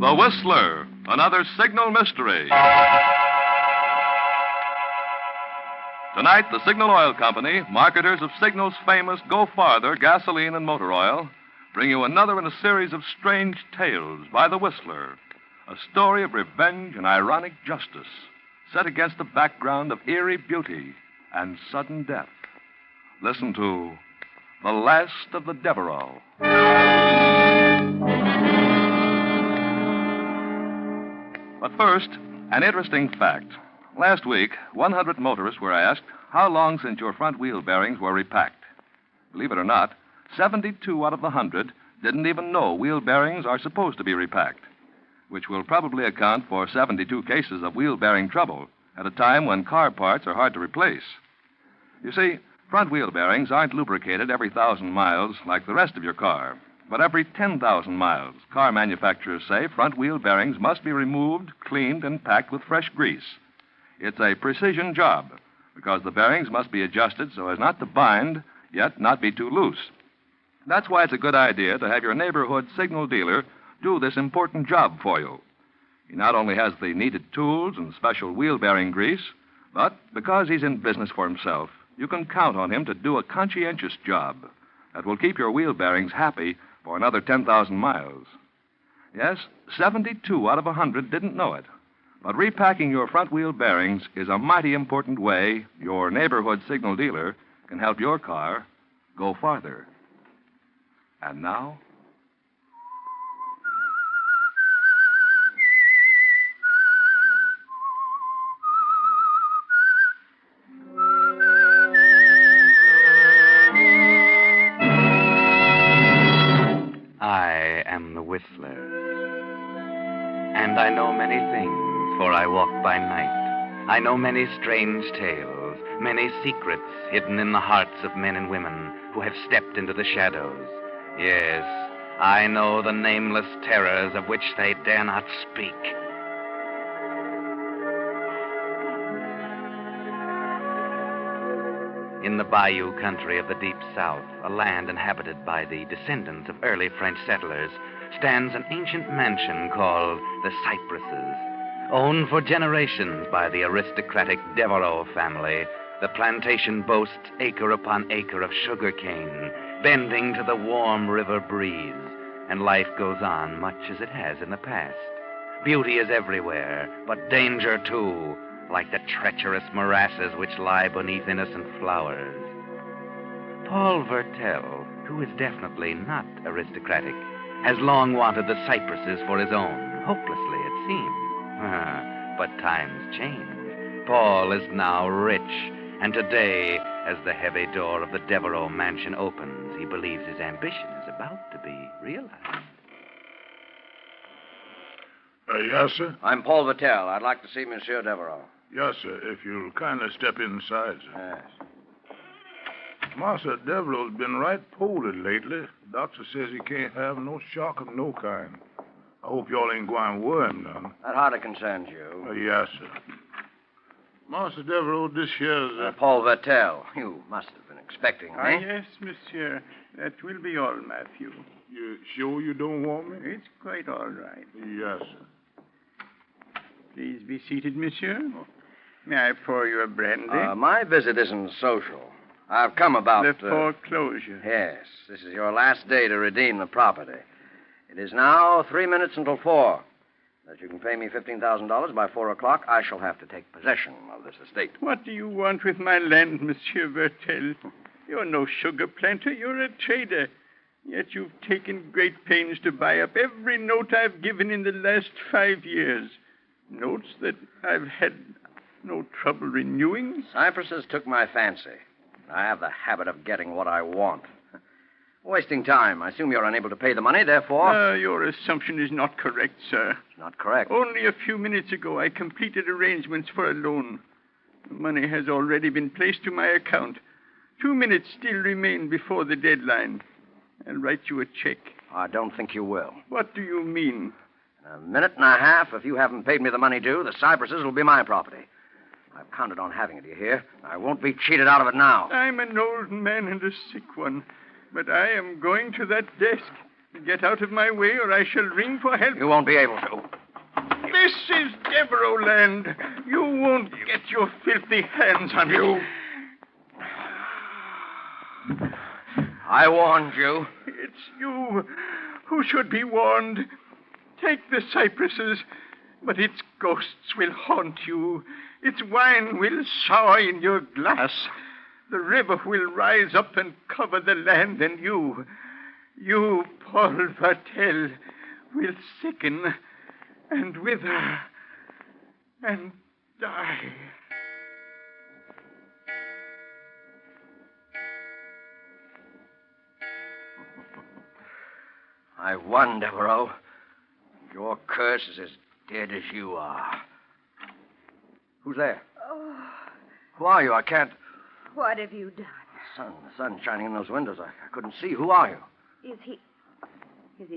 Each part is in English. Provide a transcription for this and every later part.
The Whistler, another signal mystery. Tonight, the Signal Oil Company, marketers of Signal's famous Go Farther gasoline and motor oil, bring you another in a series of strange tales by The Whistler, a story of revenge and ironic justice, set against the background of eerie beauty and sudden death. Listen to The Last of the Devereaux. But first, an interesting fact. Last week, 100 motorists were asked how long since your front wheel bearings were repacked. Believe it or not, 72 out of the 100 didn't even know wheel bearings are supposed to be repacked, which will probably account for 72 cases of wheel bearing trouble at a time when car parts are hard to replace. You see, front wheel bearings aren't lubricated every 1,000 miles like the rest of your car. But every 10,000 miles, car manufacturers say front wheel bearings must be removed, cleaned, and packed with fresh grease. It's a precision job because the bearings must be adjusted so as not to bind, yet not be too loose. That's why it's a good idea to have your neighborhood signal dealer do this important job for you. He not only has the needed tools and special wheel bearing grease, but because he's in business for himself, you can count on him to do a conscientious job that will keep your wheel bearings happy for another 10,000 miles. Yes, 72 out of 100 didn't know it. But repacking your front wheel bearings is a mighty important way your neighborhood signal dealer can help your car go farther. And now, I am the Whistler, and I know many things, for I walk by night. I know many strange tales, many secrets hidden in the hearts of men and women who have stepped into the shadows. Yes, I know the nameless terrors of which they dare not speak. In the bayou country of the deep south, a land inhabited by the descendants of early French settlers, stands an ancient mansion called the Cypresses. Owned for generations by the aristocratic Devereaux family, the plantation boasts acre upon acre of sugar cane, bending to the warm river breeze, and life goes on much as it has in the past. Beauty is everywhere, but danger, too, like the treacherous morasses which lie beneath innocent flowers. Paul Vertel, who is definitely not aristocratic, has long wanted the cypresses for his own, hopelessly, it seems. But times change. Paul is now rich, and today, as the heavy door of the Devereaux mansion opens, he believes his ambition is about to be realized. Yes, sir? I'm Paul Vertel. I'd like to see Monsieur Devereaux. Yes, sir, if you'll kindly step inside, sir. Yes. Master Devereaux's been right poorly lately. Doctor says he can't have no shock of no kind. I hope y'all ain't going to worry him none. That hardly concerns you. Yes, sir. Master Devereaux, this here's... Paul Vertel. You must have been expecting me. Yes, monsieur. That will be all, Matthew. You sure you don't want me? It's quite all right. Yes, sir. Please be seated, monsieur. May I pour you a brandy? My visit isn't social. I've come about... The foreclosure. Yes. This is your last day to redeem the property. It is now 3 minutes until 4. That you can pay me $15,000 by 4 o'clock, I shall have to take possession of this estate. What do you want with my land, Monsieur Vertel? You're no sugar planter. You're a trader. Yet you've taken great pains to buy up every note I've given in the last 5 years. Notes that I've had no trouble renewing. Cypresses took my fancy. I have the habit of getting what I want. Wasting time. I assume you're unable to pay the money, therefore... Your assumption is not correct, sir. It's not correct. Only a few minutes ago, I completed arrangements for a loan. The money has already been placed to my account. 2 minutes still remain before the deadline. I'll write you a check. I don't think you will. What do you mean? In a minute and a half, if you haven't paid me the money due, the cypresses will be my property. I've counted on having it, you hear? I won't be cheated out of it now. I'm an old man and a sick one, but I am going to that desk. Get out of my way, or I shall ring for help. You won't be able to. This is Devereaux land. You won't get your filthy hands on it. I warned you. It's you who should be warned. Take the cypresses, but its ghosts will haunt you. Its wine will sour in your glass. The river will rise up and cover the land, and you, Paul Vartel, will sicken and wither and die. I won, Devereaux. Your curse is as dead as you are. Who's there? Oh, Who are you? I can't... what have you done? The sun's shining in those windows. I couldn't see. Who are you? Is he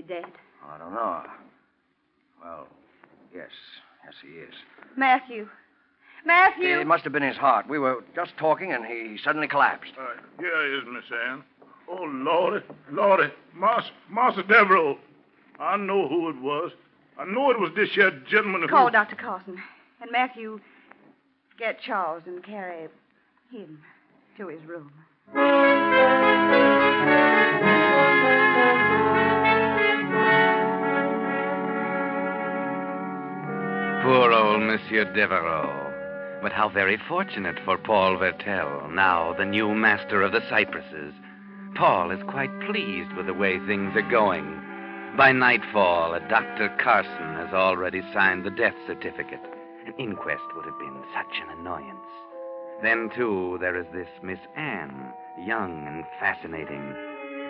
dead? I don't know. Well, yes, he is. Matthew! It must have been his heart. We were just talking, and he suddenly collapsed. Here he is, Miss Ann. Oh, Lordy. Master Devereaux. I know who it was. I know it was this here gentleman who... Call Dr. Carson. And Matthew, get Charles and carry him to his room. Poor old Monsieur Devereaux. But how very fortunate for Paul Vartel, now the new master of the cypresses. Paul is quite pleased with the way things are going. By nightfall, Dr. Carson has already signed the death certificate. An inquest would have been such an annoyance. Then, too, there is this Miss Anne, young and fascinating.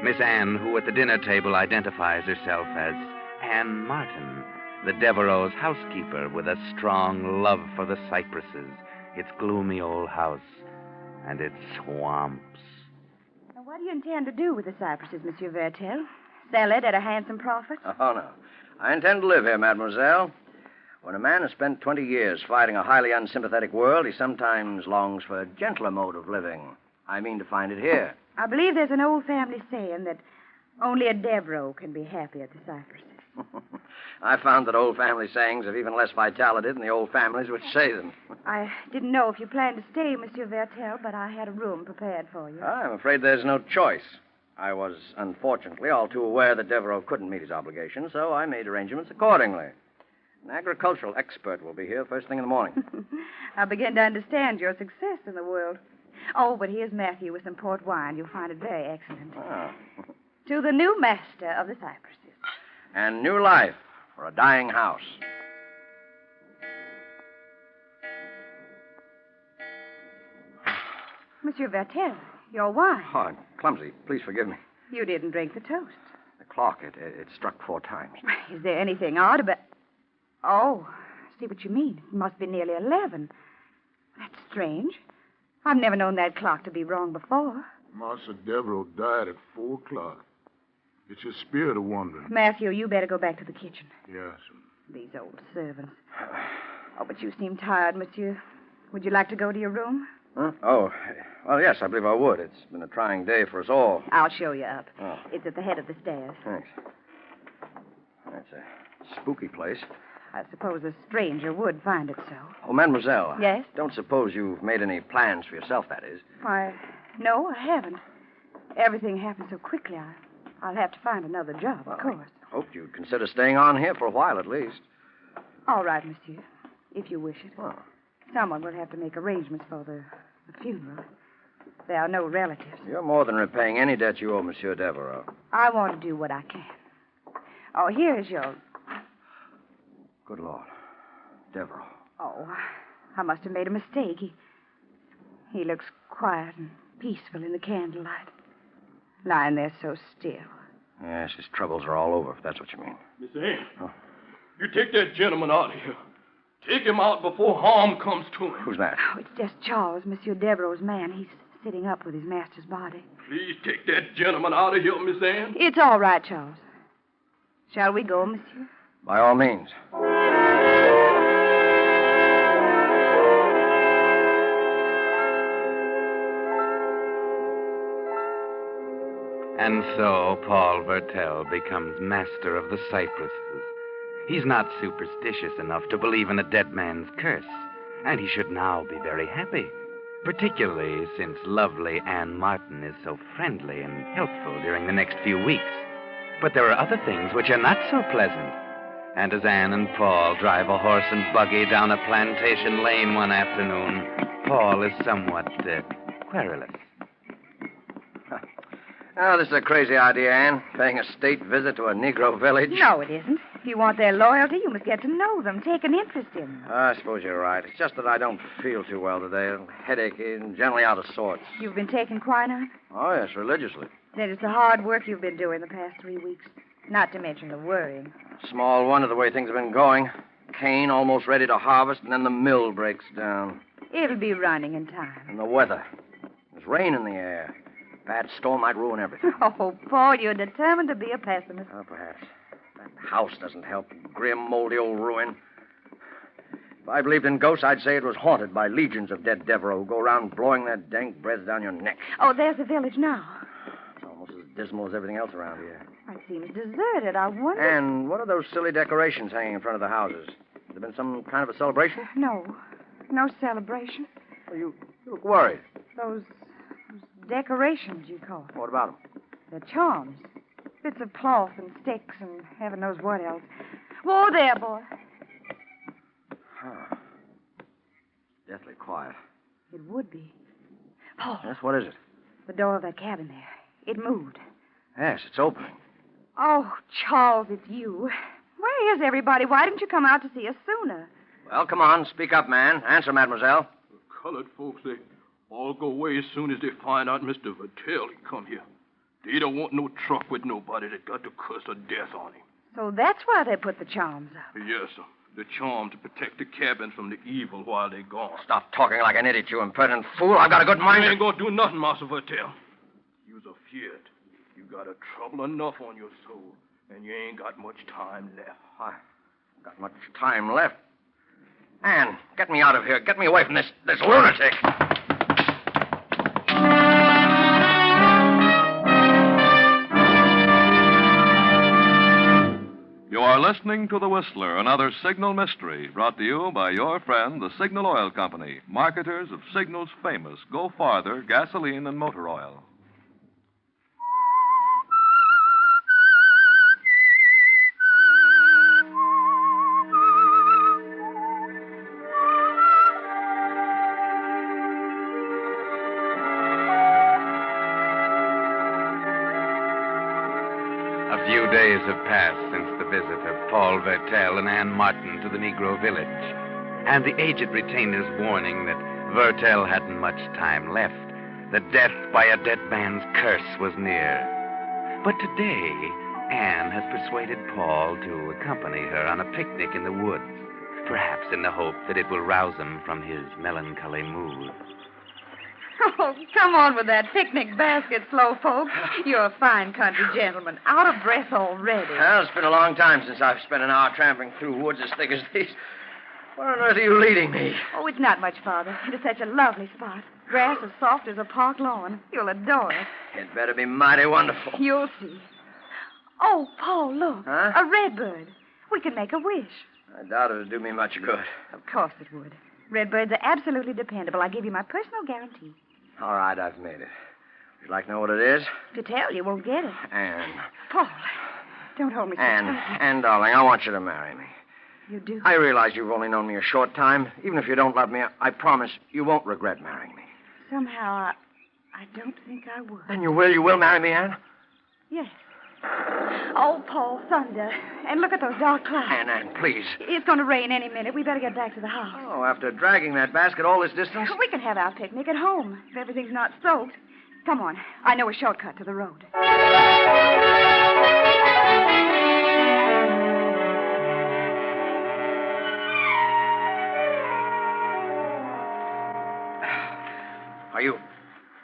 Miss Anne, who at the dinner table identifies herself as Anne Martin, the Devereaux' housekeeper with a strong love for the cypresses, its gloomy old house, and its swamps. Now, what do you intend to do with the cypresses, Monsieur Vartel? Sell it at a handsome profit? Oh, no. I intend to live here, mademoiselle. When a man has spent 20 years fighting a highly unsympathetic world, he sometimes longs for a gentler mode of living. I mean to find it here. I believe there's an old family saying that only a Devereaux can be happy at the cypresses. I found that old family sayings have even less vitality than the old families which say them. I didn't know if you planned to stay, Monsieur Vartel, but I had a room prepared for you. I'm afraid there's no choice. I was, unfortunately, all too aware that Devereaux couldn't meet his obligations, so I made arrangements accordingly. An agricultural expert will be here first thing in the morning. I begin to understand your success in the world. Oh, but here's Matthew with some port wine. You'll find it very excellent. Oh. To the new master of the cypresses. And new life for a dying house. Monsieur Vartel, your wine. Oh, I'm clumsy. Please forgive me. You didn't drink the toast. The clock, it struck 4 times. Is there anything odd about... Oh, I see what you mean. It must be nearly 11. That's strange. I've never known that clock to be wrong before. Master Devereaux died at 4 o'clock. It's his spirit of wandering. Matthew, you better go back to the kitchen. Yes. These old servants. Oh, but you seem tired, monsieur. Would you like to go to your room? Huh? Oh, well, yes, I believe I would. It's been a trying day for us all. I'll show you up. Oh. It's at the head of the stairs. Thanks. That's a spooky place. I suppose a stranger would find it so. Oh, mademoiselle. Yes? Don't suppose you've made any plans for yourself, that is. Why, no, I haven't. Everything happened so quickly, I'll have to find another job, of course. I hoped you'd consider staying on here for a while at least. All right, monsieur, if you wish it. Oh. Someone will have to make arrangements for the funeral. There are no relatives. You're more than repaying any debt you owe Monsieur Devereaux. I want to do what I can. Oh, here's your... Good Lord. Devereaux. Oh, I must have made a mistake. He looks quiet and peaceful in the candlelight. Lying there so still. Yes, his troubles are all over, if that's what you mean. Miss Ann, you take that gentleman out of here. Take him out before harm comes to him. Who's that? Oh, it's just Charles, Monsieur Devereaux's man. He's sitting up with his master's body. Please take that gentleman out of here, Miss Ann. It's all right, Charles. Shall we go, monsieur? By all means. And so Paul Vertel becomes master of the cypresses. He's not superstitious enough to believe in a dead man's curse, and he should now be very happy, particularly since lovely Anne Martin is so friendly and helpful during the next few weeks. But there are other things which are not so pleasant. And as Anne and Paul drive a horse and buggy down a plantation lane one afternoon, Paul is somewhat querulous. Oh, this is a crazy idea, Anne. Paying a state visit to a Negro village. No, it isn't. If you want their loyalty, you must get to know them, take an interest in them. I suppose you're right. It's just that I don't feel too well today. A headachy and generally out of sorts. You've been taking quinine? Oh, yes, religiously. Then it's the hard work you've been doing the past 3 weeks. Not to mention the worrying. Small wonder the way things have been going. Cane almost ready to harvest, and then the mill breaks down. It'll be running in time. And the weather. There's rain in the air. Bad storm might ruin everything. Oh, Paul, you're determined to be a pessimist. Oh, perhaps. That house doesn't help. Grim, moldy old ruin. If I believed in ghosts, I'd say it was haunted by legions of dead Devereaux who go around blowing their dank breaths down your neck. Oh, there's the village now. It's almost as dismal as everything else around here. It seems deserted. I wonder... And what are those silly decorations hanging in front of the houses? Has there been some kind of a celebration? No celebration. Well, you look worried. Those decorations, you call them. What about them? They're charms. Bits of cloth and sticks and heaven knows what else. Whoa there, boy. Huh. Deathly quiet. It would be. Paul. Yes, what is it? The door of that cabin there. It moved. Yes, it's opening. Oh, Charles, it's you. Where is everybody? Why didn't you come out to see us sooner? Well, come on. Speak up, man. Answer, mademoiselle. The colored folks, they all go away as soon as they find out Mr. Vertel he come here. They don't want no truck with nobody that got the curse of death on him. So that's why they put the charms up. Yes, sir. The charm to protect the cabin from the evil while they're gone. Stop talking like an idiot, you impertinent fool. I've got a good mind. You ain't gonna do nothing, Master Vertel. You's afeard. You got a trouble enough on your soul, and you ain't got much time left. I got much time left. Anne, get me out of here. Get me away from this lunatic. You are listening to The Whistler, another Signal mystery, brought to you by your friend, the Signal Oil Company, marketers of Signal's famous Go Farther gasoline and motor oil. A few days have passed since the visit of Paul Vertel and Anne Martin to the Negro village, and the aged retainer's warning that Vertel hadn't much time left, that death by a dead man's curse was near. But today, Anne has persuaded Paul to accompany her on a picnic in the woods, perhaps in the hope that it will rouse him from his melancholy mood. Oh, come on with that picnic basket, slowpoke. You're a fine country gentleman. Out of breath already. Well, it's been a long time since I've spent an hour tramping through woods as thick as these. Where on earth are you leading me? Oh, it's not much farther. It is such a lovely spot. Grass as soft as a park lawn. You'll adore it. It better be mighty wonderful. You'll see. Oh, Paul, look. Huh? A redbird. We can make a wish. I doubt it'll do me much good. Of course it would. Redbirds are absolutely dependable. I give you my personal guarantee. All right, I've made it. Would you like to know what it is? To tell, you won't get it. Anne. Paul, don't hold me so Anne, tightly. Anne, darling, I want you to marry me. You do? I realize you've only known me a short time. Even if you don't love me, I promise you won't regret marrying me. Somehow, I don't think I would. Then you will marry me, Anne? Yes. Oh, Paul, thunder. And look at those dark clouds. Anne, please. It's going to rain any minute. We better get back to the house. Oh, after dragging that basket all this distance? We can have our picnic at home if everything's not soaked. Come on. I know a shortcut to the road.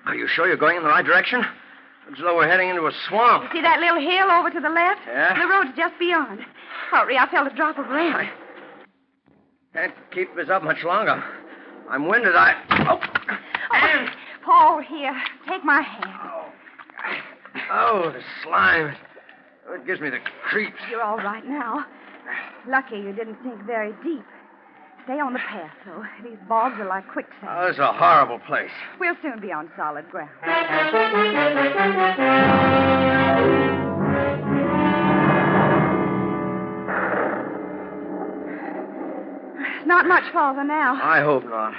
Are you sure you're going in the right direction? Looks as though we're heading into a swamp. See that little hill over to the left? Yeah? The road's just beyond. Hurry, I felt a drop of rain. I can't keep this up much longer. I'm winded. Anne! Paul, here. Take my hand. Oh. Oh, the slime. It gives me the creeps. You're all right now. Lucky you didn't sink very deep. Stay on the path, though. These bogs are like quicksand. Oh, this is a horrible place. We'll soon be on solid ground. It's not much farther now. I hope not.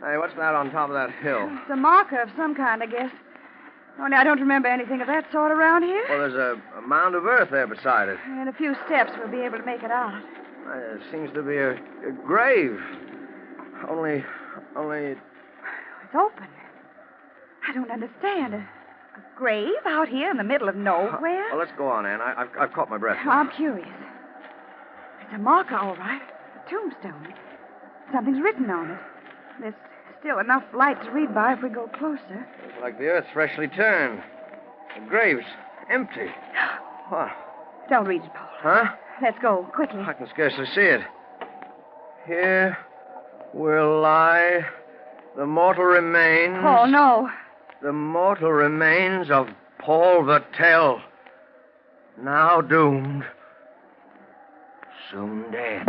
Hey, what's that on top of that hill? It's a marker of some kind, I guess. Only I don't remember anything of that sort around here. Well, there's a mound of earth there beside it. In a few steps, we'll be able to make it out. It seems to be a grave. Only... It's open. I don't understand. A grave out here in the middle of nowhere? Well, let's go on, Ann. I've caught my breath. I'm curious. It's a marker, all right. A tombstone. Something's written on it. There's still enough light to read by if we go closer. Looks like the earth's freshly turned. The grave's empty. What? Don't read it, Paul. Huh? Let's go, quickly. I can scarcely see it. Here will lie the mortal remains... Paul, no. The mortal remains of Paul Vertel. Now doomed. Soon dead.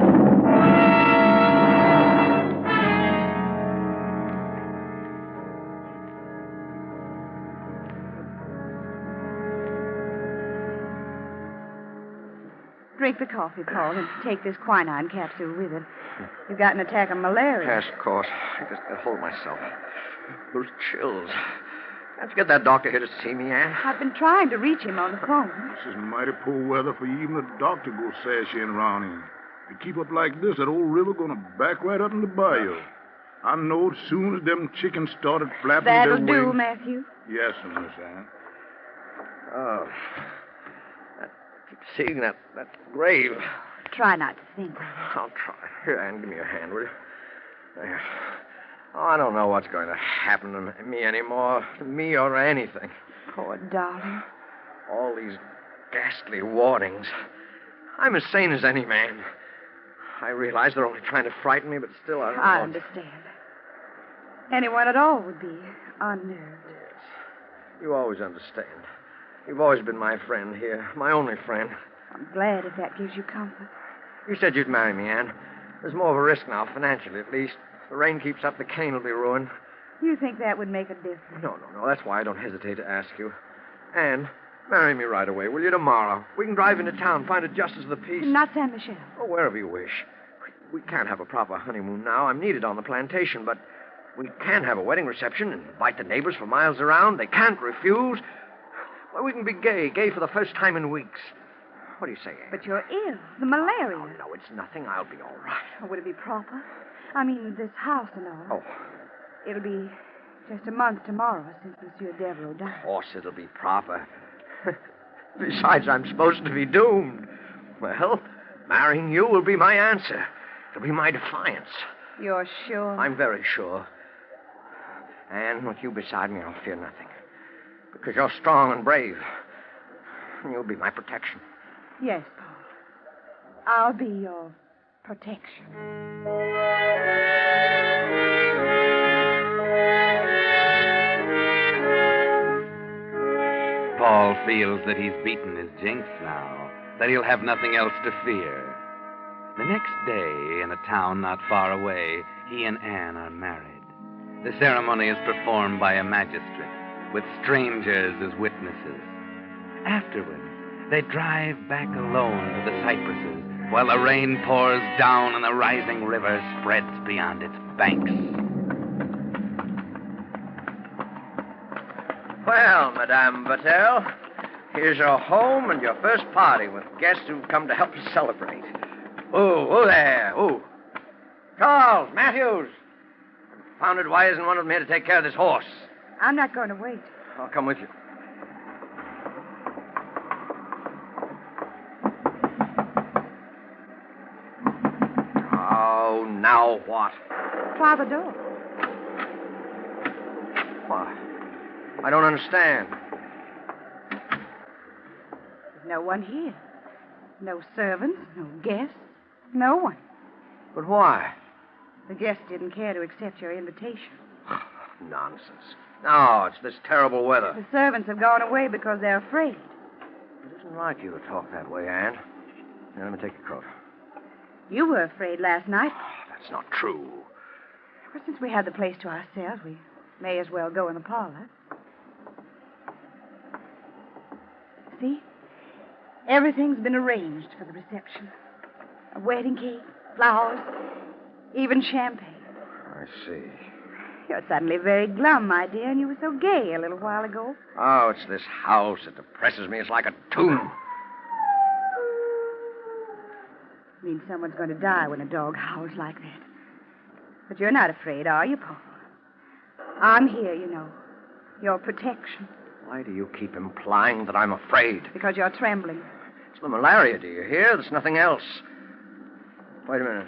Drink the coffee, Paul, and take this quinine capsule with it. You've got an attack of malaria. Yes, of course. I just can't hold myself. Those chills. Can't you get that doctor here to see me, Ann? I've been trying to reach him on the phone. This is mighty poor weather for even a doctor to go sashaying around here. If you keep up like this, that old river gonna back right up in the bayou. I know as soon as them chickens started flapping their That'll wings... do, Matthew. Yes, Miss Ann. Oh. I keep seeing that grave. Try not to think. I'll try. Here, Ann, give me your hand, will you? There. Oh, I don't know what's going to happen to me anymore. To me or anything. Poor darling. All these ghastly warnings. I'm as sane as any man. I realize they're only trying to frighten me, but still I don't know. I understand. Anyone at all would be unnerved. Yes. You always understand. You've always been my friend here. My only friend. I'm glad if that gives you comfort. You said you'd marry me, Ann. There's more of a risk now, financially at least. If the rain keeps up, the cane will be ruined. You think that would make a difference? No. That's why I don't hesitate to ask you. Ann, marry me right away, will you, tomorrow? We can drive into town, find a justice of the peace. Not San Michelle. Oh, wherever you wish. We can't have a proper honeymoon now. I'm needed on the plantation, but we can have a wedding reception and invite the neighbors for miles around. They can't refuse. Well, we can be gay for the first time in weeks. What do you say, Ann? But you're ill. The malaria. No, it's nothing. I'll be all right. Oh, would it be proper? I mean, this house and all. Oh. It'll be just a month tomorrow since Monsieur Devereaux died. Of course it'll be proper. Besides, I'm supposed to be doomed. Well, marrying you will be my answer. It'll be my defiance. You're sure? I'm very sure. And with you beside me, I'll fear nothing. Because you're strong and brave. And you'll be my protection. Yes, Paul. I'll be your protection. Paul feels that he's beaten his jinx now, that he'll have nothing else to fear. The next day, in a town not far away, he and Anne are married. The ceremony is performed by a magistrate, with strangers as witnesses. Afterwards, they drive back alone to the cypresses, while the rain pours down and the rising river spreads beyond its banks. Well, Madame Vertel, here's your home and your first party with guests who've come to help us celebrate. Oh there. Oh. Charles, Matthews. Confounded, why isn't one of them here to take care of this horse? I'm not going to wait. I'll come with you. Oh, now what? Try the door. What? I don't understand. There's no one here. No servants, no guests, no one. But why? The guests didn't care to accept your invitation. Nonsense. No, it's this terrible weather. The servants have gone away because they're afraid. It isn't like you to talk that way, Anne. Here, let me take your coat. You were afraid last night. Oh, that's not true. Well, since we had the place to ourselves, we may as well go in the parlor. See? Everything's been arranged for the reception. A wedding cake, flowers, even champagne. I see. You're suddenly very glum, my dear, and you were so gay a little while ago. Oh, it's this house that depresses me. It's like a tomb. Means someone's going to die when a dog howls like that. But you're not afraid, are you, Paul? I'm here, you know. Your protection. Why do you keep implying that I'm afraid? Because you're trembling. It's the malaria, do you hear? There's nothing else. Wait a minute.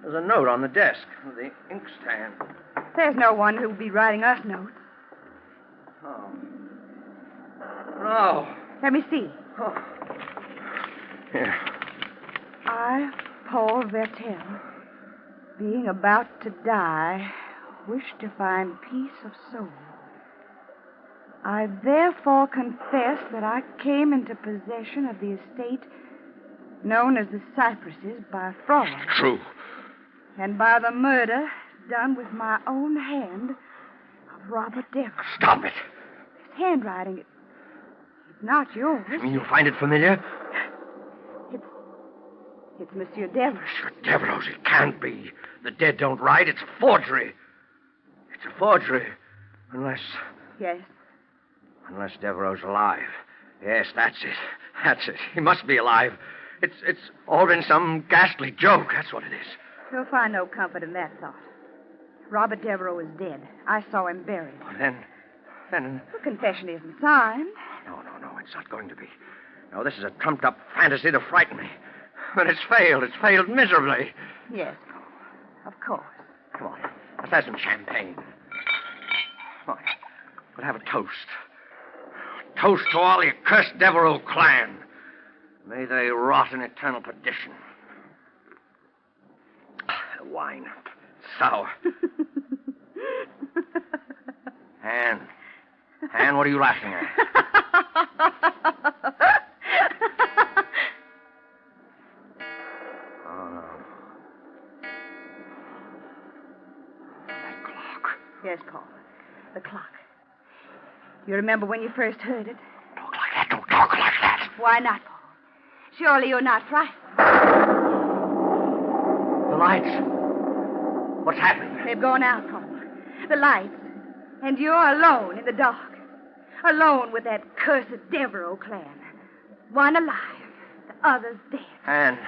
There's a note on the desk with the inkstand. There's no one who'll be writing us notes. Oh. No. Let me see. Oh. Here. I, Paul Vertel, being about to die, wish to find peace of soul. I therefore confess that I came into possession of the estate known as the Cypresses by fraud. True. And by the murder done with my own hand of Robert Devereaux. Stop it. His handwriting, it's not yours. You mean you find it familiar? It's Monsieur Devereaux. Monsieur Devereaux, it can't be. The dead don't write. It's a forgery. It's a forgery. Unless... Yes. Unless Devereaux's alive. Yes, that's it. That's it. He must be alive. It's all been some ghastly joke. That's what it is. You'll find no comfort in that thought. Robert Devereaux is dead. I saw him buried. Well, then... The confession isn't signed. No, it's not going to be. No, this is a trumped-up fantasy to frighten me. But it's failed. It's failed miserably. Yes, of course. Come on. Let's have some champagne. Come on. We'll have a toast. A toast to all the accursed Devereaux clan. May they rot in eternal perdition. Wine. Sour. Anne, what are you laughing at? Oh, no. That clock. Yes, Paul. The clock. You remember when you first heard it? Talk like that. Don't talk like that. Why not, Paul? Surely you're not frightened. The lights. What's happened? They've gone out, Paul. The lights. And you're alone in the dark. Alone with that cursed Devereaux clan. One alive, the other's dead. Anne,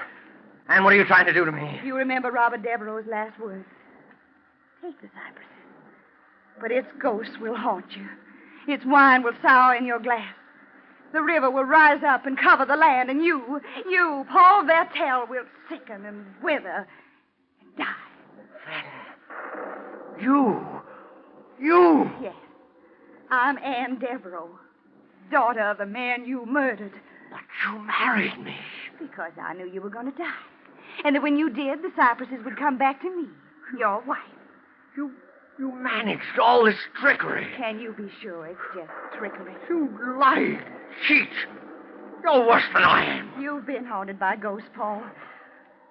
what are you trying to do to me? You remember Robert Devereaux's last words. Take the cypresses. But its ghost will haunt you. Its wine will sour in your glass. The river will rise up and cover the land, and you, Paul Vertel, will sicken and wither and die. You? Yes. I'm Anne Devereaux, daughter of the man you murdered. But you married me. Because I knew you were going to die. And that when you did, the cypresses would come back to me, your wife. You managed all this trickery. Can you be sure it's just trickery? You lie, cheat. You're worse than I am. You've been haunted by ghosts, Paul.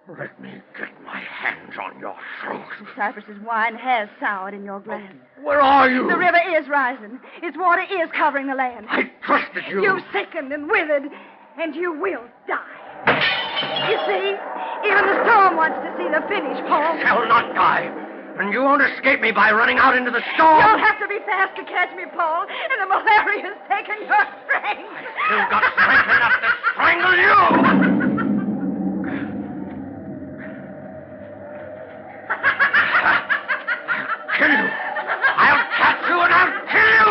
Let me get my hands on your throat. The cypress's wine has soured in your glass. Where are you? The river is rising. Its water is covering the land. I trusted you. You've sickened and withered, and you will die. You see, even the storm wants to see the finish, Paul. Shall not die. And you won't escape me by running out into the storm. You'll have to be fast to catch me, Paul, and the malaria's taken your strength. I've still got strength enough to strangle you. Kill you. I'll catch you and I'll kill you.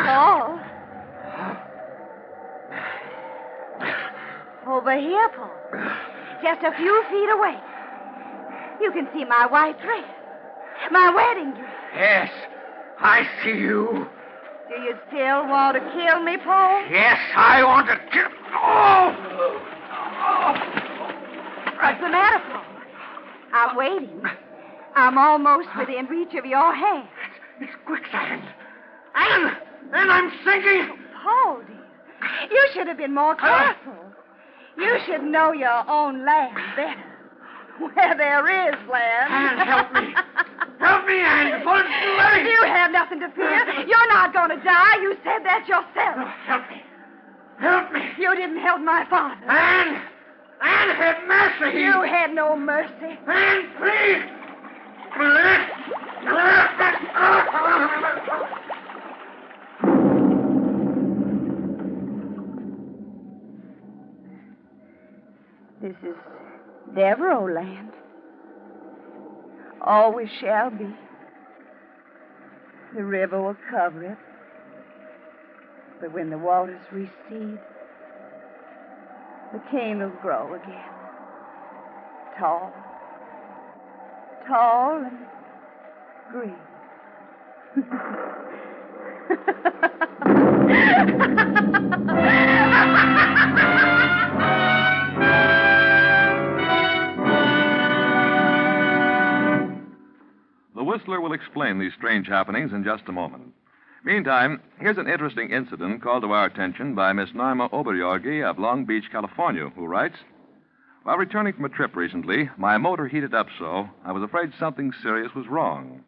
Paul. Over here, Paul. Just a few feet away. You can see my white dress. My wedding dress. Yes, I see you. Do you still want to kill me, Paul? Yes, I want to kill... Oh! What's the matter, Paul? I'm waiting. I'm almost within reach of your hand. It's quicksand. Anne, I'm sinking. Paul, dear, you should have been more careful. You should know your own land better. Where there is land. Anne, help me. Help me, Anne, before it's too late. You have nothing to fear. You're not going to die. You said that yourself. Oh, help me. Help me. You didn't help my father. Anne, have mercy. You had no mercy. Anne, please. This is Devereaux land. Always shall be. The river will cover it. But when the waters recede, the cane will grow again. Tall and green. The Whistler will explain these strange happenings in just a moment. Meantime, here's an interesting incident called to our attention by Miss Norma Oberjorgi of Long Beach, California, who writes, "While returning from a trip recently, my motor heated up so I was afraid something serious was wrong.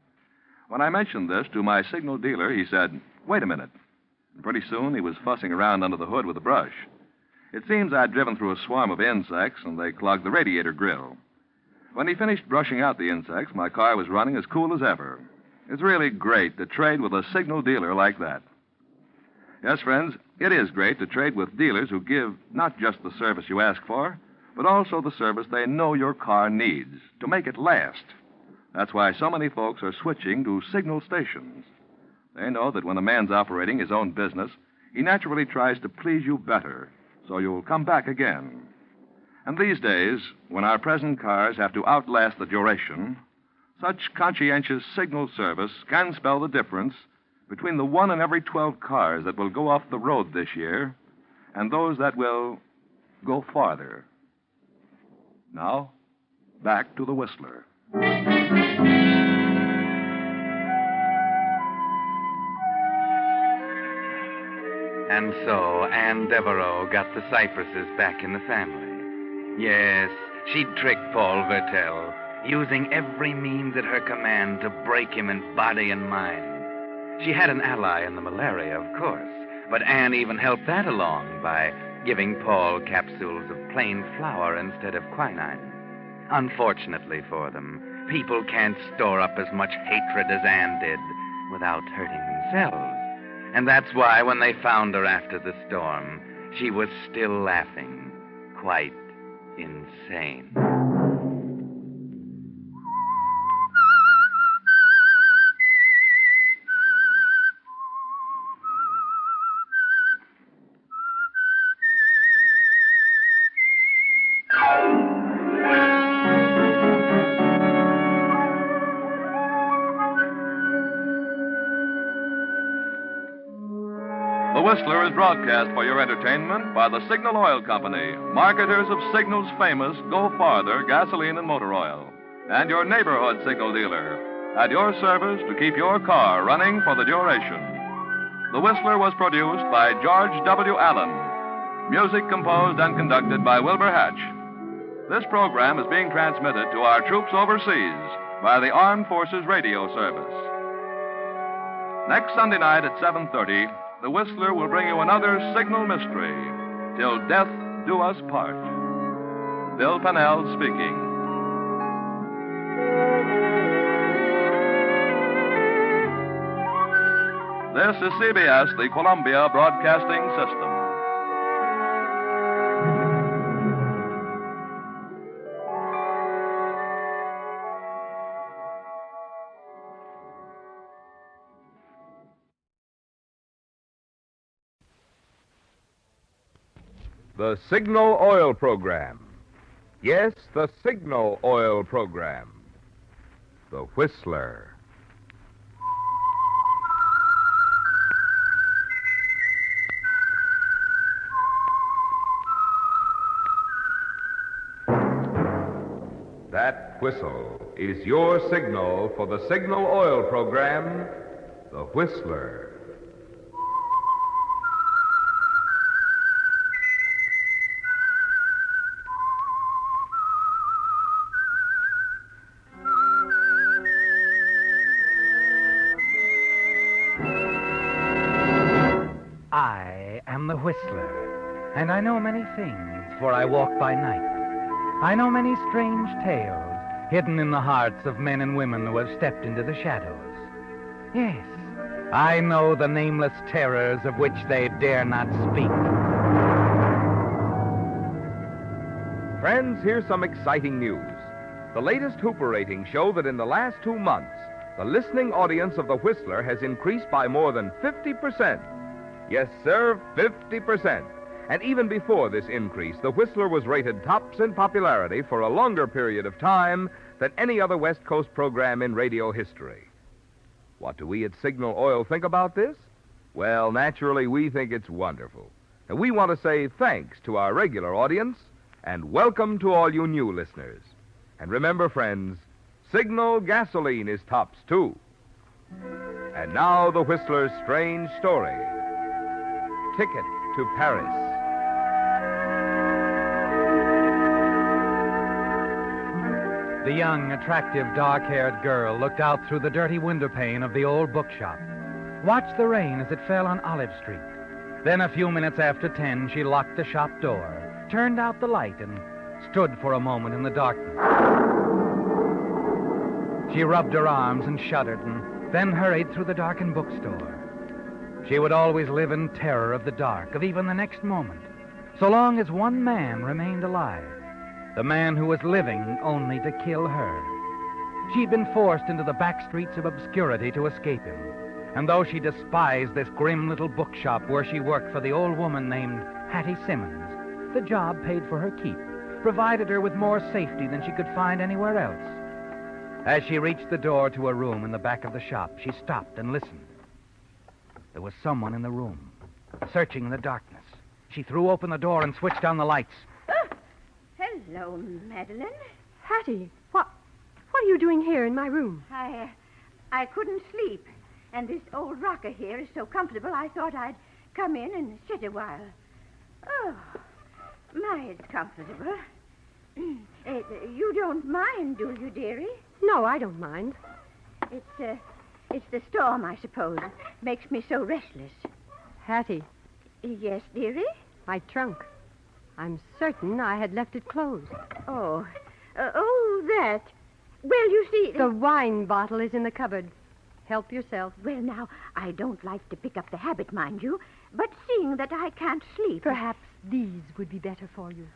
When I mentioned this to my signal dealer, he said, 'Wait a minute.' And pretty soon he was fussing around under the hood with a brush. It seems I'd driven through a swarm of insects, and they clogged the radiator grill. When he finished brushing out the insects, my car was running as cool as ever. It's really great to trade with a signal dealer like that." Yes, friends, it is great to trade with dealers who give not just the service you ask for, but also the service they know your car needs to make it last. That's why so many folks are switching to signal stations. They know that when a man's operating his own business, he naturally tries to please you better, so you'll come back again. And these days, when our present cars have to outlast the duration, such conscientious signal service can spell the difference between the 1 in every 12 cars that will go off the road this year and those that will go farther. Now, back to the Whistler. And so Anne Devereaux got the Cypresses back in the family. Yes, she'd tricked Paul Vertel, using every means at her command to break him in body and mind. She had an ally in the malaria, of course, but Anne even helped that along by giving Paul capsules of plain flour instead of quinine. Unfortunately for them, people can't store up as much hatred as Anne did without hurting themselves. And that's why when they found her after the storm, she was still laughing, quite insane. The Whistler is broadcast for your entertainment by the Signal Oil Company, marketers of Signal's famous Go Farther gasoline and motor oil, and your neighborhood signal dealer, at your service to keep your car running for the duration. The Whistler was produced by George W. Allen. Music composed and conducted by Wilbur Hatch. This program is being transmitted to our troops overseas by the Armed Forces Radio Service. Next Sunday night at 7:30, The Whistler will bring you another signal mystery, Till Death Do Us Part. Bill Pennell speaking. This is CBS, the Columbia Broadcasting System. The Signal Oil Program. Yes, the Signal Oil Program. The Whistler. That whistle is your signal for the Signal Oil program, The Whistler. I am the Whistler, and I know many things, for I walk by night. I know many strange tales hidden in the hearts of men and women who have stepped into the shadows. Yes, I know the nameless terrors of which they dare not speak. Friends, here's some exciting news. The latest Hooper ratings show that in the last 2 months, the listening audience of The Whistler has increased by more than 50%. Yes, sir, 50%. And even before this increase, The Whistler was rated tops in popularity for a longer period of time than any other West Coast program in radio history. What do we at Signal Oil think about this? Well, naturally, we think it's wonderful. And we want to say thanks to our regular audience and welcome to all you new listeners. And remember, friends, Signal gasoline is tops, too. And now, The Whistler's strange story. Ticket to Paris. The young, attractive, dark-haired girl looked out through the dirty window pane of the old bookshop, watched the rain as it fell on Olive Street. Then, a few minutes after 10, she locked the shop door, turned out the light, and stood for a moment in the darkness. She rubbed her arms and shuddered, and then hurried through the darkened bookstore. She would always live in terror of the dark, of even the next moment, so long as one man remained alive, the man who was living only to kill her. She'd been forced into the back streets of obscurity to escape him, and though she despised this grim little bookshop where she worked for the old woman named Hattie Simmons, the job paid for her keep, provided her with more safety than she could find anywhere else. As she reached the door to a room in the back of the shop, she stopped and listened. There was someone in the room, searching in the darkness. She threw open the door and switched on the lights. Oh, hello, Madeline. Hattie, what are you doing here in my room? I couldn't sleep, and this old rocker here is so comfortable, I thought I'd come in and sit a while. Oh, my, it's comfortable. You don't mind, do you, dearie? No, I don't mind. It's the storm, I suppose. Makes me so restless. Hattie. Yes, dearie? My trunk. I'm certain I had left it closed. Oh, that. Well, you see... The wine bottle is in the cupboard. Help yourself. Well, now, I don't like to pick up the habit, mind you, but seeing that I can't sleep... Perhaps these would be better for you.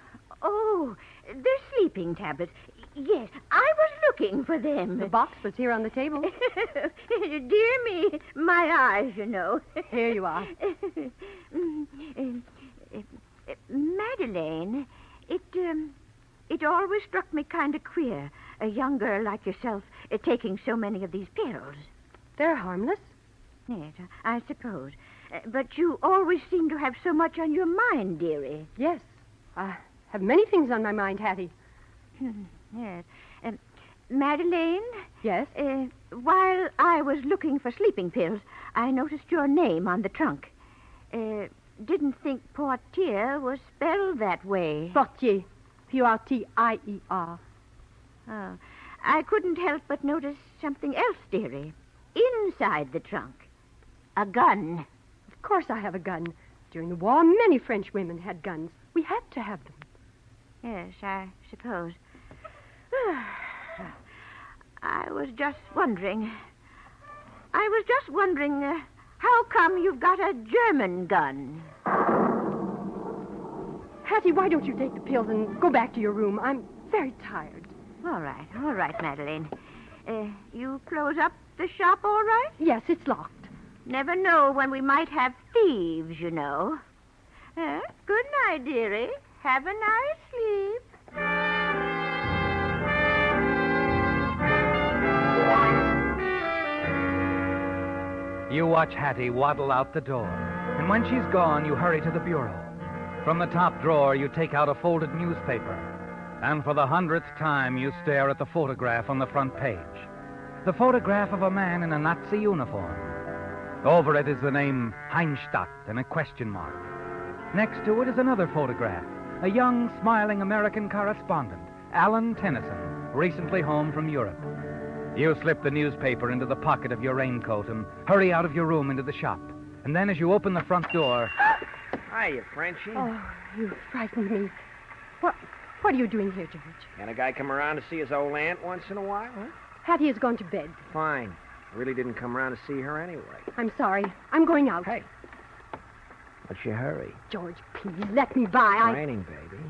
Oh, the sleeping tablets. Yes, I was looking for them. The box was here on the table. Dear me, my eyes, you know. Here you are. Madeleine, it always struck me kind of queer, a young girl like yourself taking so many of these pills. They're harmless. Yes, I suppose. But you always seem to have so much on your mind, dearie. Yes, I have many things on my mind, Hattie. Yes. Madeleine? Yes? While I was looking for sleeping pills, I noticed your name on the trunk. Didn't think portier was spelled that way. Portier. P-O-R-T-I-E-R. Oh. I couldn't help but notice something else, dearie. Inside the trunk. A gun. Of course I have a gun. During the war, many French women had guns. We had to have them. Yes, I suppose. I was just wondering, how come you've got a German gun? Hattie, why don't you take the pills and go back to your room? I'm very tired. All right, Madeline. You close up the shop all right? Yes, it's locked. Never know when we might have thieves, you know. Good night, dearie. Have a nice sleep. You watch Hattie waddle out the door, and when she's gone, you hurry to the bureau. From the top drawer, you take out a folded newspaper. And for the 100th time, you stare at the photograph on the front page. The photograph of a man in a Nazi uniform. Over it is the name Heinstadt and a question mark. Next to it is another photograph. A young, smiling American correspondent, Alan Tennyson, recently home from Europe. You slip the newspaper into the pocket of your raincoat and hurry out of your room into the shop. And then as you open the front door... Hiya, Frenchie. Oh, you frightened me. What are you doing here, George? Can a guy come around to see his old aunt once in a while, huh? Hattie has gone to bed. Fine. I really didn't come around to see her anyway. I'm sorry. I'm going out. Hey. What's your hurry? George, please, let me by. It's raining, baby.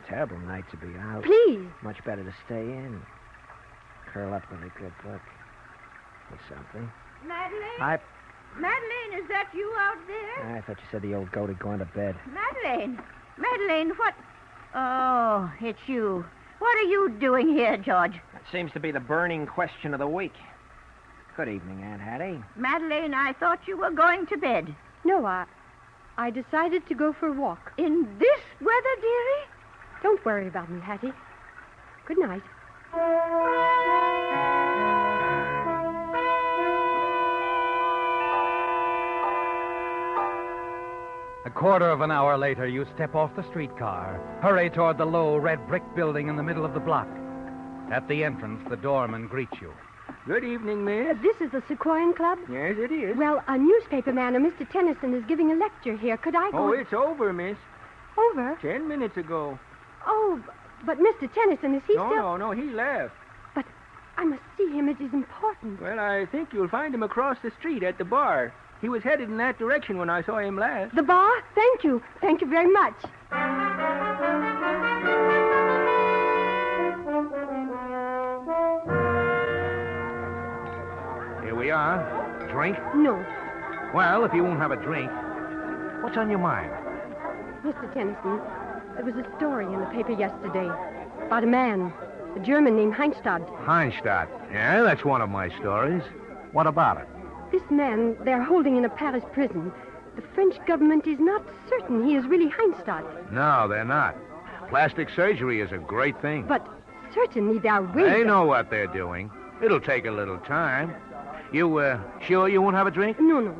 Terrible night to be out. Please. Much better to stay in. Curl up with a good book. Or something. Madeline? Madeline, is that you out there? I thought you said the old goat had gone to bed. Madeline, what? Oh, it's you. What are you doing here, George? That seems to be the burning question of the week. Good evening, Aunt Hattie. Madeline, I thought you were going to bed. No, I decided to go for a walk. In this weather, dearie? Don't worry about me, Hattie. Good night. A quarter of an hour later, you step off the streetcar, hurry toward the low red brick building in the middle of the block. At the entrance, the doorman greets you. Good evening, miss. This is the Sequoian Club? Yes, it is. Well, a newspaper man, Mr. Tennyson, is giving a lecture here. Could I go? Oh, it's over, miss. Over? 10 minutes ago. Oh, but Mr. Tennyson, is he still... No, he left. But I must see him. It is important. Well, I think you'll find him across the street at the bar. He was headed in that direction when I saw him last. The bar? Thank you. Thank you very much. Here we are. Drink? No. Well, if you won't have a drink, what's on your mind? Mr. Tennyson, there was a story in the paper yesterday about a man, a German named Heinstadt. Heinstadt? Yeah, that's one of my stories. What about it? This man they're holding in a Paris prison. The French government is not certain he is really Heinstadt. No, they're not. Plastic surgery is a great thing. But certainly there are ways... They know what they're doing. It'll take a little time. You, sure you won't have a drink? No.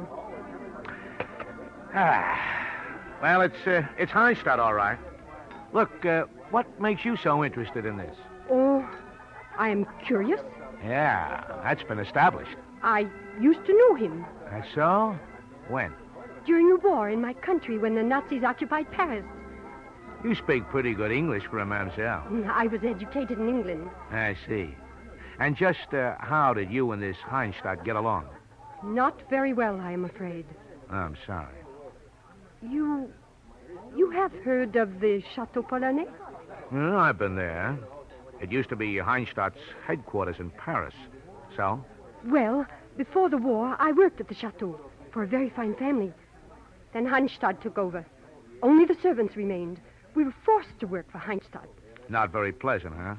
Well, it's Heinstadt, all right. Look, what makes you so interested in this? Oh, I am curious. Yeah, that's been established. I used to know him. That's so? When? During the war in my country when the Nazis occupied Paris. You speak pretty good English for a mamselle. I was educated in England. I see. And just how did you and this Heinstadt get along? Not very well, I am afraid. I'm sorry. You have heard of the Chateau Polonais? Well, I've been there. It used to be Heinstadt's headquarters in Paris. So? Well, before the war, I worked at the chateau for a very fine family. Then Heinstadt took over. Only the servants remained. We were forced to work for Heinstadt. Not very pleasant, huh?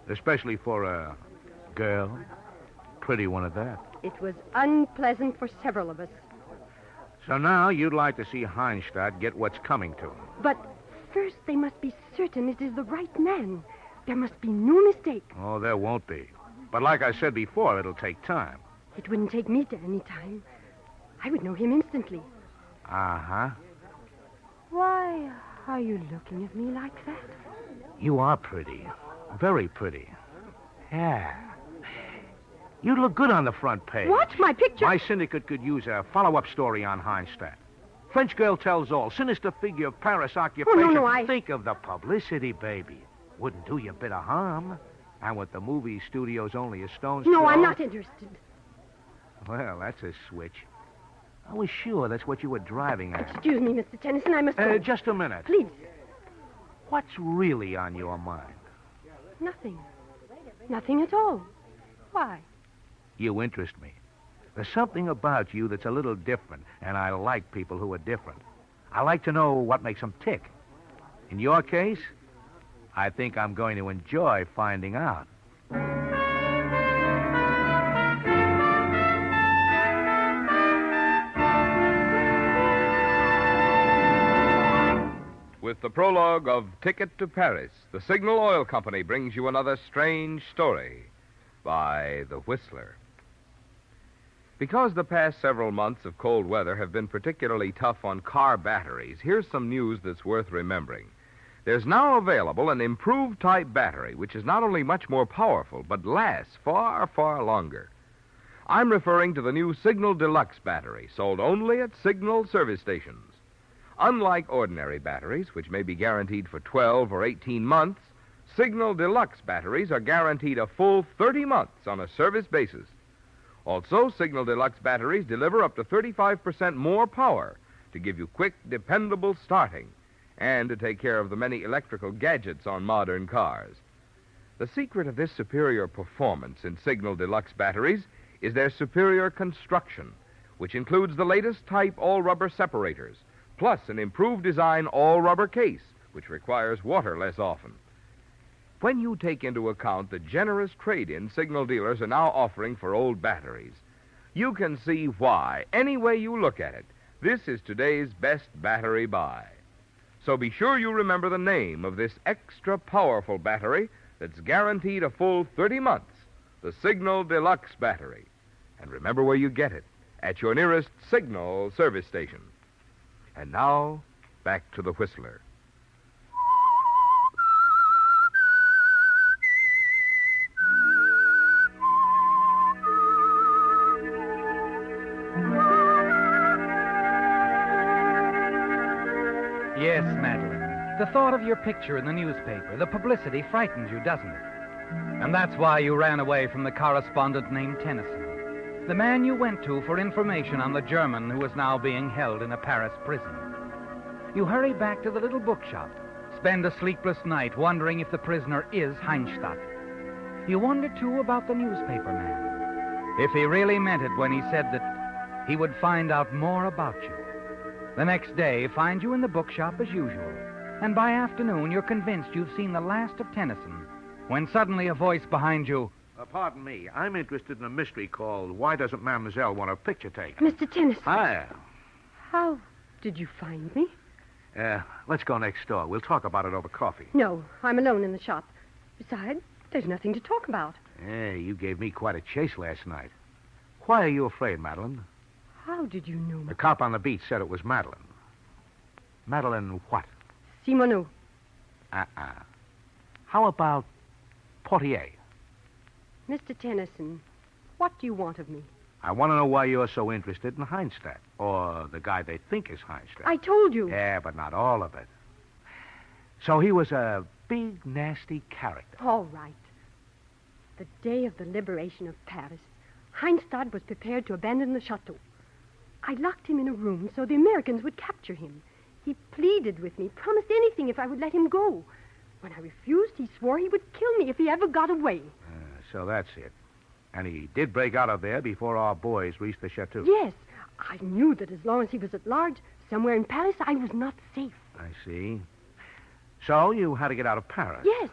Especially for a girl. Pretty one at that. It was unpleasant for several of us. So now you'd like to see Heinstadt get what's coming to him. But first they must be certain it is the right man. There must be no mistake. Oh, there won't be. But like I said before, it'll take time. It wouldn't take me to any time. I would know him instantly. Uh-huh. Why are you looking at me like that? You are pretty. Very pretty. Yeah. You look good on the front page. What? My picture? My syndicate could use a follow-up story on Heinstadt. French girl tells all. Sinister figure of Paris occupation. Oh, no, Think of the publicity, baby. Wouldn't do you a bit of harm. And with the movie studios only a stone's throw... No, I'm not interested. Well, that's a switch. I was sure that's what you were driving at. Excuse me, Mr. Tennyson, I must go. Just a minute. Please. What's really on your mind? Nothing. Nothing at all. Why? You interest me. There's something about you that's a little different, and I like people who are different. I like to know what makes them tick. In your case, I think I'm going to enjoy finding out. With with the prologue of Ticket to Paris, the Signal Oil Company brings you another strange story by The Whistler. Because the past several months of cold weather have been particularly tough on car batteries, here's some news that's worth remembering. There's now available an improved type battery, which is not only much more powerful, but lasts far, far longer. I'm referring to the new Signal Deluxe battery, sold only at Signal service stations. Unlike ordinary batteries, which may be guaranteed for 12 or 18 months, Signal Deluxe batteries are guaranteed a full 30 months on a service basis. Also, Signal Deluxe batteries deliver up to 35% more power to give you quick, dependable starting and to take care of the many electrical gadgets on modern cars. The secret of this superior performance in Signal Deluxe batteries is their superior construction, which includes the latest type all-rubber separators, plus an improved design all-rubber case, which requires water less often. When you take into account the generous trade-in Signal dealers are now offering for old batteries, you can see why, any way you look at it, this is today's best battery buy. So be sure you remember the name of this extra powerful battery that's guaranteed a full 30 months, the Signal Deluxe battery. And remember where you get it, at your nearest Signal service station. And now, back to the Whistler. Yes, Madeline. The thought of your picture in the newspaper, the publicity frightens you, doesn't it? And that's why you ran away from the correspondent named Tennyson, the man you went to for information on the German who is now being held in a Paris prison. You hurry back to the little bookshop, spend a sleepless night wondering if the prisoner is Heinstadt. You wonder, too, about the newspaper man, if he really meant it when he said that he would find out more about you. The next day, find you in the bookshop as usual, and by afternoon you're convinced you've seen the last of Tennyson, when suddenly a voice behind you... Pardon me. I'm interested in a mystery called Why Doesn't Mademoiselle Want a Picture Taken? Mr. Tennyson. Hi. How did you find me? Let's go next door. We'll talk about it over coffee. No, I'm alone in the shop. Besides, there's nothing to talk about. Hey, you gave me quite a chase last night. Why are you afraid, Madeline? How did you know me? The cop on the beat said it was Madeline. Madeline what? Simoneau. How about Portier? Mr. Tennyson, what do you want of me? I want to know why you're so interested in Heinstadt, or the guy they think is Heinstadt. I told you. Yeah, but not all of it. So he was a big, nasty character. All right. The day of the liberation of Paris, Heinstadt was prepared to abandon the chateau. I locked him in a room so the Americans would capture him. He pleaded with me, promised anything if I would let him go. When I refused, he swore he would kill me if he ever got away. So that's it. And he did break out of there before our boys reached the chateau. Yes. I knew that as long as he was at large, somewhere in Paris, I was not safe. I see. So you had to get out of Paris? Yes.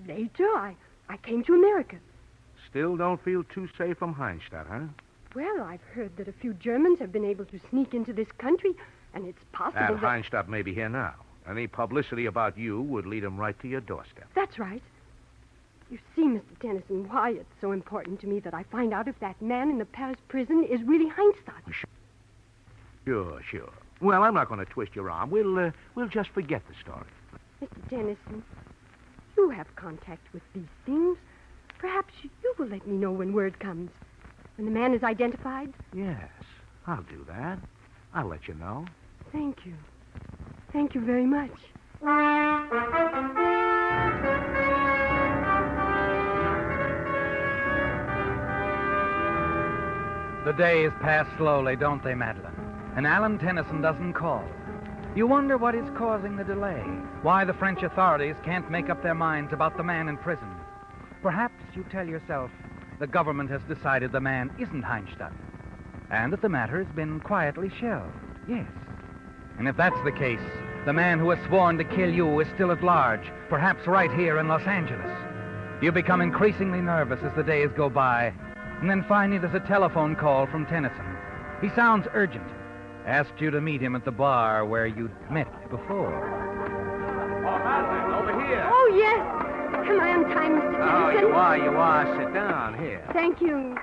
Later, I came to America. Still don't feel too safe from Heinstadt, huh? Well, I've heard that a few Germans have been able to sneak into this country, and it's possible that Heinstadt may be here now. Any publicity about you would lead him right to your doorstep. That's right. You see, Mr. Tennyson, why it's so important to me that I find out if that man in the Paris prison is really Heinstadt. Sure. Well, I'm not going to twist your arm. We'll just forget the story. Mr. Tennyson, you have contact with these things. Perhaps you will let me know when word comes. When the man is identified? Yes, I'll do that. I'll let you know. Thank you. Thank you very much. The days pass slowly, don't they, Madeline? And Alan Tennyson doesn't call. You wonder what is causing the delay, why the French authorities can't make up their minds about the man in prison. Perhaps you tell yourself the government has decided the man isn't Heinstadt, and that the matter has been quietly shelved. Yes. And if that's the case, the man who has sworn to kill you is still at large, perhaps right here in Los Angeles. You become increasingly nervous as the days go by, and then finally there's a telephone call from Tennyson. He sounds urgent. Asked you to meet him at the bar where you'd met before. Madeline, over here. Oh, yes. Am I on time, Mr. Tennyson? You are. Sit down here. Thank you.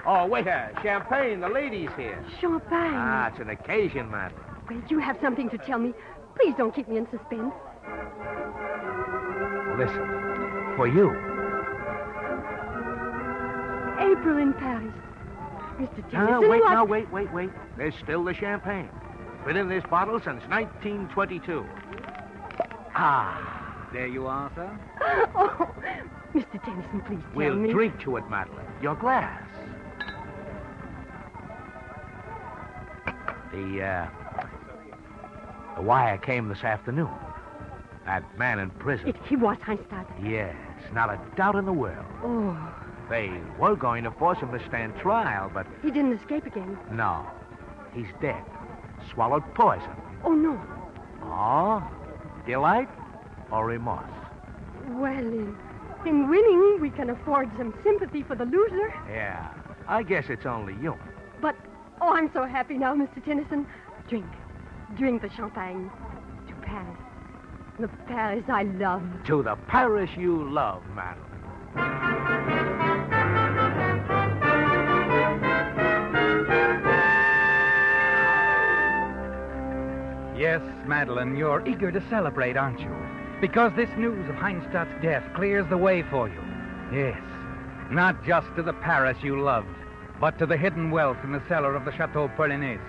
Oh, waiter, champagne, the ladies here. Champagne. Ah, it's an occasion, Madeline. Well, you have something to tell me. Please don't keep me in suspense. Listen, for you. April in Paris. Mr. Tennyson, Wait. There's still the champagne. Been in this bottle since 1922. There you are, sir. Oh, Mr. Tennyson, please tell me. We'll drink to it, Madeline. Your glass. The wire came this afternoon. That man in prison. He was Heinstadt. Yes, not a doubt in the world. Oh. They were going to force him to stand trial, but... He didn't escape again. No. He's dead. Swallowed poison. Oh, no. Oh? Delight or remorse? Well, in winning, we can afford some sympathy for the loser. Yeah. I guess it's only you. But, oh, I'm so happy now, Mr. Tennyson. Drink the champagne. To Paris. The Paris I love. To the Paris you love, Madeline. Yes, Madeline, you're eager to celebrate, aren't you? Because this news of Heinstadt's death clears the way for you. Yes, not just to the Paris you loved, but to the hidden wealth in the cellar of the Chateau Perlinese.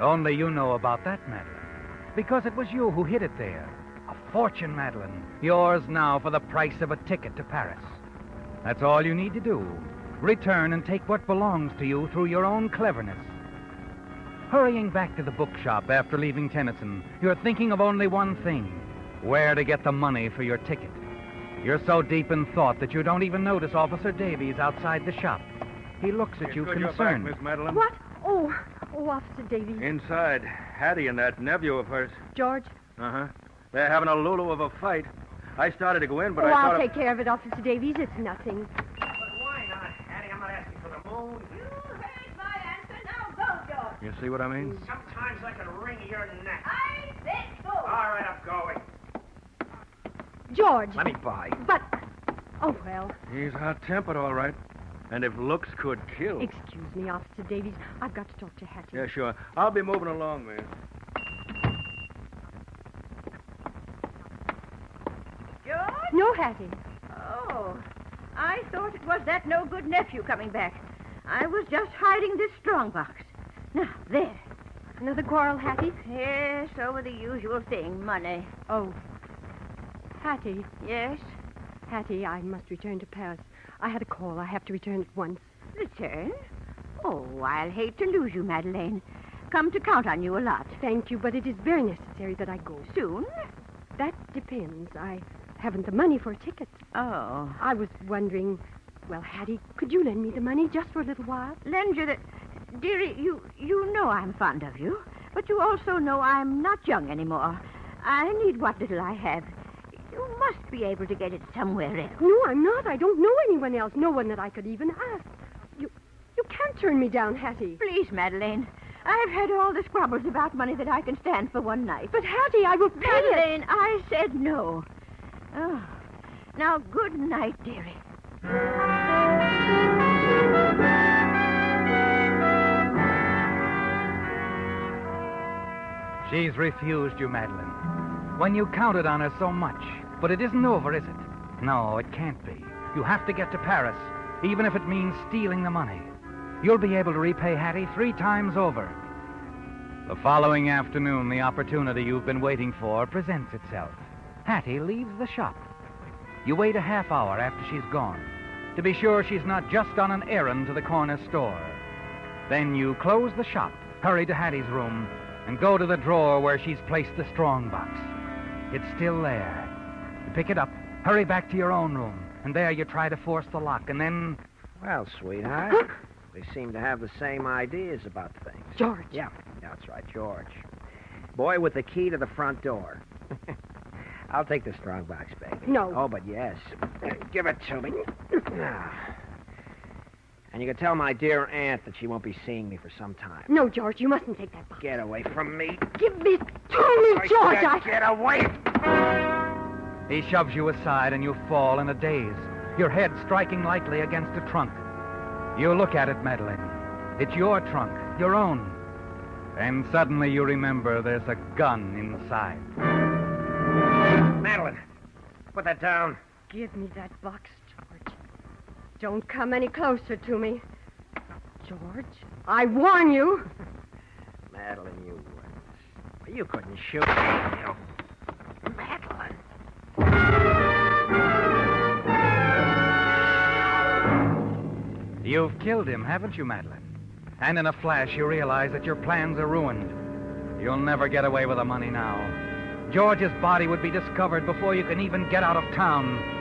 Only you know about that, Madeline, because it was you who hid it there. A fortune, Madeline, yours now for the price of a ticket to Paris. That's all you need to do. Return and take what belongs to you through your own cleverness. Hurrying back to the bookshop after leaving Tennyson, you're thinking of only one thing: where to get the money for your ticket. You're so deep in thought that you don't even notice Officer Davies outside the shop. He looks at you concerned. You're back, Miss Madeline. What? Oh, Officer Davies. Inside, Hattie and that nephew of hers. George? Uh-huh. They're having a lulu of a fight. I started to go in, but I I'll thought... take care of it, Officer Davies. It's nothing. But why not, Hattie? I'm not asking for the moon. You heard my answer. Now go, George. You see what I mean? Sometimes I can wring your neck. I said go. All right, I'm going. George. Let me by. But, oh, well. He's hot-tempered, all right. And if looks could kill... Excuse me, Officer Davies. I've got to talk to Hattie. Yeah, sure. I'll be moving along, man. George? No, Hattie. Oh, I thought it was that no-good nephew coming back. I was just hiding this strong box. Now, there. Another quarrel, Hattie? Yes, over the usual thing, money. Oh. Hattie. Yes? Hattie, I must return to Paris. I had a call. I have to return at once. Return? Oh, I'll hate to lose you, Madeleine. Come to count on you a lot. Thank you, but it is very necessary that I go. Soon? That depends. I haven't the money for a ticket. Oh. I was wondering, well, Hattie, could you lend me the money just for a little while? Lend you the... Dearie, you know I'm fond of you, but you also know I'm not young anymore. I need what little I have. You must be able to get it somewhere else. No, I'm not. I don't know anyone else. No one that I could even ask. You can't turn me down, Hattie. Please, Madeleine. I've had all the squabbles about money that I can stand for one night. But, Hattie, I will pay it. Madeleine, I said no. Oh. Now, good night, dearie. She's refused you, Madeline. When you counted on her so much. But it isn't over, is it? No, it can't be. You have to get to Paris, even if it means stealing the money. You'll be able to repay Hattie 3 times over. The following afternoon, the opportunity you've been waiting for presents itself. Hattie leaves the shop. You wait a half hour after she's gone, to be sure she's not just on an errand to the corner store. Then you close the shop, hurry to Hattie's room, and go to the drawer where she's placed the strong box. It's still there. You pick it up, hurry back to your own room, and there you try to force the lock, and then... Well, sweetheart, we seem to have the same ideas about things. George. Yeah, that's right, George. Boy with the key to the front door. I'll take the strong box, baby. No. Oh, but yes. Give it to me. And you can tell my dear aunt that she won't be seeing me for some time. No, George, you mustn't take that box. Get away from me. Give it to me, George. Get away. He shoves you aside and you fall in a daze, your head striking lightly against a trunk. You look at it, Madeline. It's your trunk, your own. And suddenly you remember there's a gun inside. Madeline, put that down. Give me that box, George. Don't come any closer to me. George, I warn you. Madeline, you wouldn't. You couldn't shoot me. Madeline. You've killed him, haven't you, Madeline? And in a flash, you realize that your plans are ruined. You'll never get away with the money now. George's body would be discovered before you can even get out of town.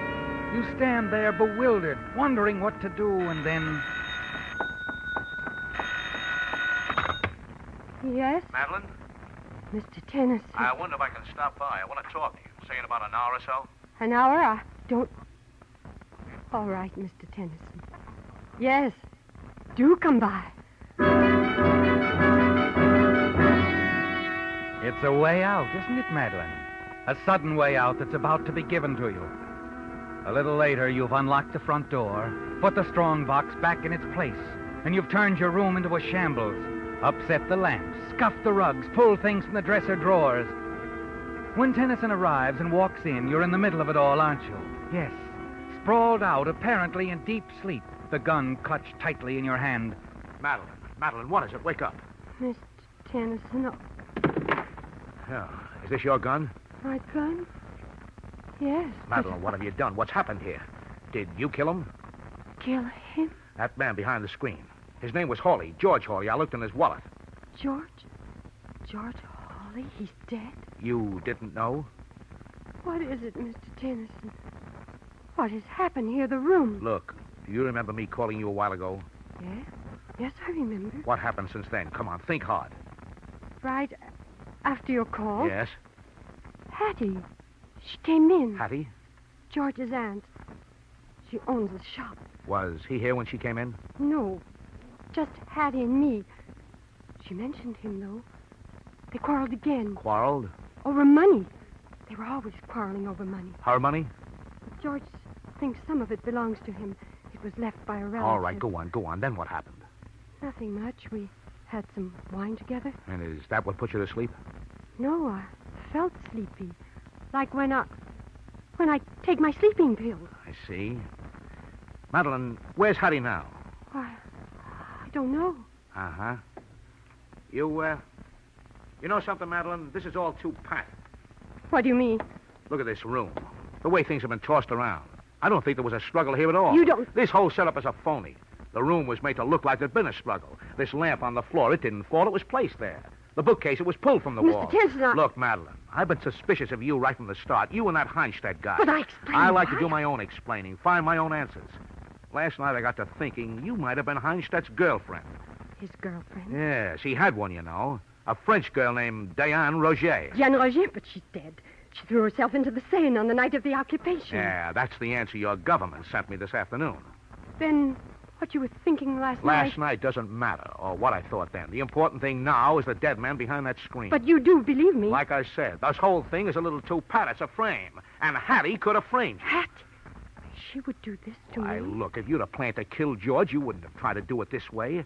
You stand there bewildered, wondering what to do, and then... Yes? Madeline? Mr. Tennyson. I wonder if I can stop by. I want to talk to you. Say in about an hour or so. An hour? I don't... All right, Mr. Tennyson. Yes. Do come by. It's a way out, isn't it, Madeline? A sudden way out that's about to be given to you. A little later, you've unlocked the front door, put the strong box back in its place, and you've turned your room into a shambles, upset the lamps, scuffed the rugs, pulled things from the dresser drawers. When Tennyson arrives and walks in, you're in the middle of it all, aren't you? Yes. Sprawled out, apparently in deep sleep, the gun clutched tightly in your hand. Madeline, what is it? Wake up. Mr. Tennyson, Yeah. Is this your gun? my gun? Yes. Madeline, what have you done? What's happened here? Did you kill him? Kill him? That man behind the screen. His name was Hawley, George Hawley. I looked in his wallet. George Hawley? He's dead? You didn't know? What is it, Mr. Tennyson? What has happened here, the room? Look, do you remember me calling you a while ago? Yes? Yes, I remember. What happened since then? Come on, think hard. Right after your call? Yes? Hattie. She came in. Hattie? George's aunt. She owns the shop. Was he here when she came in? No, just Hattie and me. She mentioned him, though. They quarreled again. Quarreled? Over money. They were always quarreling over money. Her money? George thinks some of it belongs to him. It was left by a relative. All right, go on. Then what happened? Nothing much. We had some wine together. And is that what put you to sleep? No, I felt sleepy. Like when I take my sleeping pills. I see. Madeline, where's Hattie now? Why, I don't know. Uh-huh. You know something, Madeline? This is all too pat. What do you mean? Look at this room. The way things have been tossed around. I don't think there was a struggle here at all. You don't... This whole setup is a phony. The room was made to look like there'd been a struggle. This lamp on the floor, it didn't fall. It was placed there. The bookcase, it was pulled from the wall. Mr. Tennyson, Look, Madeline, I've been suspicious of you right from the start. You and that Heinstedt guy. But I explained I like why. to do my own explaining, find my own answers. Last night I got to thinking you might have been Heinstedt's girlfriend. His girlfriend? Yes, he had one, you know. A French girl named Diane Roger. Diane Roger, but she's dead. She threw herself into the Seine on the night of the occupation. Yeah, that's the answer your government sent me this afternoon. Then what you were thinking last night... Last night doesn't matter, or what I thought then. The important thing now is the dead man behind that screen. But you do believe me. Like I said, this whole thing is a little too pat. It's a frame. And Hattie could have framed you. Hattie? She would do this to Why, me? look, if you'd have planned to kill George, you wouldn't have tried to do it this way.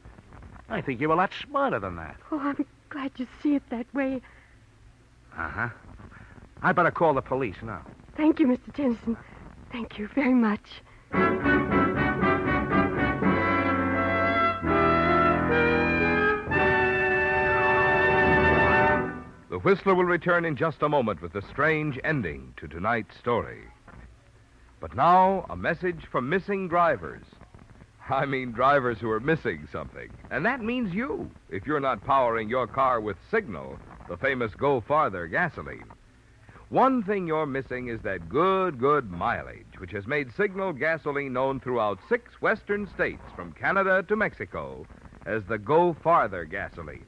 I think you're a lot smarter than that. Oh, I'm glad you see it that way. Uh-huh. I better call the police now. Thank you, Mr. Tennyson. Thank you very much. The Whistler will return in just a moment with the strange ending to tonight's story. But now, a message from missing drivers. I mean drivers who are missing something. And that means you, if you're not powering your car with Signal, the famous Go Farther gasoline. One thing you're missing is that good mileage, which has made Signal gasoline known throughout 6 western states, from Canada to Mexico, as the Go Farther gasoline.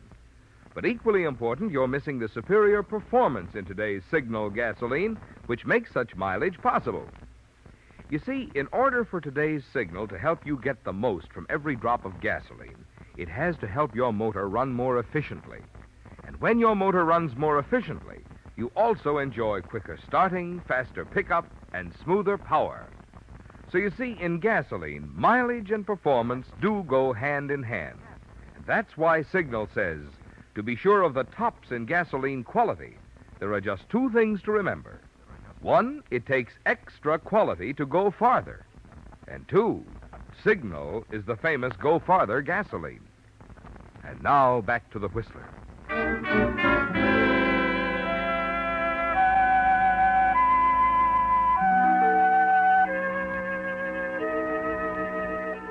But equally important, you're missing the superior performance in today's Signal gasoline, which makes such mileage possible. You see, in order for today's signal to help you get the most from every drop of gasoline, it has to help your motor run more efficiently. And when your motor runs more efficiently, you also enjoy quicker starting, faster pickup, and smoother power. So you see, in gasoline, mileage and performance do go hand in hand. And that's why Signal says, to be sure of the tops in gasoline quality, there are just two things to remember. One, it takes extra quality to go farther. And two, Signal is the famous Go Farther gasoline. And now, back to the Whistler.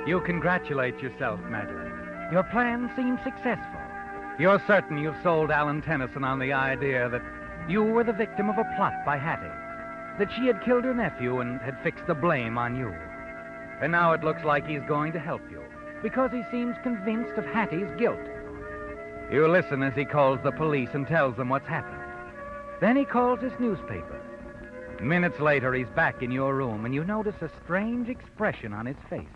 You congratulate yourself, Madeline. Your plan seems successful. You're certain you've sold Alan Tennyson on the idea that you were the victim of a plot by Hattie, that she had killed her nephew and had fixed the blame on you. And now it looks like he's going to help you, because he seems convinced of Hattie's guilt. You listen as he calls the police and tells them what's happened. Then he calls his newspaper. Minutes later, he's back in your room, and you notice a strange expression on his face.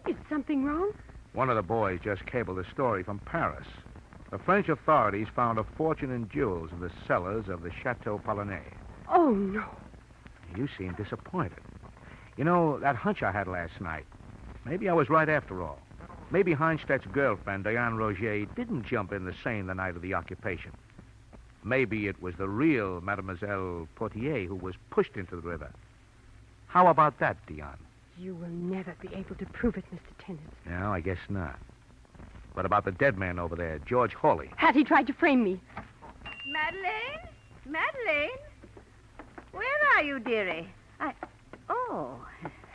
Is something wrong? One of the boys just cabled a story from Paris. The French authorities found a fortune in jewels in the cellars of the Chateau Polonais. Oh, no. You seem disappointed. You know, that hunch I had last night, maybe I was right after all. Maybe Heinstadt's girlfriend, Diane Roger, didn't jump in the Seine the night of the occupation. Maybe it was the real Mademoiselle Portier who was pushed into the river. How about that, Diane? You will never be able to prove it, Mr. Tennant. No, I guess not. What about the dead man over there, George Hawley? Hattie tried to frame me. Madeline? Madeline? Where are you, dearie? Oh.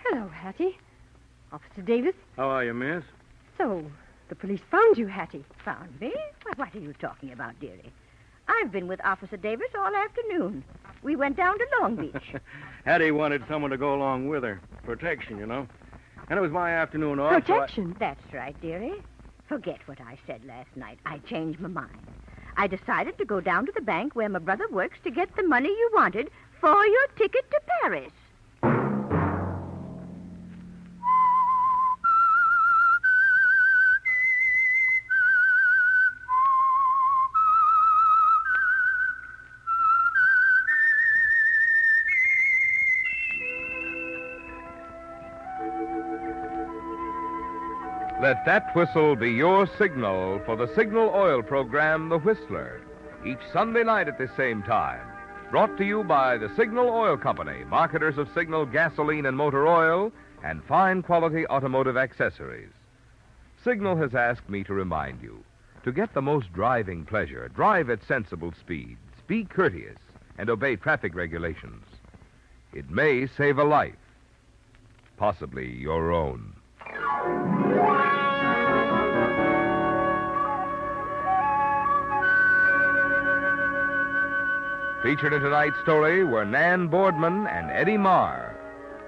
Hello, Hattie. Officer Davis? How are you, miss? So, the police found you, Hattie. Found me? What are you talking about, dearie? I've been with Officer Davis all afternoon. We went down to Long Beach. Hattie wanted someone to go along with her. Protection, you know. And it was my afternoon off. Protection? That's right, dearie. Forget what I said last night. I changed my mind. I decided to go down to the bank where my brother works to get the money you wanted for your ticket to Paris. Let that whistle be your signal for the Signal Oil program, The Whistler, each Sunday night at the same time. Brought to you by the Signal Oil Company, marketers of Signal gasoline and motor oil and fine quality automotive accessories. Signal has asked me to remind you, to get the most driving pleasure, drive at sensible speeds, be courteous, and obey traffic regulations. It may save a life, possibly your own. Featured in tonight's story were Nan Boardman and Eddie Marr.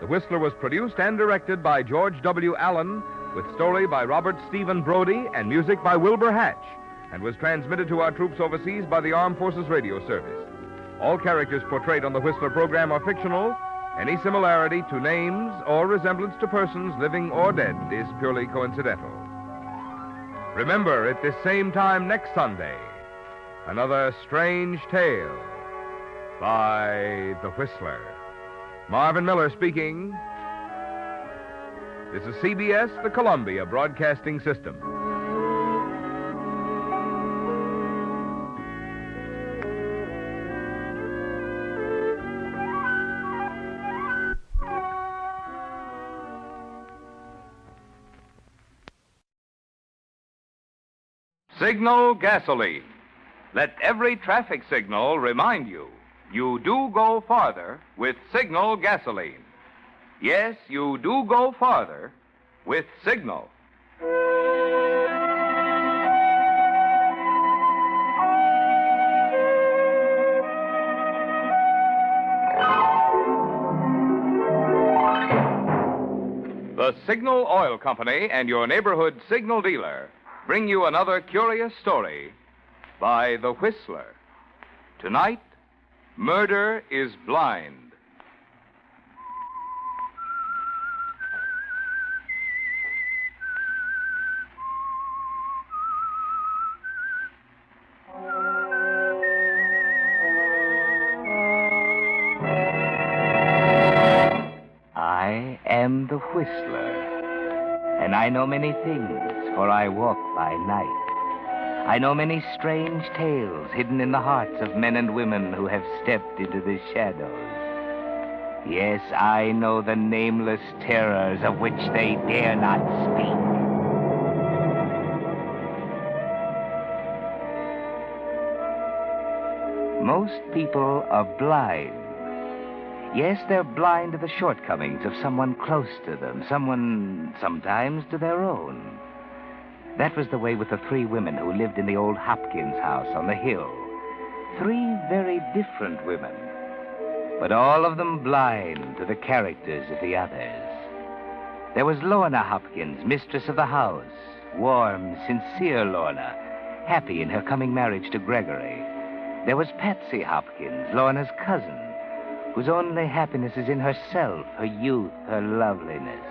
The Whistler was produced and directed by George W. Allen, with story by Robert Stephen Brody and music by Wilbur Hatch, and was transmitted to our troops overseas by the Armed Forces Radio Service. All characters portrayed on the Whistler program are fictional. Any similarity to names or resemblance to persons living or dead is purely coincidental. Remember, at this same time next Sunday, another strange tale by The Whistler. Marvin Miller speaking. This is CBS, the Columbia Broadcasting System. Signal gasoline. Let every traffic signal remind you, you do go farther with Signal gasoline. Yes, you do go farther with Signal. The Signal Oil Company and your neighborhood Signal dealer bring you another curious story by The Whistler. Tonight, Murder is Blind. am the Whistler, and I know many things, for I walk by night. I know many strange tales hidden in the hearts of men and women who have stepped into the shadows. Yes, I know the nameless terrors of which they dare not speak. Most people are blind. Yes, they're blind to the shortcomings of someone close to them, someone sometimes to their own. That was the way with the three women who lived in the old Hopkins house on the hill. Three very different women, but all of them blind to the characters of the others. There was Lorna Hopkins, mistress of the house, warm, sincere Lorna, happy in her coming marriage to Gregory. There was Patsy Hopkins, Lorna's cousin, whose only happiness is in herself, her youth, her loveliness.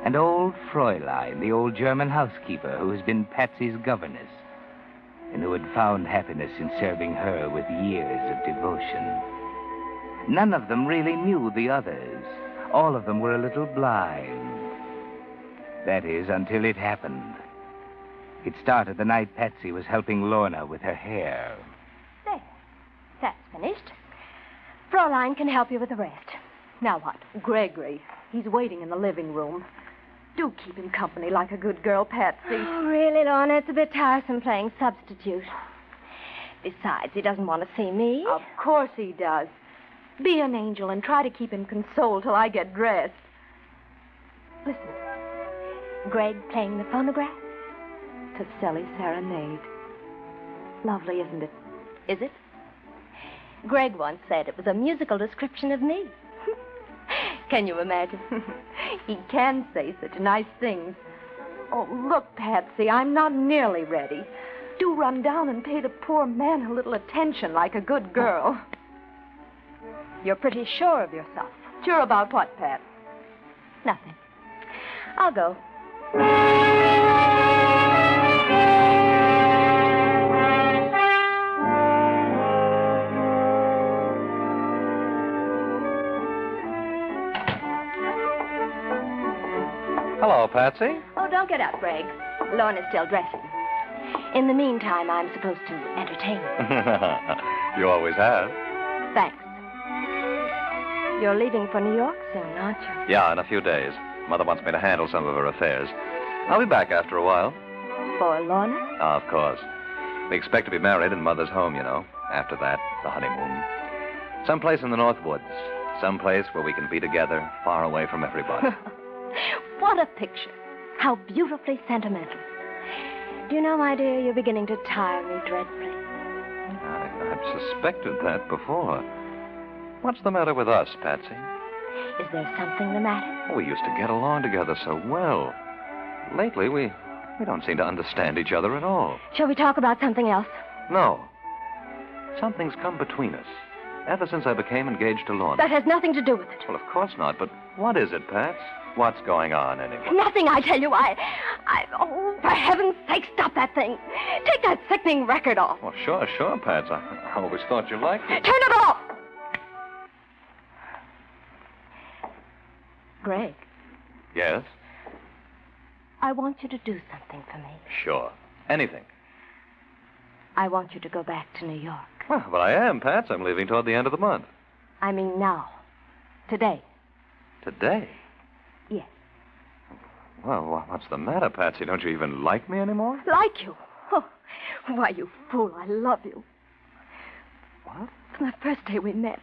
And old Fräulein, the old German housekeeper who has been Patsy's governess, and who had found happiness in serving her with years of devotion. None of them really knew the others. All of them were a little blind. That is, until it happened. It started the night Patsy was helping Lorna with her hair. There. That's finished. Fräulein can help you with the rest. Now what? Gregory. He's waiting in the living room. Do keep him company like a good girl, Patsy. Oh, really, Lorna? It's a bit tiresome playing substitute. Besides, he doesn't want to see me. Of course he does. Be an angel and try to keep him consoled till I get dressed. Listen. Greg playing the phonograph? Caselli's Serenade. Lovely, isn't it? Is it? Greg once said it was a musical description of me. Can you imagine? He can say such nice things. Oh, look, Patsy, I'm not nearly ready. Do run down and pay the poor man a little attention like a good girl. You're pretty sure of yourself. Sure about what, Pat? Nothing. I'll go. Hello, Patsy. Oh, don't get up, Greg. Lorna's still dressing. In the meantime, I'm supposed to entertain you. You always have. Thanks. You're leaving for New York soon, aren't you? Yeah, in a few days. Mother wants me to handle some of her affairs. I'll be back after a while. For Lorna? Of course. We expect to be married in Mother's home, you know. After that, the honeymoon. Someplace in the North Woods. Someplace where we can be together, far away from everybody. What a picture. How beautifully sentimental. Do you know, my dear, you're beginning to tire me dreadfully. I've suspected that before. What's the matter with us, Patsy? Is there something the matter? We used to get along together so well. Lately, we don't seem to understand each other at all. Shall we talk about something else? No. Something's come between us. Ever since I became engaged to Lorna. That has nothing to do with it. Well, of course not, but what is it, Pats? What's going on, anyway? Nothing, I tell you. Oh, for heaven's sake, stop that thing. Take that sickening record off. Well, sure, Pats. I always thought you liked it. Turn it off! Greg. Yes? I want you to do something for me. Sure. Anything. I want you to go back to New York. Well, but I am, Pats. I'm leaving toward the end of the month. I mean now. Today. Today? Yes. Well, what's the matter, Patsy? Don't you even like me anymore? Like you? Oh, why, you fool, I love you. What? From the first day we met.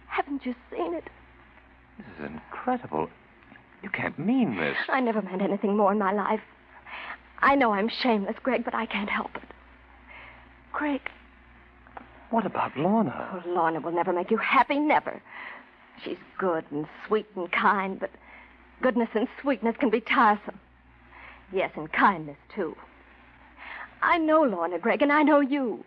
Haven't you seen it? This is incredible. You can't mean this. I never meant anything more in my life. I know I'm shameless, Greg, but I can't help it. Greg. What about Lorna? Oh, Lorna will never make you happy, never. She's good and sweet and kind, but goodness and sweetness can be tiresome. Yes, and kindness, too. I know Lorna, Greg, and I know you.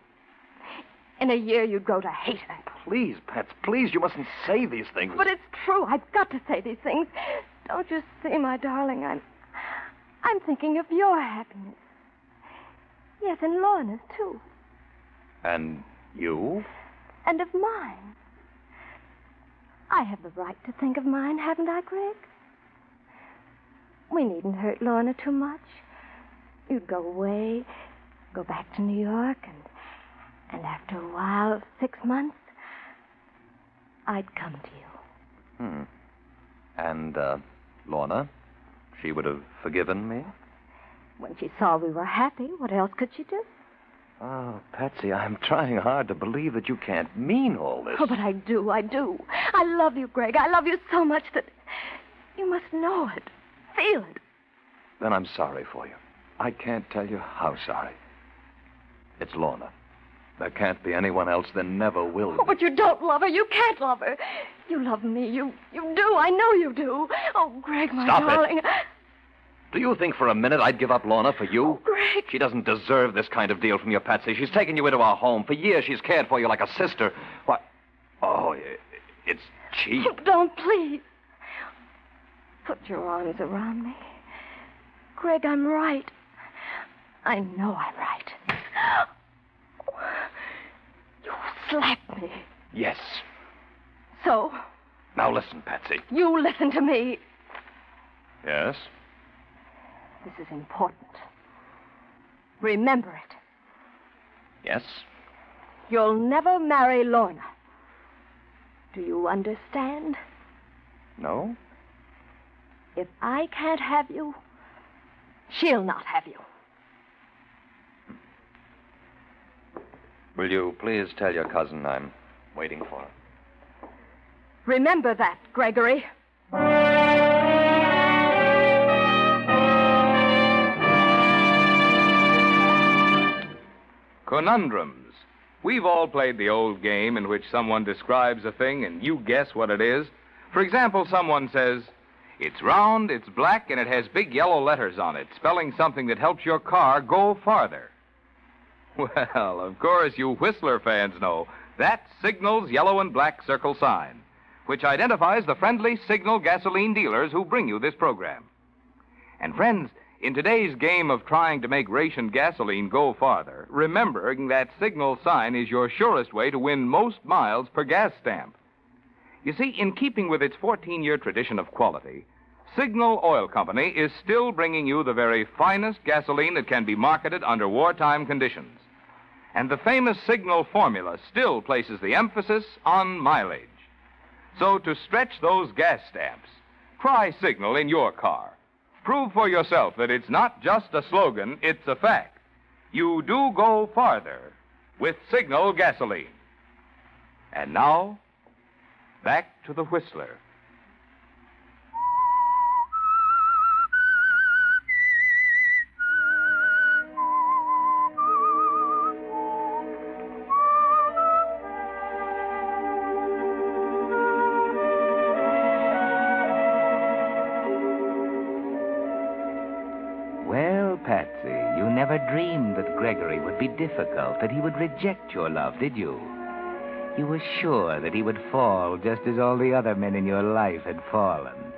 In a year, you'd grow to hate her. Please, Pats, please, you mustn't say these things. But it's true. I've got to say these things. Don't you see, my darling, I'm thinking of your happiness. Yes, and Lorna's, too. And you? And of mine. I have the right to think of mine, haven't I, Greg? We needn't hurt Lorna too much. You'd go away, go back to New York, and after a while, 6 months, I'd come to you. And, Lorna, she would have forgiven me? When she saw we were happy, what else could she do? Oh, Patsy, I'm trying hard to believe that you can't mean all this. Oh, but I do. I love you, Greg. I love you so much that you must know it, feel it. Then I'm sorry for you. I can't tell you how sorry. It's Lorna. There can't be anyone else. There never will be. Oh, but you don't love her. You can't love her. You love me. You do. I know you do. Oh, Greg, my darling. Stop it. Do you think for a minute I'd give up Lorna for you? Oh, Greg. She doesn't deserve this kind of deal from you, Patsy. She's taken you into our home. For years she's cared for you like a sister. Why? Oh, it's cheap. Oh, don't, please. Put your arms around me. Greg, I'm right. I know I'm right. You slapped me. Yes. So? Now listen, Patsy. You listen to me. Yes? This is important. Remember it. Yes? You'll never marry Lorna. Do you understand? No? If I can't have you, she'll not have you. Will you please tell your cousin I'm waiting for her? Remember that, Gregory. Conundrums. We've all played the old game in which someone describes a thing and you guess what it is. For example, someone says, "It's round, it's black, and it has big yellow letters on it, spelling something that helps your car go farther." Well, of course, you Whistler fans know that's Signal's yellow and black circle sign, which identifies the friendly Signal gasoline dealers who bring you this program. And friends, in today's game of trying to make rationed gasoline go farther, remembering that Signal sign is your surest way to win most miles per gas stamp. You see, in keeping with its 14-year tradition of quality, Signal Oil Company is still bringing you the very finest gasoline that can be marketed under wartime conditions. And the famous Signal formula still places the emphasis on mileage. So to stretch those gas stamps, try Signal in your car. Prove for yourself that it's not just a slogan, it's a fact. You do go farther with Signal gasoline. And now, back to the Whistler. Patsy, you never dreamed that Gregory would be difficult, that he would reject your love, did you? You were sure that he would fall just as all the other men in your life had fallen.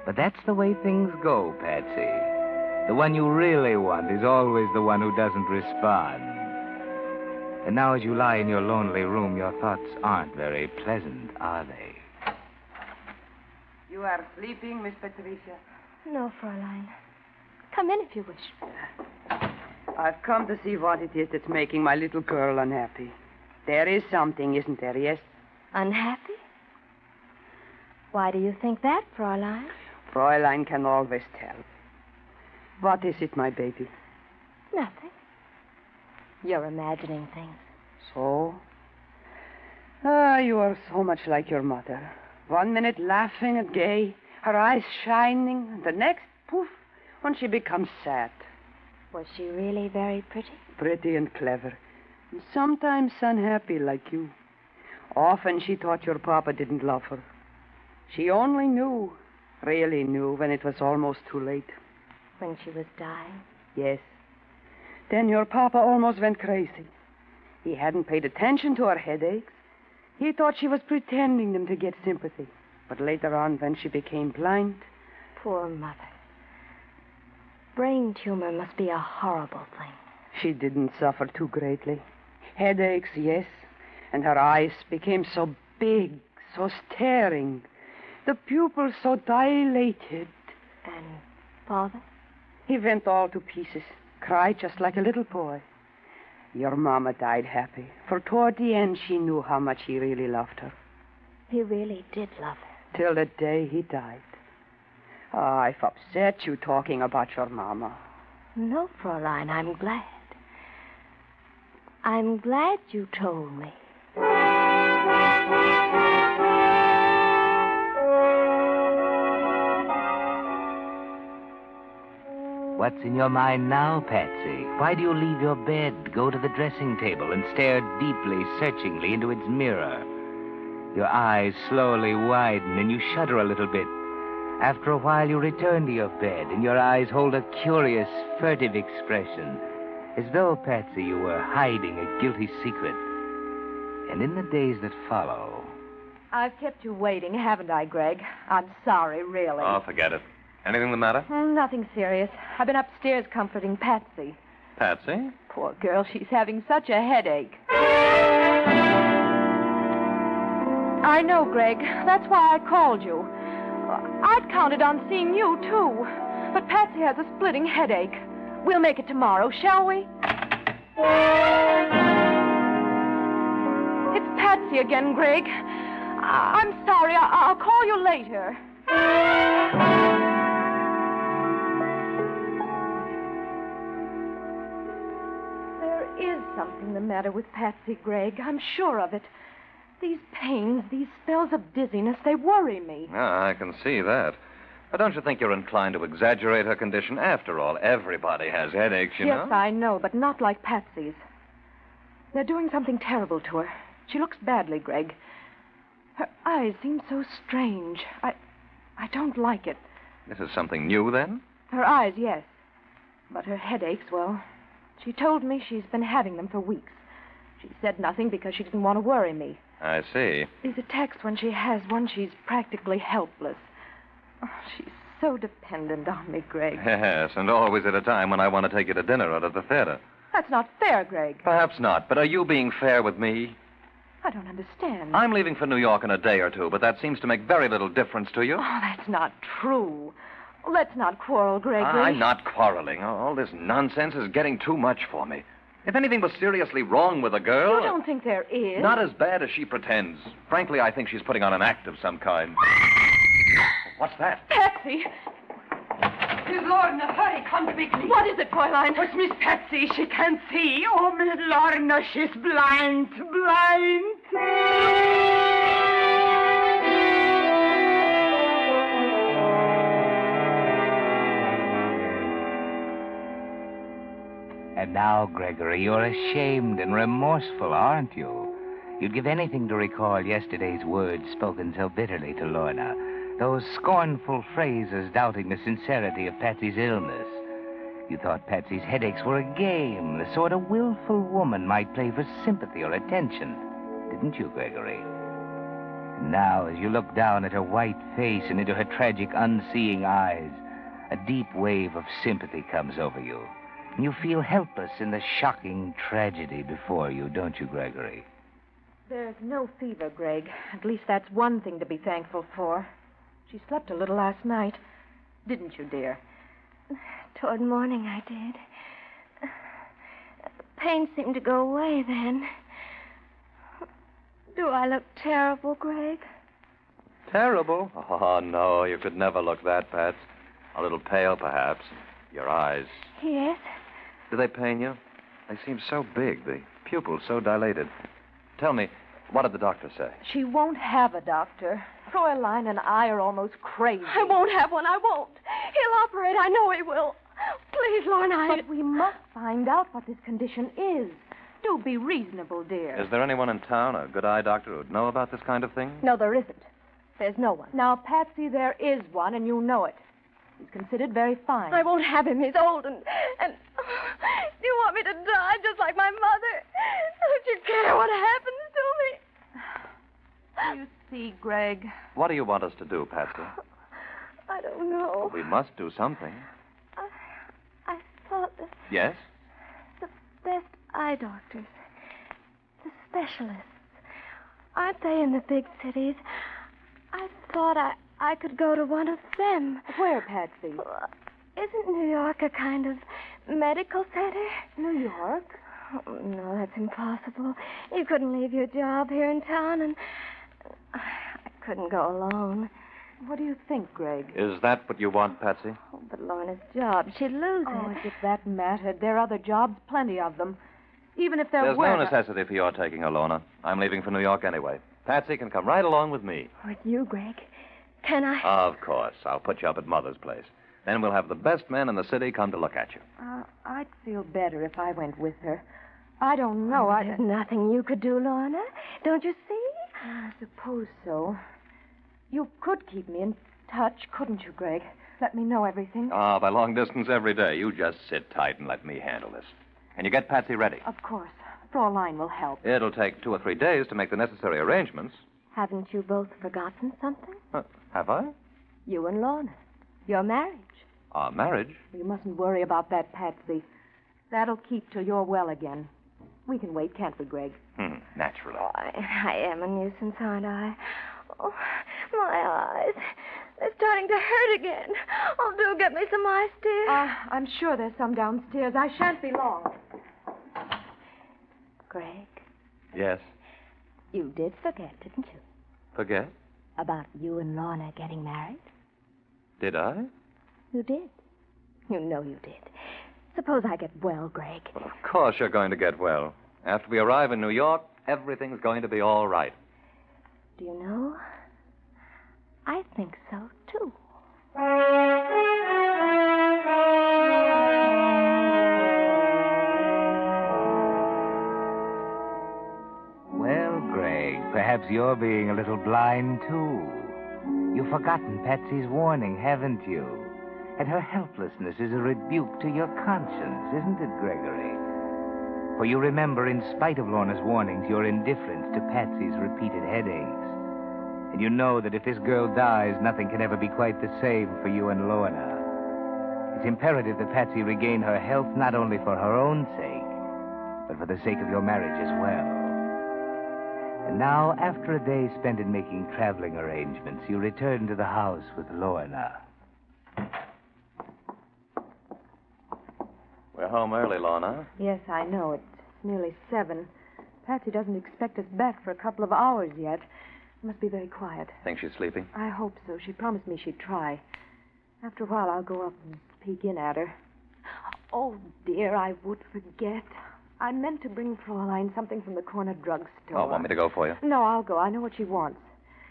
But that's the way things go, Patsy. The one you really want is always the one who doesn't respond. And now as you lie in your lonely room, your thoughts aren't very pleasant, are they? You are sleeping, Miss Patricia? No, Fräulein. Come in if you wish. I've come to see what it is that's making my little girl unhappy. There is something, isn't there, yes? Unhappy? Why do you think that, Fräulein? Fräulein can always tell. What is it, my baby? Nothing. You're imagining things. So? Ah, you are so much like your mother. 1 minute laughing and gay, her eyes shining, and the next, poof, when she becomes sad. Was she really very pretty? Pretty and clever. And sometimes unhappy like you. Often she thought your papa didn't love her. She only knew, really knew, when it was almost too late. When she was dying? Yes. Then your papa almost went crazy. He hadn't paid attention to her headaches. He thought she was pretending them to get sympathy. But later on, when she became blind... Poor mother. Brain tumor must be a horrible thing. She didn't suffer too greatly. Headaches, yes. And her eyes became so big, so staring, the pupils so dilated. And Father? He went all to pieces, cried just like a little boy. Your Mama died happy, for toward the end she knew how much he really loved her. He really did love her. Till the day he died. Oh, I've upset you talking about your Mama. No, Fräulein, I'm glad. I'm glad you told me. What's in your mind now, Patsy? Why do you leave your bed, go to the dressing table, and stare deeply, searchingly into its mirror? Your eyes slowly widen, and you shudder a little bit. After a while, you return to your bed, and your eyes hold a curious, furtive expression, as though, Patsy, you were hiding a guilty secret. And in the days that follow... I've kept you waiting, haven't I, Greg? I'm sorry, really. Oh, forget it. Anything the matter? Nothing serious. I've been upstairs comforting Patsy. Patsy? Poor girl, she's having such a headache. I know, Greg. That's why I called you. I'd counted on seeing you, too. But Patsy has a splitting headache. We'll make it tomorrow, shall we? It's Patsy again, Greg. I'm sorry. I'll call you later. There is something the matter with Patsy, Greg. I'm sure of it. These pains, these spells of dizziness, they worry me. Ah, I can see that. But don't you think you're inclined to exaggerate her condition? After all, everybody has headaches, you know. Yes, I know, but not like Patsy's. They're doing something terrible to her. She looks badly, Greg. Her eyes seem so strange. I don't like it. This is something new, then? Her eyes, yes. But her headaches, well, she told me she's been having them for weeks. She said nothing because she didn't want to worry me. I see. These attacks, when she has one, she's practically helpless. Oh, she's so dependent on me, Greg. Yes, and always at a time when I want to take you to dinner or to the theater. That's not fair, Greg. Perhaps not, but are you being fair with me? I don't understand. I'm leaving for New York in a day or two, but that seems to make very little difference to you. Oh, that's not true. Let's not quarrel, Gregory. I'm not quarreling. All this nonsense is getting too much for me. If anything was seriously wrong with a girl... You don't think there is? Not as bad as she pretends. Frankly, I think she's putting on an act of some kind. What's that? Patsy! Miss Lorna, hurry, come quickly. What is it, Fräulein? It's Miss Patsy. She can't see. Oh, Miss Lorna, she's blind. And now, Gregory, you're ashamed and remorseful, aren't you? You'd give anything to recall yesterday's words spoken so bitterly to Lorna. Those scornful phrases doubting the sincerity of Patsy's illness. You thought Patsy's headaches were a game, the sort a willful woman might play for sympathy or attention. Didn't you, Gregory? And now, as you look down at her white face and into her tragic, unseeing eyes, a deep wave of sympathy comes over you. And you feel helpless in the shocking tragedy before you, don't you, Gregory? There's no fever, Greg. At least that's one thing to be thankful for. She slept a little last night. Didn't you, dear? Toward morning, I did. The pain seemed to go away then. Do I look terrible, Greg? Terrible? Oh, no, you could never look that, Pat. A little pale, perhaps. Your eyes. Yes? Do they pain you? They seem so big, the pupils so dilated. Tell me, what did the doctor say? She won't have a doctor. Fräulein and I are almost crazy. I won't have one. I won't. He'll operate. I know he will. Please, Lorna. But we must find out what this condition is. Do be reasonable, dear. Is there anyone in town, a good eye doctor, who'd know about this kind of thing? No, there isn't. There's no one. Now, Patsy, there is one, and you know it. He's considered very fine. I won't have him. He's old and do you want me to die just like my mother? Don't you care what happens to me? Do you see, Greg? What do you want us to do, Patsy? I don't know. We must do something. I thought that Yes? the best eye doctors, the specialists, Aren't they in the big cities? I thought I could go to one of them. Where, Patsy? Isn't New York a kind of medical center? New York? Oh, no, that's impossible. You couldn't leave your job here in town, and I couldn't go alone. What do you think, Greg? Is that what you want, Patsy? Oh, but Lorna's job, she'd lose Oh, it. as if that mattered. There are other jobs, plenty of them. Even if there There's were... no necessity for your taking her, Lorna. I'm leaving for New York anyway. Patsy can come right along with me. With you, Greg? Can I? Of course. I'll put you up at Mother's place. Then we'll have the best men in the city come to look at you. I'd feel better if I went with her. I don't know. There's nothing you could do, Lorna. Don't you see? I suppose so. You could keep me in touch, couldn't you, Greg? Let me know everything. By long distance every day. You just sit tight and let me handle this. Can you get Patsy ready? Of course. Fraulein will help. It'll take 2 or 3 days to make the necessary arrangements. Haven't you both forgotten something? Have I? You and Lorna. Your marriage. Our marriage? You mustn't worry about that, Patsy. That'll keep till you're well again. We can wait, can't we, Greg? Naturally. Oh, I am a nuisance, aren't I? Oh, my eyes. They're starting to hurt again. Oh, do get me some ice, dear. I'm sure there's some downstairs. I shan't be long. Greg, Yes. you did forget, didn't you? Forget? About you and Lorna getting married? Did I? You did. You know you did. Suppose I get well, Greg. Well, of course you're going to get well. After we arrive in New York, everything's going to be all right. Do you know? I think so, too. Well, Greg, perhaps you're being a little blind, too. You've forgotten Patsy's warning, haven't you? And her helplessness is a rebuke to your conscience, isn't it, Gregory? For you remember, in spite of Lorna's warnings, your indifference to Patsy's repeated headaches. And you know that if this girl dies, nothing can ever be quite the same for you and Lorna. It's imperative that Patsy regain her health not only for her own sake, but for the sake of your marriage as well. And now, after a day spent in making traveling arrangements, you return to the house with Lorna. We're home early, Lorna. Yes, I know. It's nearly 7. Patsy doesn't expect us back for a couple of hours yet. Must be very quiet. Think she's sleeping? I hope so. She promised me she'd try. After a while, I'll go up and peek in at her. Oh, dear, I would forget. I meant to bring Fraulein something from the corner drugstore. Oh, want me to go for you? No, I'll go. I know what she wants.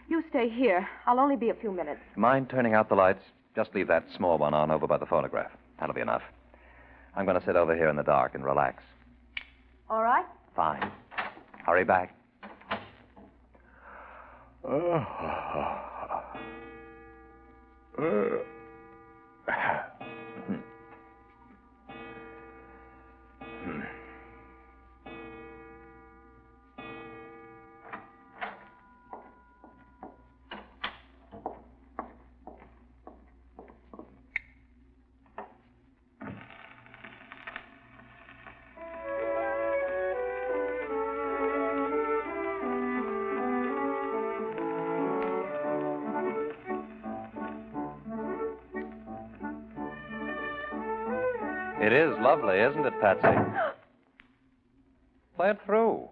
You stay here. I'll only be a few minutes. Mind turning out the lights? Just leave that small one on over by the phonograph. That'll be enough. I'm going to sit over here in the dark and relax. All right? Fine. Hurry back. It is lovely, isn't it, Patsy? Play it through.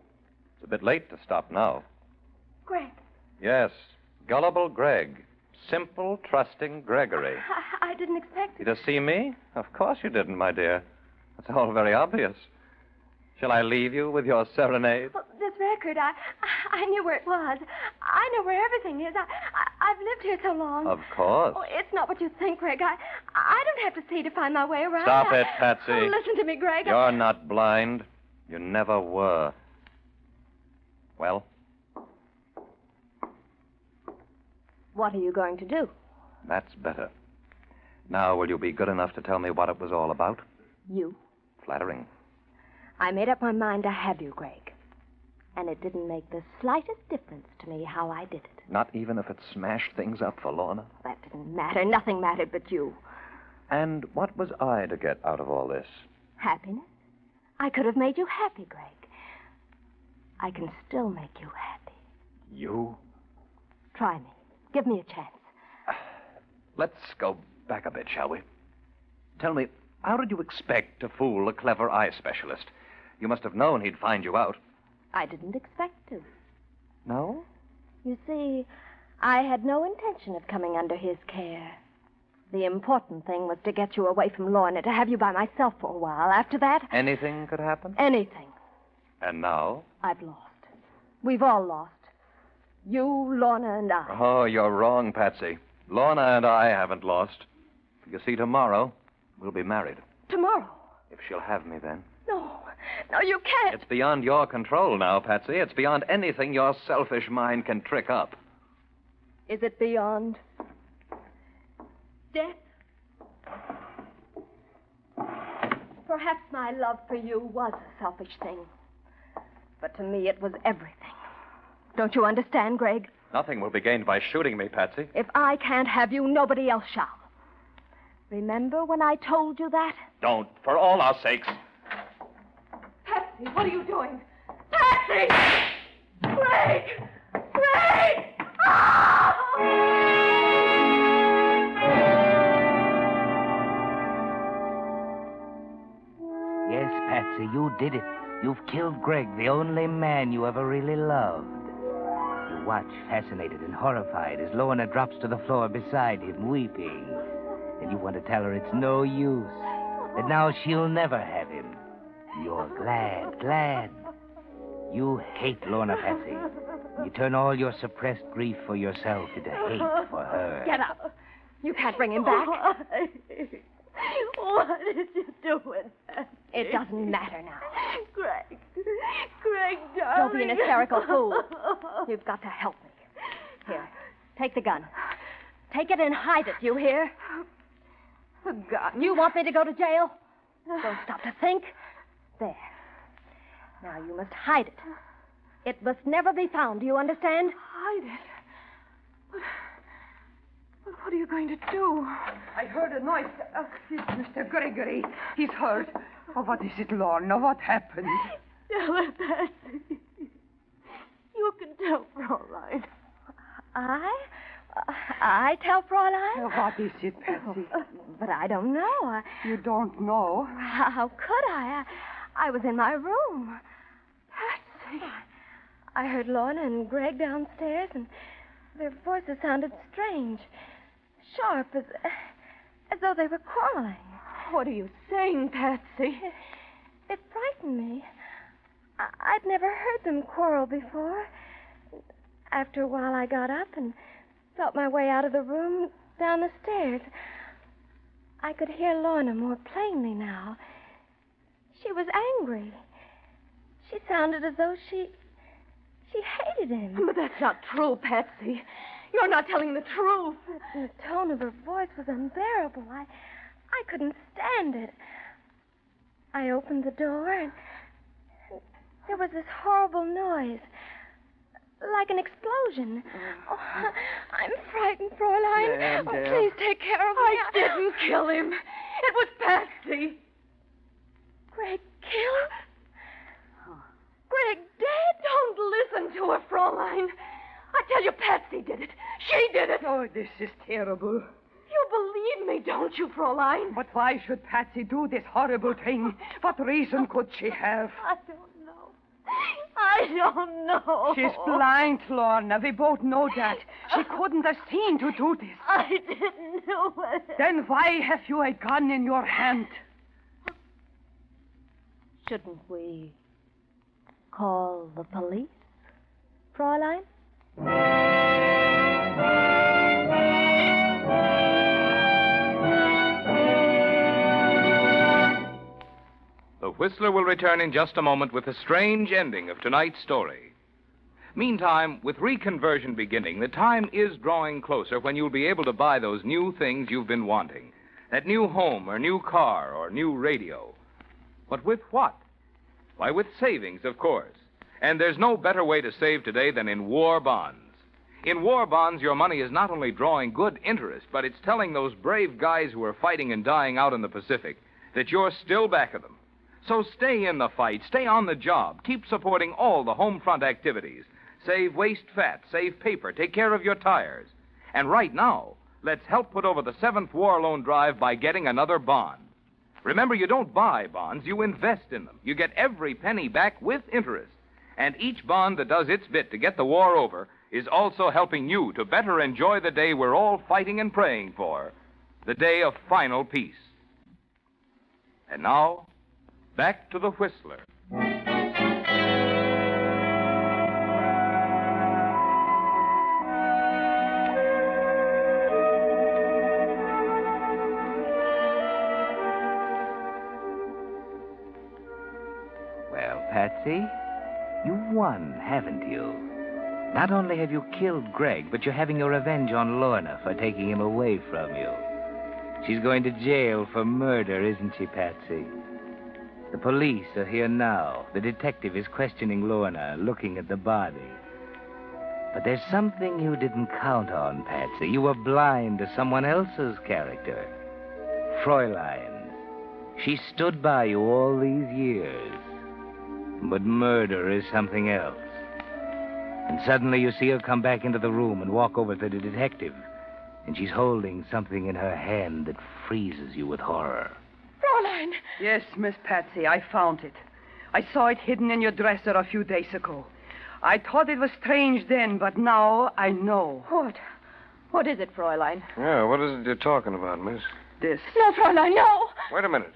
It's a bit late to stop now. Greg, Yes, gullible Greg. Simple, trusting Gregory. I didn't expect You to see me? Of course you didn't, my dear. It's all very obvious. Shall I leave you with your serenade? Well, this record, I knew where it was. I know where everything is. I've lived here so long. Of course. Oh, it's not what you think, Greg. I don't have to see to find my way around. Stop it, Patsy. Oh, listen to me, Greg. You're not blind. You never were. Well, What are you going to do? that's better. Now, will you be good enough to tell me what it was all about? You. Flattering. I made up my mind to have you, Greg. And it didn't make the slightest difference to me how I did it. Not even if it smashed things up for Lorna? That didn't matter. Nothing mattered but you. And what was I to get out of all this? Happiness? I could have made you happy, Greg. I can still make you happy. You? Try me. Give me a chance. Let's go back a bit, shall we? Tell me, how did you expect to fool a clever eye specialist? You must have known he'd find you out. I didn't expect to. No? You see, I had no intention of coming under his care. The important thing was to get you away from Lorna, to have you by myself for a while. After that... Anything could happen? Anything. And now? I've lost. We've all lost. You, Lorna, and I. Oh, you're wrong, Patsy. Lorna and I haven't lost. You see, tomorrow, we'll be married. Tomorrow? If she'll have me then. No, you can't. It's beyond your control now, Patsy. It's beyond anything your selfish mind can trick up. Is it beyond death? Perhaps my love for you was a selfish thing. But to me, it was everything. Don't you understand, Greg? Nothing will be gained by shooting me, Patsy. If I can't have you, nobody else shall. Remember when I told you that? Don't, for all our sakes. Patsy, what are you doing? Patsy! Greg! Greg! Ah! Yes, Patsy, you did it. You've killed Greg, the only man you ever really loved. You watch, fascinated and horrified, as Lorna drops to the floor beside him, weeping. And you want to tell her it's no use, that now she'll never have him. You're glad. You hate Lorna, Patsy. You turn all your suppressed grief for yourself into hate for her. Get up. You can't bring him back. What did you do with that? It doesn't matter now. Greg, darling. Don't be an hysterical fool. You've got to help me. Here, take the gun. Take it and hide it, you hear? The gun? You want me to go to jail? Don't stop to think. There. Now you must hide it. It must never be found, do you understand? Hide it? But what are you going to do? I heard a noise. It's Mr. Gregory. He's hurt. Oh, what is it, Lorna? What happened? Tell her, Patsy. You can tell Fraulein. I tell Fraulein? What is it, Patsy? But I don't know. You don't know? How could I? I was in my room. Patsy. I heard Lorna and Greg downstairs, and their voices sounded strange. Sharp, as though they were quarreling. What are you saying, Patsy? It frightened me. I'd never heard them quarrel before. After a while, I got up and felt my way out of the room, down the stairs. I could hear Lorna more plainly now. She was angry. She sounded as though she hated him. But that's not true, Patsy. You're not telling the truth. The tone of her voice was unbearable. I couldn't stand it. I opened the door, and there was this horrible noise, like an explosion. Oh, I'm frightened, Fraulein. Please take care of me. I didn't kill him. It was Patsy. Greg killed? Greg dead? Don't listen to her, Fraulein. I tell you, Patsy did it. She did it. Oh, this is terrible. You believe me, don't you, Fraulein? But why should Patsy do this horrible thing? What reason could she have? I don't know. She's blind, Lorna. We both know that. She couldn't have seen to do this. I didn't do it. Then why have you a gun in your hand? Shouldn't we call the police, Fraulein? The Whistler will return in just a moment with the strange ending of tonight's story. Meantime, with reconversion beginning, the time is drawing closer when you'll be able to buy those new things you've been wanting. That new home or new car or new radio. But with what? Why, with savings, of course. And there's no better way to save today than in war bonds. In war bonds, your money is not only drawing good interest, but it's telling those brave guys who are fighting and dying out in the Pacific that you're still back of them. So stay in the fight, stay on the job, keep supporting all the home front activities. Save waste fat, save paper, take care of your tires. And right now, let's help put over the 7th War Loan Drive by getting another bond. Remember, you don't buy bonds, you invest in them. You get every penny back with interest. And each bond that does its bit to get the war over is also helping you to better enjoy the day we're all fighting and praying for, the day of final peace. And now, back to the Whistler. Well, Patsy, you've won, haven't you? Not only have you killed Greg, but you're having your revenge on Lorna for taking him away from you. She's going to jail for murder, isn't she, Patsy? The police are here now. The detective is questioning Lorna, looking at the body. But there's something you didn't count on, Patsy. You were blind to someone else's character. Fräulein. She stood by you all these years. But murder is something else. And suddenly you see her come back into the room and walk over to the detective. And she's holding something in her hand that freezes you with horror. Fräulein! Yes, Miss Patsy, I found it. I saw it hidden in your dresser a few days ago. I thought it was strange then, but now I know. What? What is it, Fräulein? Yeah, what is it you're talking about, miss? This. No, Fräulein, no! Wait a minute.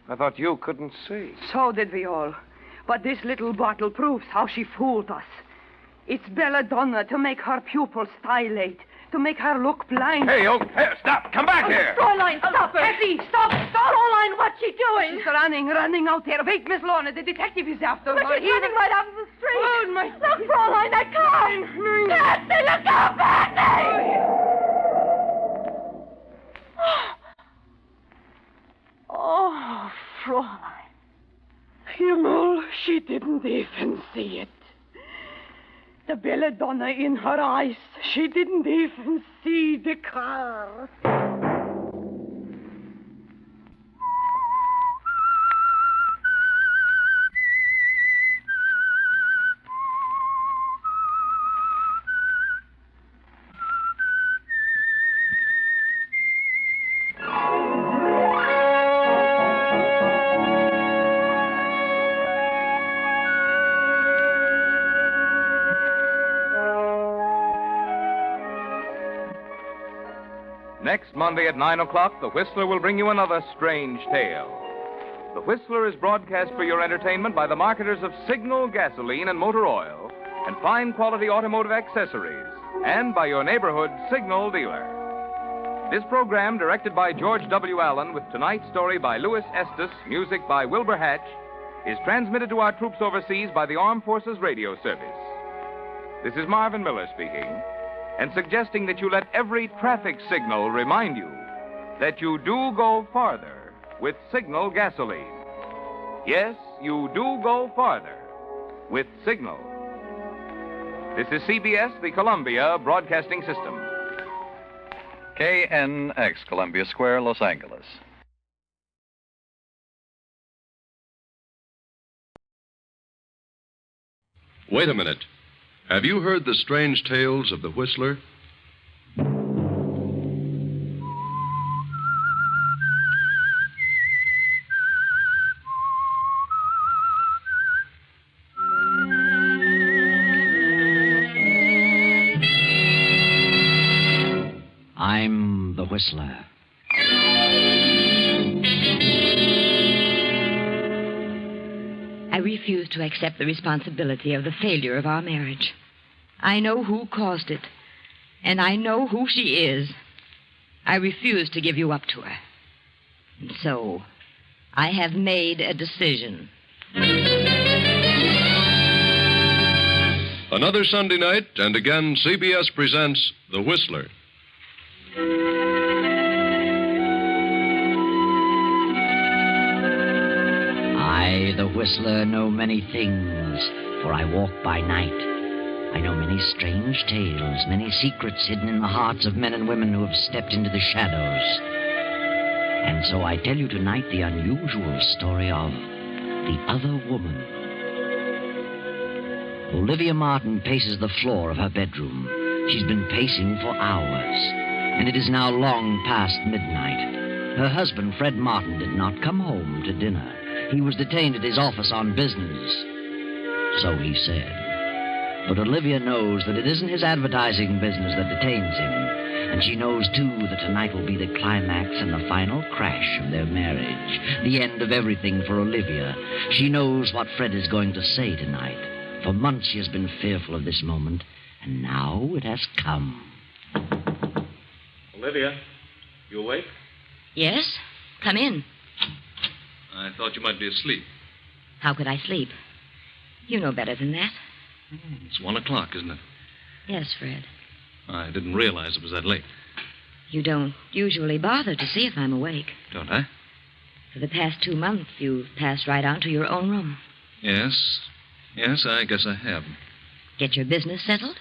I thought you couldn't see. So did we all. But this little bottle proves how she fooled us. It's belladonna to make her pupils dilate, to make her look blind. Hey, stop! Come back here! Fräulein, stop her! Effie, stop! Fräulein, what's she doing? She's running out there. Wait, Miss Lorna, the detective is after her. But she's running right out of the street. Oh, my... Look, Fräulein, that car! Patsy, look out, Patsy! Oh, Fräulein. Himmel, she didn't even see it. The belladonna in her eyes. She didn't even see the car. Next Monday at 9 o'clock, The Whistler will bring you another strange tale. The Whistler is broadcast for your entertainment by the marketers of Signal gasoline and motor oil and fine quality automotive accessories, and by your neighborhood Signal dealer. This program, directed by George W. Allen, with tonight's story by Louis Estes, music by Wilbur Hatch, is transmitted to our troops overseas by the Armed Forces Radio Service. This is Marvin Miller speaking, and suggesting that you let every traffic signal remind you that you do go farther with Signal gasoline. Yes, you do go farther with Signal. This is CBS, the Columbia Broadcasting System. KNX, Columbia Square, Los Angeles. Wait a minute. Have you heard the strange tales of the Whistler? I'm the Whistler. I refuse to accept the responsibility of the failure of our marriage. I know who caused it, and I know who she is. I refuse to give you up to her. And so, I have made a decision. Another Sunday night, and again, CBS presents The Whistler. I, the Whistler, know many things, for I walk by night. I know many strange tales, many secrets hidden in the hearts of men and women who have stepped into the shadows. And so I tell you tonight the unusual story of the other woman. Olivia Martin paces the floor of her bedroom. She's been pacing for hours, and it is now long past midnight. Her husband, Fred Martin, did not come home to dinner. He was detained at his office on business. So he said. But Olivia knows that it isn't his advertising business that detains him. And she knows, too, that tonight will be the climax and the final crash of their marriage. The end of everything for Olivia. She knows what Fred is going to say tonight. For months she has been fearful of this moment, and now it has come. Olivia, you awake? Yes? Come in. I thought you might be asleep. How could I sleep? You know better than that. It's 1 o'clock, isn't it? Yes, Fred. I didn't realize it was that late. You don't usually bother to see if I'm awake. Don't I? For the past 2 months, you've passed right on to your own room. Yes. Yes, I guess I have. Get your business settled?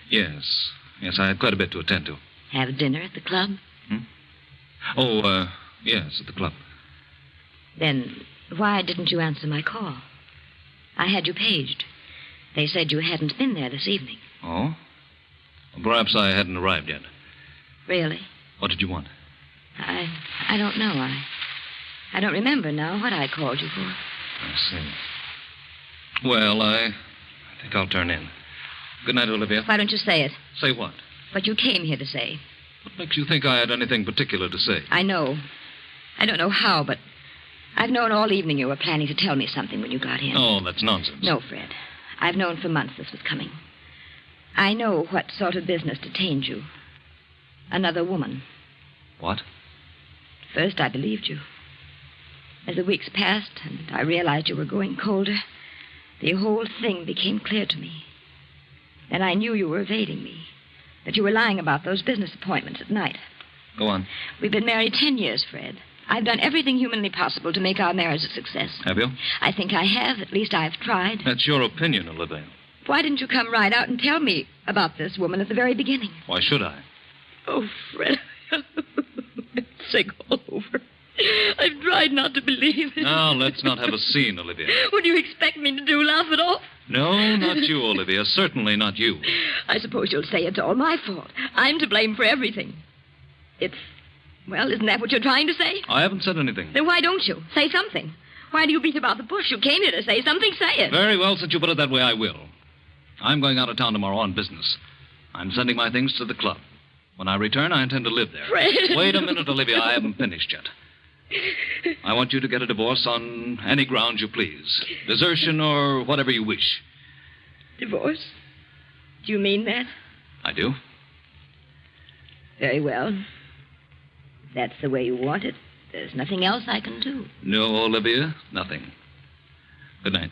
Yes. Yes, I had quite a bit to attend to. Have dinner at the club? Yes, at the club. Then why didn't you answer my call? I had you paged. They said you hadn't been there this evening. Oh? Well, perhaps I hadn't arrived yet. Really? What did you want? I don't know. I don't remember now what I called you for. I see. Well, I think I'll turn in. Good night, Olivia. Why don't you say it? Say what? What you came here to say. What makes you think I had anything particular to say? I know. I don't know how, but I've known all evening you were planning to tell me something when you got in. Oh, that's nonsense. No, Fred. I've known for months this was coming. I know what sort of business detained you. Another woman. What? First, I believed you. As the weeks passed and I realized you were growing colder, the whole thing became clear to me. Then I knew you were evading me, that you were lying about those business appointments at night. Go on. We've been married 10 years, Fred. I've done everything humanly possible to make our marriage a success. Have you? I think I have. At least I've tried. That's your opinion, Olivia. Why didn't you come right out and tell me about this woman at the very beginning? Why should I? Oh, Fred. I'm sick all over. I've tried not to believe it. Now, let's not have a scene, Olivia. What do you expect me to do, laugh it off? No, not you, Olivia. Certainly not you. I suppose you'll say it's all my fault. I'm to blame for everything. Well, isn't that what you're trying to say? I haven't said anything. Then why don't you? Say something. Why do you beat about the bush? You came here to say something, say it. Very well, since you put it that way, I will. I'm going out of town tomorrow on business. I'm sending my things to the club. When I return, I intend to live there. Fred. Wait a minute, Olivia. I haven't finished yet. I want you to get a divorce on any grounds you please. Desertion or whatever you wish. Divorce? Do you mean that? I do. Very well. If that's the way you want it, there's nothing else I can do. No, Olivia, nothing. Good night.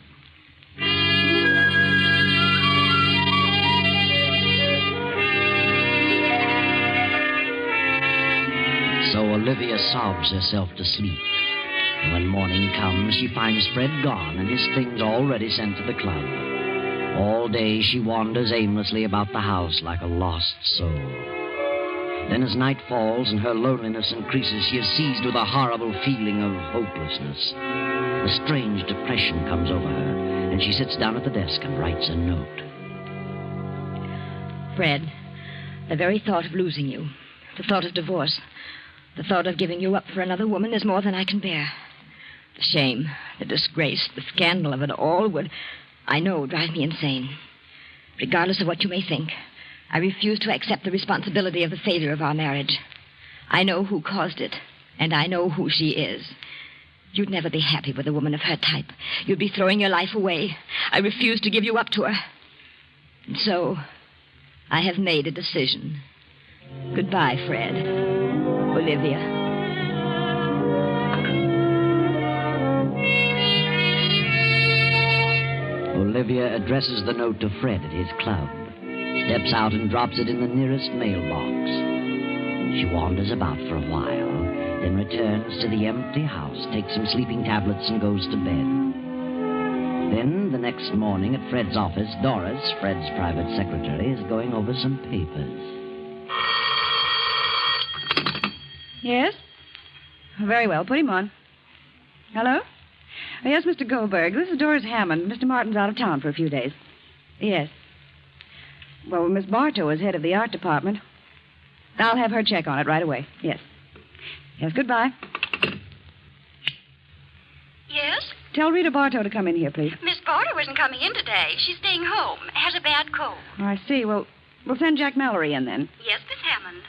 So Olivia sobs herself to sleep. And when morning comes, she finds Fred gone and his things already sent to the club. All day she wanders aimlessly about the house like a lost soul. Then as night falls and her loneliness increases, she is seized with a horrible feeling of hopelessness. A strange depression comes over her, and she sits down at the desk and writes a note. Fred, the very thought of losing you, the thought of divorce, the thought of giving you up for another woman is more than I can bear. The shame, the disgrace, the scandal of it all would, I know, drive me insane. Regardless of what you may think, I refuse to accept the responsibility of the failure of our marriage. I know who caused it, and I know who she is. You'd never be happy with a woman of her type. You'd be throwing your life away. I refuse to give you up to her. And so, I have made a decision. Goodbye, Fred. Olivia. Olivia addresses the note to Fred at his club, steps out and drops it in the nearest mailbox. She wanders about for a while, then returns to the empty house, takes some sleeping tablets, and goes to bed. Then, the next morning at Fred's office, Doris, Fred's private secretary, is going over some papers. Yes? Very well. Put him on. Hello? Yes, Mr. Goldberg. This is Doris Hammond. Mr. Martin's out of town for a few days. Yes. Well, Miss Bartow is head of the art department. I'll have her check on it right away. Yes. Yes, goodbye. Yes? Tell Rita Bartow to come in here, please. Miss Bartow isn't coming in today. She's staying home. Has a bad cold. Oh, I see. Well, we'll send Jack Mallory in then. Yes, Miss Hammond.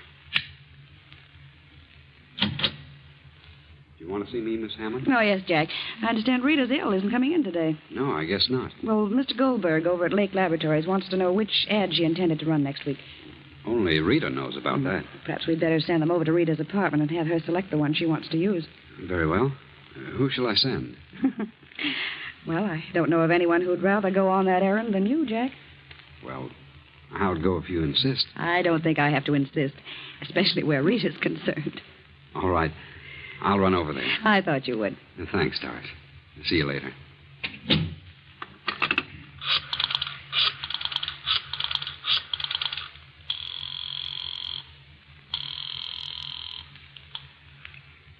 Do you want to see me, Miss Hammond? Oh, yes, Jack. I understand Rita's ill, isn't coming in today. No, I guess not. Well, Mr. Goldberg over at Lake Laboratories wants to know which ad she intended to run next week. Only Rita knows about that. Perhaps we'd better send them over to Rita's apartment and have her select the one she wants to use. Very well. Who shall I send? Well, I don't know of anyone who'd rather go on that errand than you, Jack. Well, how'd go if you insist? I don't think I have to insist, especially where Rita's concerned. All right. I'll run over there. I thought you would. Thanks, Doris. See you later.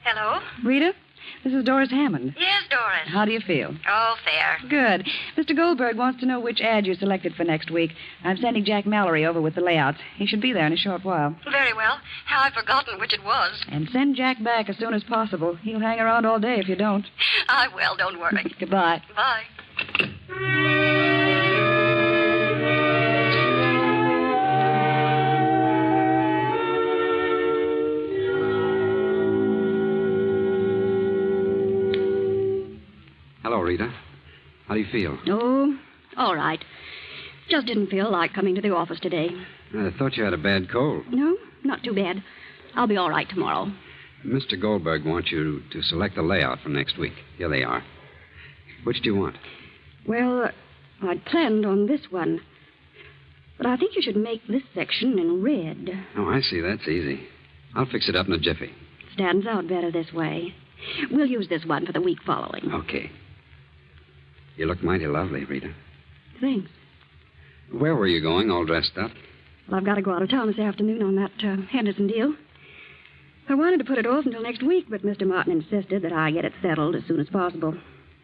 Hello? Rita, this is Doris Hammond. Yes, Doris. How do you feel? Oh, fair. Good. Mr. Goldberg wants to know which ad you selected for next week. I'm sending Jack Mallory over with the layouts. He should be there in a short while. Very well. How I've forgotten which it was. And send Jack back as soon as possible. He'll hang around all day if you don't. I will, don't worry. Goodbye. Bye. Hello, Rita. How do you feel? Oh, all right. Just didn't feel like coming to the office today. I thought you had a bad cold. No, not too bad. I'll be all right tomorrow. Mr. Goldberg wants you to select the layout for next week. Here they are. Which do you want? Well, I'd planned on this one. But I think you should make this section in red. Oh, I see. That's easy. I'll fix it up in a jiffy. Stands out better this way. We'll use this one for the week following. Okay. You look mighty lovely, Rita. Thanks. Where were you going, all dressed up? Well, I've got to go out of town this afternoon on that Henderson deal. I wanted to put it off until next week, but Mr. Martin insisted that I get it settled as soon as possible.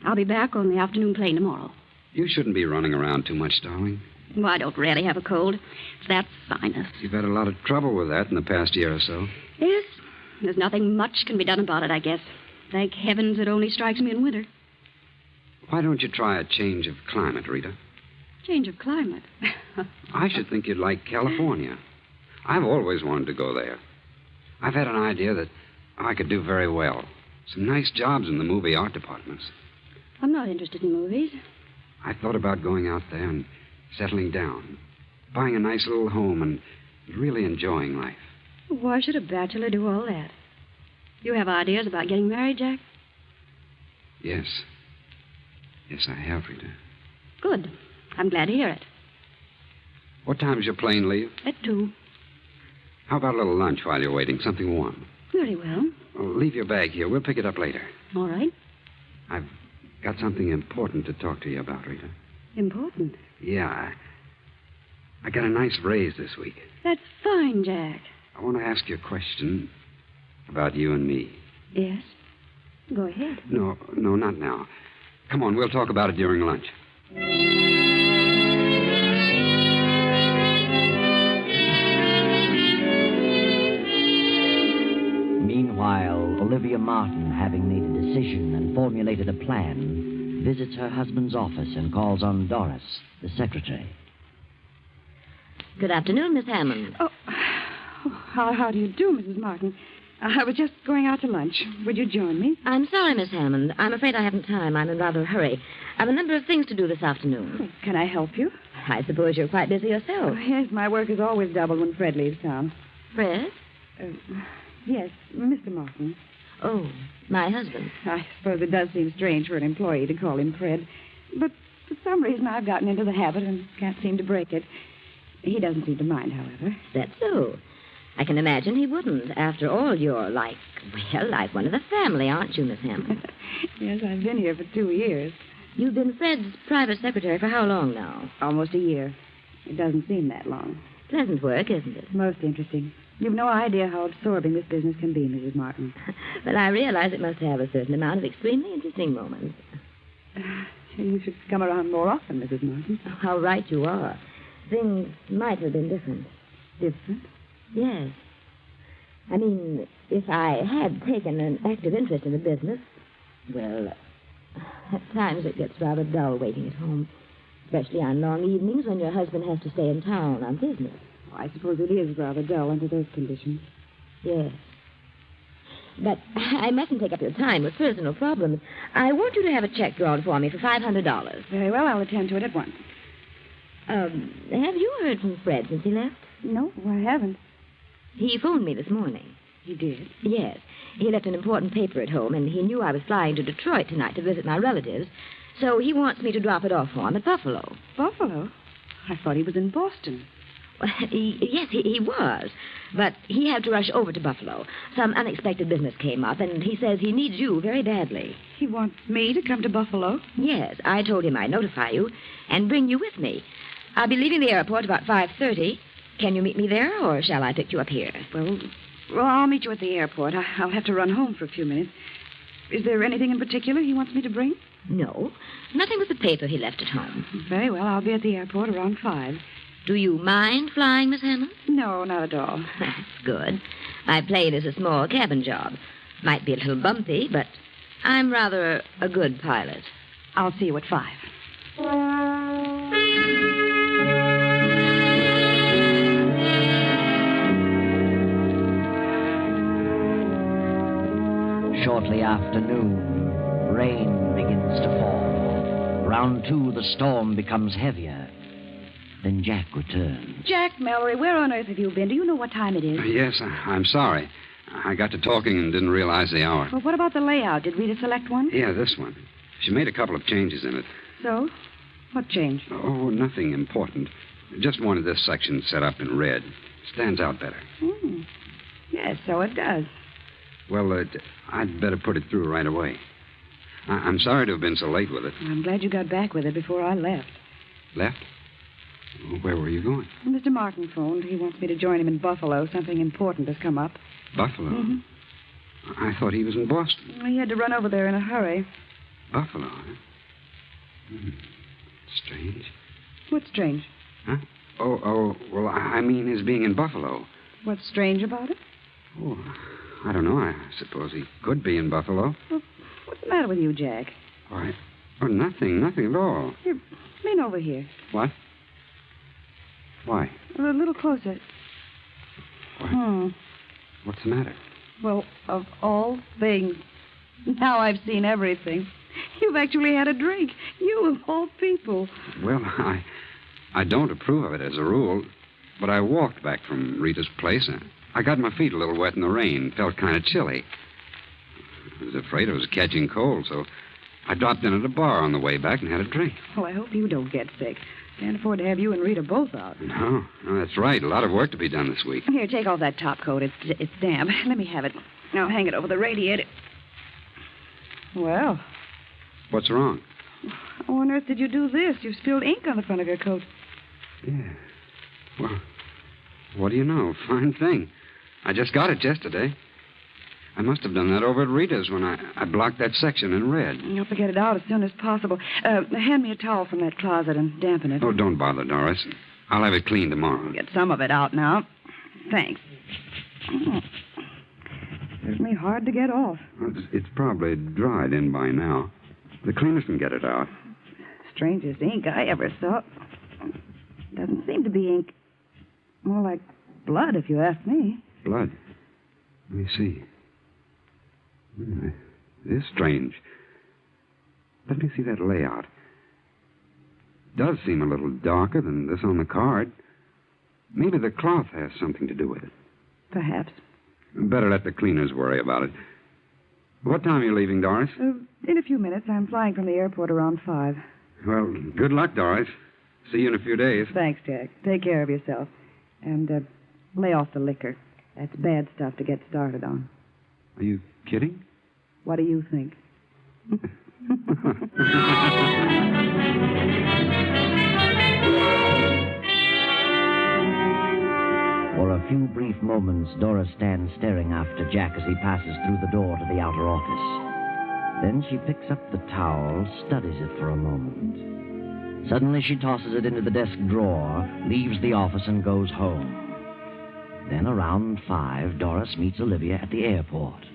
I'll be back on the afternoon plane tomorrow. You shouldn't be running around too much, darling. Well, I don't really have a cold. It's that sinus. You've had a lot of trouble with that in the past year or so. Yes. There's nothing much can be done about it, I guess. Thank heavens it only strikes me in winter. Why don't you try a change of climate, Rita? Change of climate. I should think you'd like California. I've always wanted to go there. I've had an idea that I could do very well. Some nice jobs in the movie art departments. I'm not interested in movies. I thought about going out there and settling down, buying a nice little home and really enjoying life. Why should a bachelor do all that? You have ideas about getting married, Jack? Yes. Yes, I have, Rita. Good. I'm glad to hear it. What time's your plane leave? At 2. How about a little lunch while you're waiting? Something warm. Very well. Well, leave your bag here. We'll pick it up later. All right. I've got something important to talk to you about, Rita. Important? Yeah. I got a nice raise this week. That's fine, Jack. I want to ask you a question about you and me. Yes? Go ahead. No, not now. Come on, we'll talk about it during lunch. Meanwhile, Olivia Martin, having made a decision and formulated a plan, visits her husband's office and calls on Doris, the secretary. Good afternoon, Miss Hammond. Oh, how do you do, Mrs. Martin? I was just going out to lunch. Would you join me? I'm sorry, Miss Hammond. I'm afraid I haven't time. I'm in rather a hurry. I've a number of things to do this afternoon. Oh, can I help you? I suppose you're quite busy yourself. Oh, yes, my work is always doubled when Fred leaves town. Fred? Yes, Mr. Martin. Oh, my husband. I suppose it does seem strange for an employee to call him Fred. But for some reason I've gotten into the habit and can't seem to break it. He doesn't seem to mind, however. That's so. I can imagine he wouldn't. After all, you're like one of the family, aren't you, Miss Hammond? Yes, I've been here for 2 years. You've been Fred's private secretary for how long now? Almost a year. It doesn't seem that long. Pleasant work, isn't it? Most interesting. You've no idea how absorbing this business can be, Mrs. Martin. Well, I realize it must have a certain amount of extremely interesting moments. You should come around more often, Mrs. Martin. How right you are. Things might have been different. Different? Yes. I mean, if I had taken an active interest in the business, well, at times it gets rather dull waiting at home, especially on long evenings when your husband has to stay in town on business. Oh, I suppose it is rather dull under those conditions. Yes. But I mustn't take up your time with personal problems. I want you to have a check drawn for me for $500. Very well, I'll attend to it at once. Have you heard from Fred since he left? No, I haven't. He phoned me this morning. He did? Yes. He left an important paper at home, and he knew I was flying to Detroit tonight to visit my relatives, so he wants me to drop it off for him at Buffalo. Buffalo? I thought he was in Boston. Well, yes, he was. But he had to rush over to Buffalo. Some unexpected business came up, and he says he needs you very badly. He wants me to come to Buffalo? Yes, I told him I'd notify you and bring you with me. I'll be leaving the airport about 5:30. Can you meet me there, or shall I pick you up here? Well, I'll meet you at the airport. I'll have to run home for a few minutes. Is there anything in particular he wants me to bring? No, nothing but the paper he left at home. Very well, I'll be at the airport around 5. Do you mind flying, Miss Hammond? No, not at all. That's good. My plane is a small cabin job. Might be a little bumpy, but I'm rather a good pilot. I'll see you at 5. Shortly after noon, rain begins to fall. Round 2, the storm becomes heavier. Then Jack returns. Jack Mallory, where on earth have you been? Do you know what time it is? Yes, I'm sorry. I got to talking and didn't realize the hour. Well, what about the layout? Did Rita select one? Yeah, this one. She made a couple of changes in it. So? What change? Oh, nothing important. Just wanted this section set up in red. Stands out better. Yes, so it does. Well, I'd better put it through right away. I'm sorry to have been so late with it. I'm glad you got back with it before I left. Left? Where were you going? Mr. Martin phoned. He wants me to join him in Buffalo. Something important has come up. Buffalo? Mm-hmm. I thought he was in Boston. He had to run over there in a hurry. Buffalo, huh? Strange. What's strange? Huh? Oh, well, I mean his being in Buffalo. What's strange about it? Oh, I don't know. I suppose he could be in Buffalo. Well, what's the matter with you, Jack? Why? Oh, nothing at all. Here, lean over here. What? Why? A little closer. What? What's the matter? Well, of all things, now I've seen everything. You've actually had a drink. You, of all people. Well, I don't approve of it as a rule, but I walked back from Rita's place. I got my feet a little wet in the rain. Felt kind of chilly. I was afraid I was catching cold, so I dropped in at a bar on the way back and had a drink. Well, I hope you don't get sick. Can't afford to have you and Rita both out. No, that's right. A lot of work to be done this week. Here, take off that top coat. It's damp. Let me have it. Now hang it over the radiator. Well. What's wrong? How on earth did you do this? You spilled ink on the front of your coat. Yeah. Well, what do you know? Fine thing. I just got it yesterday. I must have done that over at Rita's when I blocked that section in red. You'll have to get it out as soon as possible. Hand me a towel from that closet and dampen it. Oh, don't bother, Doris. I'll have it cleaned tomorrow. Get some of it out now. Thanks. Certainly hard to get off. Well, it's probably dried in by now. The cleaners can get it out. Strangest ink I ever saw. Doesn't seem to be ink. More like blood, if you ask me. Blood? Let me see. It is strange. Let me see that layout. Does seem a little darker than this on the card. Maybe the cloth has something to do with it. Perhaps. Better let the cleaners worry about it. What time are you leaving, Doris? In a few minutes. I'm flying from the airport around 5. Well, good luck, Doris. See you in a few days. Thanks, Jack. Take care of yourself. And lay off the liquor. That's bad stuff to get started on. Are you kidding? What do you think? For a few brief moments, Doris stands staring after Jack as he passes through the door to the outer office. Then she picks up the towel, studies it for a moment. Suddenly she tosses it into the desk drawer, leaves the office, and goes home. Then around 5, Doris meets Olivia at the airport.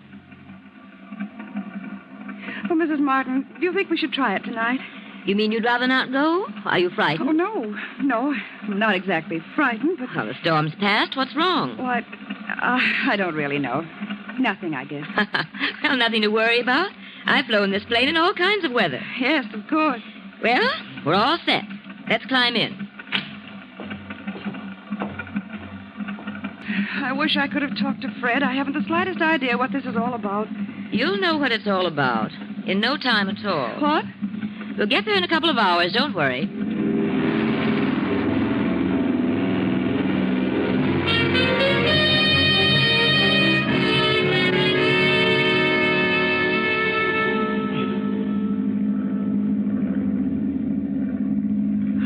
Oh, Mrs. Martin, do you think we should try it tonight? You mean you'd rather not go? Are you frightened? Oh, no. No, I'm not exactly frightened, but... Well, the storm's passed. What's wrong? What? I don't really know. Nothing, I guess. Well, nothing to worry about. I've flown this plane in all kinds of weather. Yes, of course. Well, we're all set. Let's climb in. I wish I could have talked to Fred. I haven't the slightest idea what this is all about. You'll know what it's all about in no time at all. What? We'll get there in a couple of hours. Don't worry.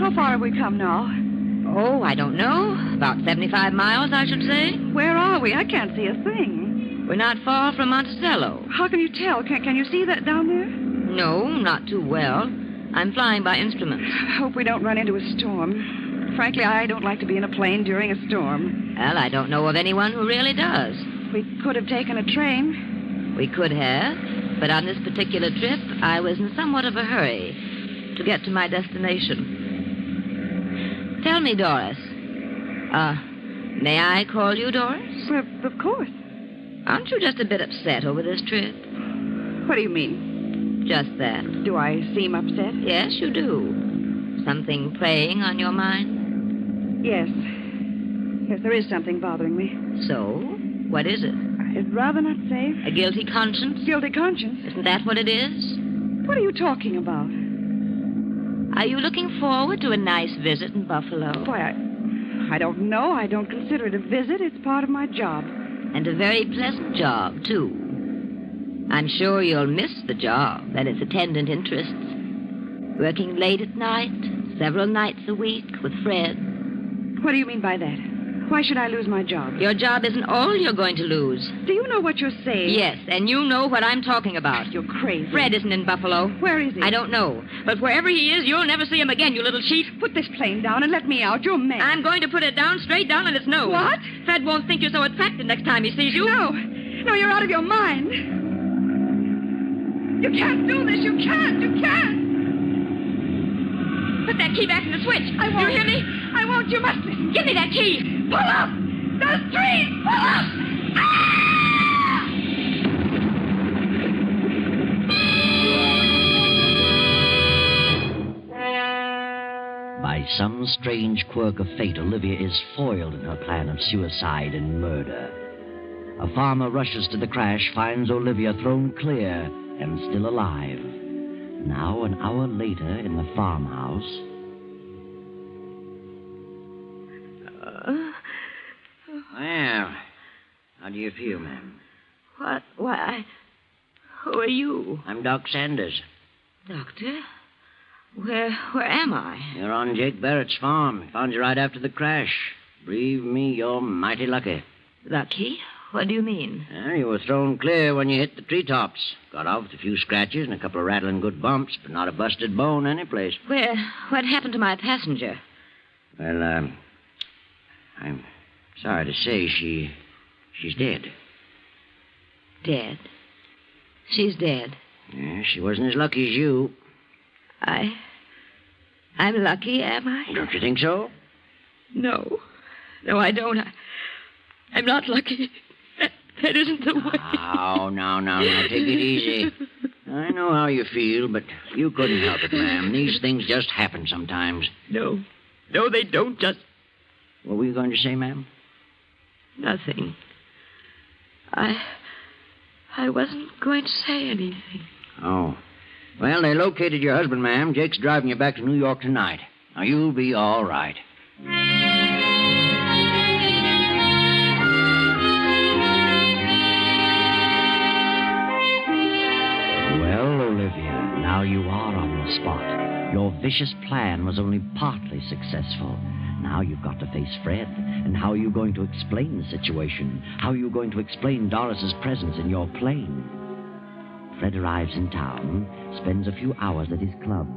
How far have we come now? Oh, I don't know. About 75 miles, I should say. Where are we? I can't see a thing. We're not far from Monticello. How can you tell? Can you see that down there? No, not too well. I'm flying by instruments. I hope we don't run into a storm. Frankly, I don't like to be in a plane during a storm. Well, I don't know of anyone who really does. We could have taken a train. We could have, but on this particular trip, I was in somewhat of a hurry to get to my destination. Tell me, Doris. May I call you Doris? Well, of course. Aren't you just a bit upset over this trip? What do you mean? Just that. Do I seem upset? Yes, you do. Something preying on your mind? Yes. Yes, there is something bothering me. So? What is it? I'd rather not say. A guilty conscience? Guilty conscience? Isn't that what it is? What are you talking about? Are you looking forward to a nice visit in Buffalo? Why, I don't know. I don't consider it a visit. It's part of my job. And a very pleasant job, too. I'm sure you'll miss the job and its attendant interests. Working late at night, several nights a week with Fred. What do you mean by that? Why should I lose my job? Your job isn't all you're going to lose. Do you know what you're saying? Yes, and you know what I'm talking about. You're crazy. Fred isn't in Buffalo. Where is he? I don't know. But wherever he is, you'll never see him again, you little cheat. Put this plane down and let me out. You're mad. I'm going to put it down, straight down on its nose. What? Fred won't think you're so attractive next time he sees you. No. No, you're out of your mind. You can't do this. You can't. You can't. Put that key back in the switch. I won't. You hear me? I won't. You must listen. Give me that key. Pull up. Those trees. Pull up. Ah! By some strange quirk of fate, Olivia is foiled in her plan of suicide and murder. A farmer rushes to the crash, finds Olivia thrown clear and still alive. Now, an hour later, in the farmhouse. Well, how do you feel, ma'am? What? Why? Who are you? I'm Doc Sanders. Doctor? Where am I? You're on Jake Barrett's farm. Found you right after the crash. Believe me, you're mighty lucky. Lucky? What do you mean? Well, you were thrown clear when you hit the treetops. Got off with a few scratches and a couple of rattling good bumps, but not a busted bone anyplace. What happened to my passenger? Well, I'm sorry to say she's dead. Dead? She's dead. Yeah, she wasn't as lucky as you. I'm lucky, am I? Don't you think so? No. No, I don't. I'm not lucky. That isn't the way. Oh, now, take it easy. I know how you feel, but you couldn't help it, ma'am. These things just happen sometimes. No, they don't just... What were you going to say, ma'am? Nothing. I wasn't going to say anything. Oh. Well, they located your husband, ma'am. Jake's driving you back to New York tonight. Now, you'll be all right. Well, Olivia, now you are on the spot. Your vicious plan was only partly successful. Now you've got to face Fred. And how are you going to explain the situation? How are you going to explain Doris's presence in your plane? Fred arrives in town, spends a few hours at his club.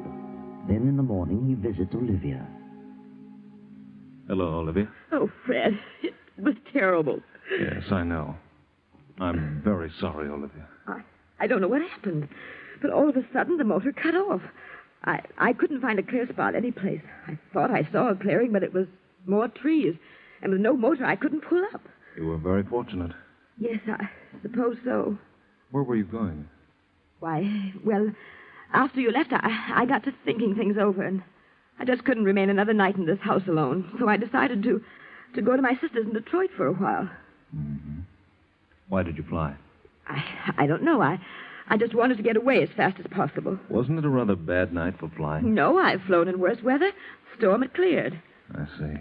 Then in the morning, he visits Olivia. Hello, Olivia. Oh, Fred, it was terrible. Yes, I know. I'm very sorry, Olivia. I don't know what happened, but all of a sudden the motor cut off. I couldn't find a clear spot any place. I thought I saw a clearing, but it was more trees. And with no motor, I couldn't pull up. You were very fortunate. Yes, I suppose so. Where were you going? Why, well, after you left, I got to thinking things over, and I just couldn't remain another night in this house alone. So I decided to go to my sister's in Detroit for a while. Mm-hmm. Why did you fly? I don't know. I just wanted to get away as fast as possible. Wasn't it a rather bad night for flying? No, I've flown in worse weather. Storm had cleared. I see.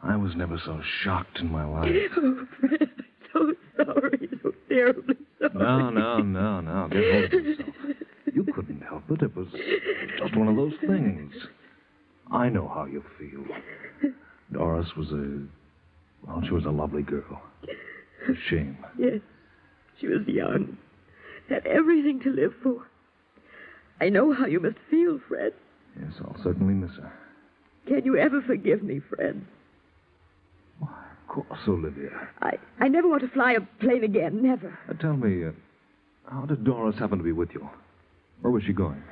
I was never so shocked in my life. Oh, Fred, I'm so sorry. So terribly sorry. No. Get hold of yourself. You couldn't help it. It was just one of those things. I know how you feel. Doris was she was a lovely girl. A shame. Yes. She was young. Had everything to live for. I know how you must feel, Fred. Yes, I'll certainly miss her. Can you ever forgive me, Fred? Why, of course, Olivia. I never want to fly a plane again. Never. Tell me, how did Doris happen to be with you? Where was she going?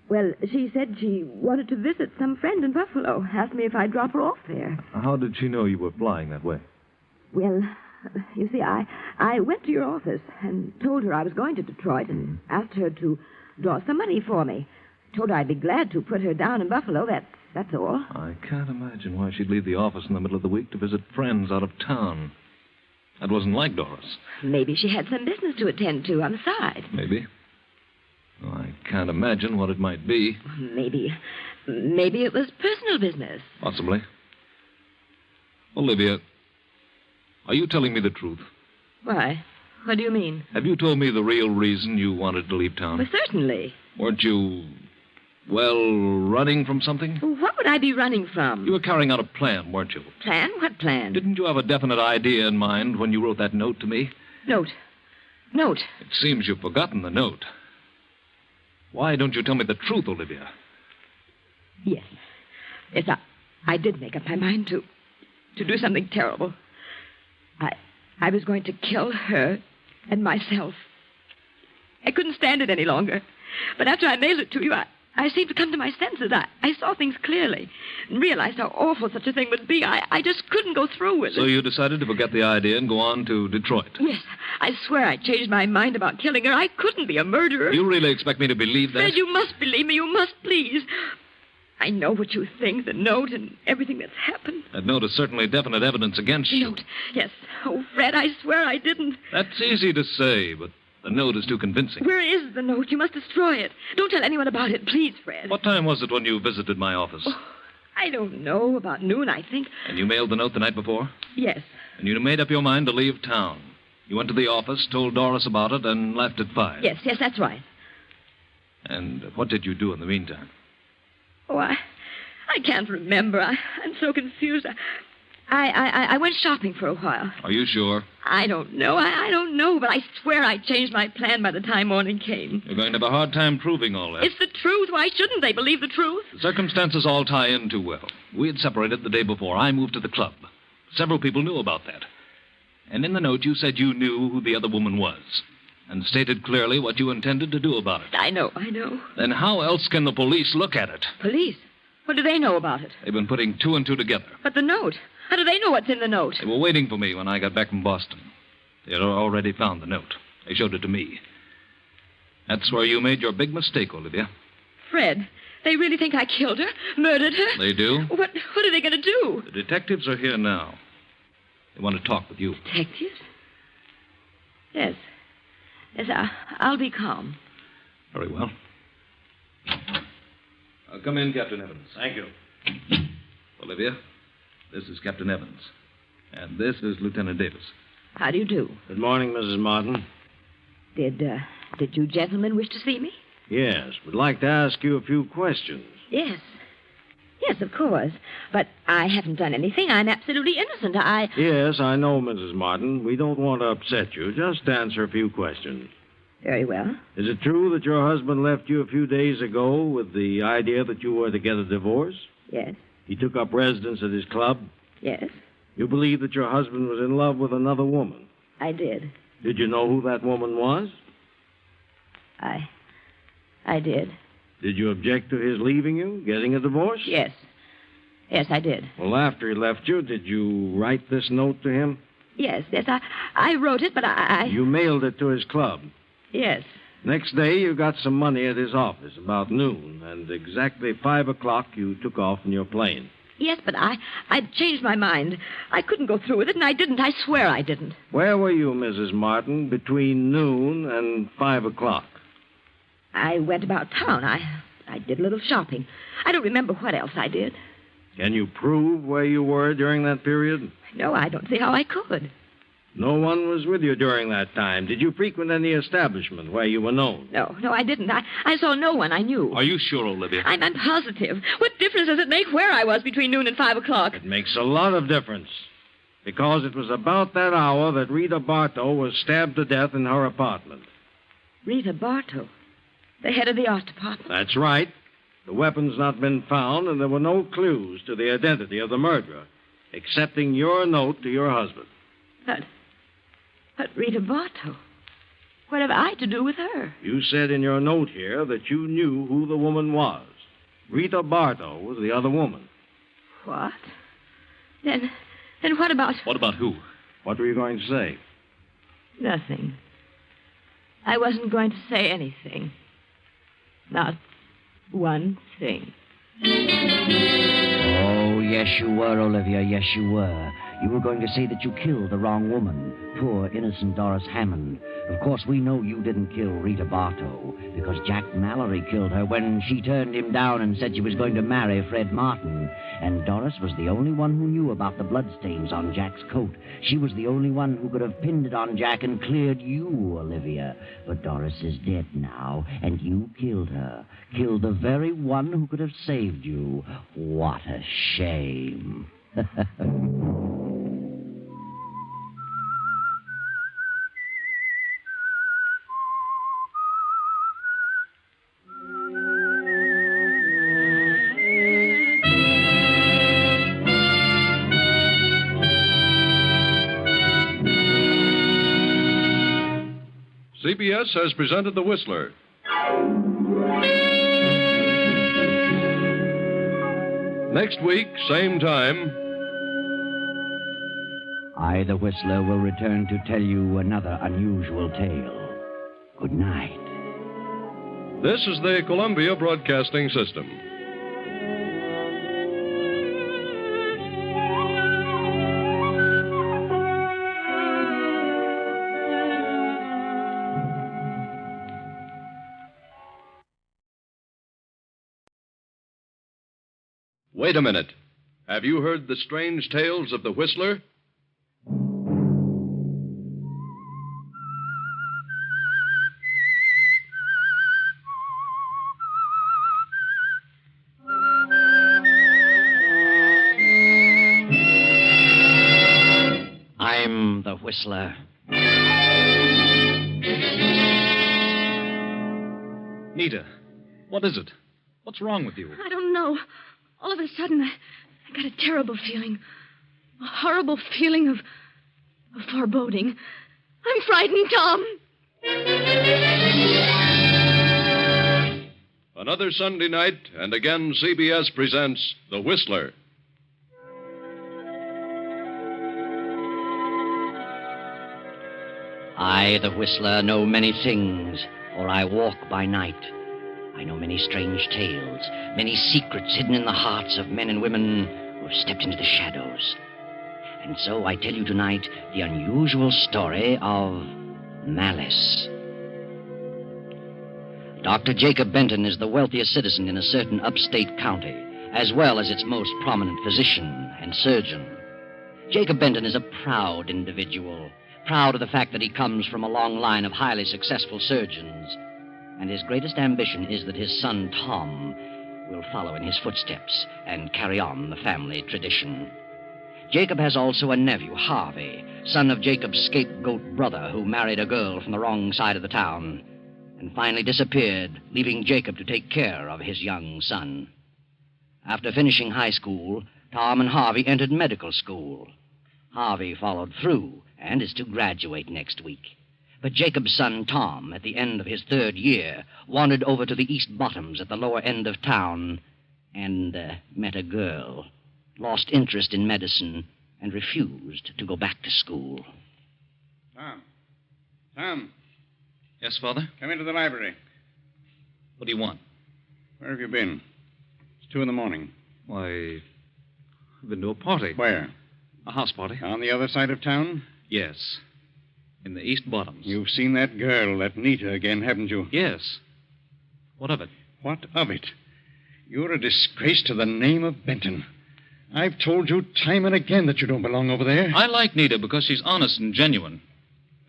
Well, she said she wanted to visit some friend in Buffalo. Asked me if I'd drop her off there. How did she know you were flying that way? Well, you see, I went to your office and told her I was going to Detroit and asked her to draw some money for me. Told her I'd be glad to put her down in Buffalo. That's all. I can't imagine why she'd leave the office in the middle of the week to visit friends out of town. That wasn't like Doris. Maybe she had some business to attend to on the side. Maybe. Well, I can't imagine what it might be. Maybe it was personal business. Possibly. Olivia, are you telling me the truth? Why? What do you mean? Have you told me the real reason you wanted to leave town? Well, certainly. Weren't you, running from something? What would I be running from? You were carrying out a plan, weren't you? Plan? What plan? Didn't you have a definite idea in mind when you wrote that note to me? Note? It seems you've forgotten the note. Why don't you tell me the truth, Olivia? Yes, I did make up my mind to do something terrible. I was going to kill her and myself. I couldn't stand it any longer. But after I mailed it to you, I seemed to come to my senses. I saw things clearly and realized how awful such a thing would be. I just couldn't go through with it. So you decided to forget the idea and go on to Detroit? Yes. I swear I changed my mind about killing her. I couldn't be a murderer. You really expect me to believe that? Fred, you must believe me. You must, please. I know what you think, the note and everything that's happened. That note is certainly definite evidence against you. Note? Yes. Oh, Fred, I swear I didn't. That's easy to say, but the note is too convincing. Where is the note? You must destroy it. Don't tell anyone about it, please, Fred. What time was it when you visited my office? Oh, I don't know. About noon, I think. And you mailed the note the night before? Yes. And you made up your mind to leave town. You went to the office, told Doris about it, and left at 5. Yes, that's right. And what did you do in the meantime? Oh, I can't remember. I'm so confused. I went shopping for a while. Are you sure? I don't know. I don't know, but I swear I changed my plan by the time morning came. You're going to have a hard time proving all that. It's the truth. Why shouldn't they believe the truth? The circumstances all tie in too well. We had separated the day before. I moved to the club. Several people knew about that. And in the note, you said you knew who the other woman was and stated clearly what you intended to do about it. I know. Then how else can the police look at it? Police? What do they know about it? They've been putting 2 and 2 together. But the note? How do they know what's in the note? They were waiting for me when I got back from Boston. They had already found the note. They showed it to me. That's where you made your big mistake, Olivia. Fred, they really think I killed her? Murdered her? They do. What are they going to do? The detectives are here now. They want to talk with you. Detectives? Yes. I'll be calm. Very well. Come in, Captain Evans. Thank you. Olivia, this is Captain Evans. And this is Lieutenant Davis. How do you do? Good morning, Mrs. Martin. Did you gentlemen wish to see me? Yes, we'd like to ask you a few questions. Yes, Yes, of course. But I haven't done anything. I'm absolutely innocent. Yes, I know, Mrs. Martin. We don't want to upset you. Just answer a few questions. Very well. Is it true that your husband left you a few days ago with the idea that you were to get a divorce? Yes. He took up residence at his club? Yes. You believe that your husband was in love with another woman? I did. Did you know who that woman was? I did. Did you object to his leaving you, getting a divorce? Yes. Yes, I did. Well, after he left you, did you write this note to him? Yes. I wrote it, but I... You mailed it to his club? Yes. Next day, you got some money at his office, about noon, and exactly 5 o'clock, you took off in your plane. Yes, but I'd changed my mind. I couldn't go through with it, and I didn't. I swear I didn't. Where were you, Mrs. Martin, between noon and 5 o'clock? I went about town. I did a little shopping. I don't remember what else I did. Can you prove where you were during that period? No, I don't see how I could. No one was with you during that time. Did you frequent any establishment where you were known? No, I didn't. I saw no one I knew. Are you sure, Olivia? I'm positive. What difference does it make where I was between noon and 5 o'clock? It makes a lot of difference. Because it was about that hour that Rita Bartow was stabbed to death in her apartment. Rita Bartow? The head of the art department? That's right. The weapon's not been found, and there were no clues to the identity of the murderer, excepting your note to your husband. But Rita Bartow? What have I to do with her? You said in your note here that you knew who the woman was. Rita Bartow was the other woman. What? Then what about... What about who? What were you going to say? Nothing. I wasn't going to say anything. Not one thing. Oh, yes, you were, Olivia. Yes, you were. You were going to say that you killed the wrong woman, poor, innocent Doris Hammond. Of course, we know you didn't kill Rita Bartow, because Jack Mallory killed her when she turned him down and said she was going to marry Fred Martin. And Doris was the only one who knew about the bloodstains on Jack's coat. She was the only one who could have pinned it on Jack and cleared you, Olivia. But Doris is dead now, and you killed her. Killed the very one who could have saved you. What a shame. CBS has presented The Whistler. Next week, same time. I, the Whistler, will return to tell you another unusual tale. Good night. This is the Columbia Broadcasting System. Wait a minute. Have you heard the strange tales of the Whistler? I'm the Whistler. Nita, what is it? What's wrong with you? I don't know. All of a sudden, I got a terrible feeling. A horrible feeling of foreboding. I'm frightened, Tom. Another Sunday night, and again CBS presents The Whistler. I, the Whistler, know many things, for I walk by night. I know many strange tales, many secrets hidden in the hearts of men and women who have stepped into the shadows. And so I tell you tonight the unusual story of malice. Dr. Jacob Benton is the wealthiest citizen in a certain upstate county, as well as its most prominent physician and surgeon. Jacob Benton is a proud individual, proud of the fact that he comes from a long line of highly successful surgeons. And his greatest ambition is that his son, Tom, will follow in his footsteps and carry on the family tradition. Jacob has also a nephew, Harvey, son of Jacob's scapegoat brother, who married a girl from the wrong side of the town and finally disappeared, leaving Jacob to take care of his young son. After finishing high school, Tom and Harvey entered medical school. Harvey followed through and is to graduate next week. But Jacob's son, Tom, at the end of his third year, wandered over to the East Bottoms at the lower end of town and met a girl, lost interest in medicine, and refused to go back to school. Tom. Yes, Father? Come into the library. What do you want? Where have you been? It's 2 a.m. Why, I've been to a party. Where? A house party. On the other side of town? Yes. In the East Bottoms. You've seen that girl, that Nita, again, haven't you? Yes. What of it? What of it? You're a disgrace to the name of Benton. I've told you time and again that you don't belong over there. I like Nita because she's honest and genuine.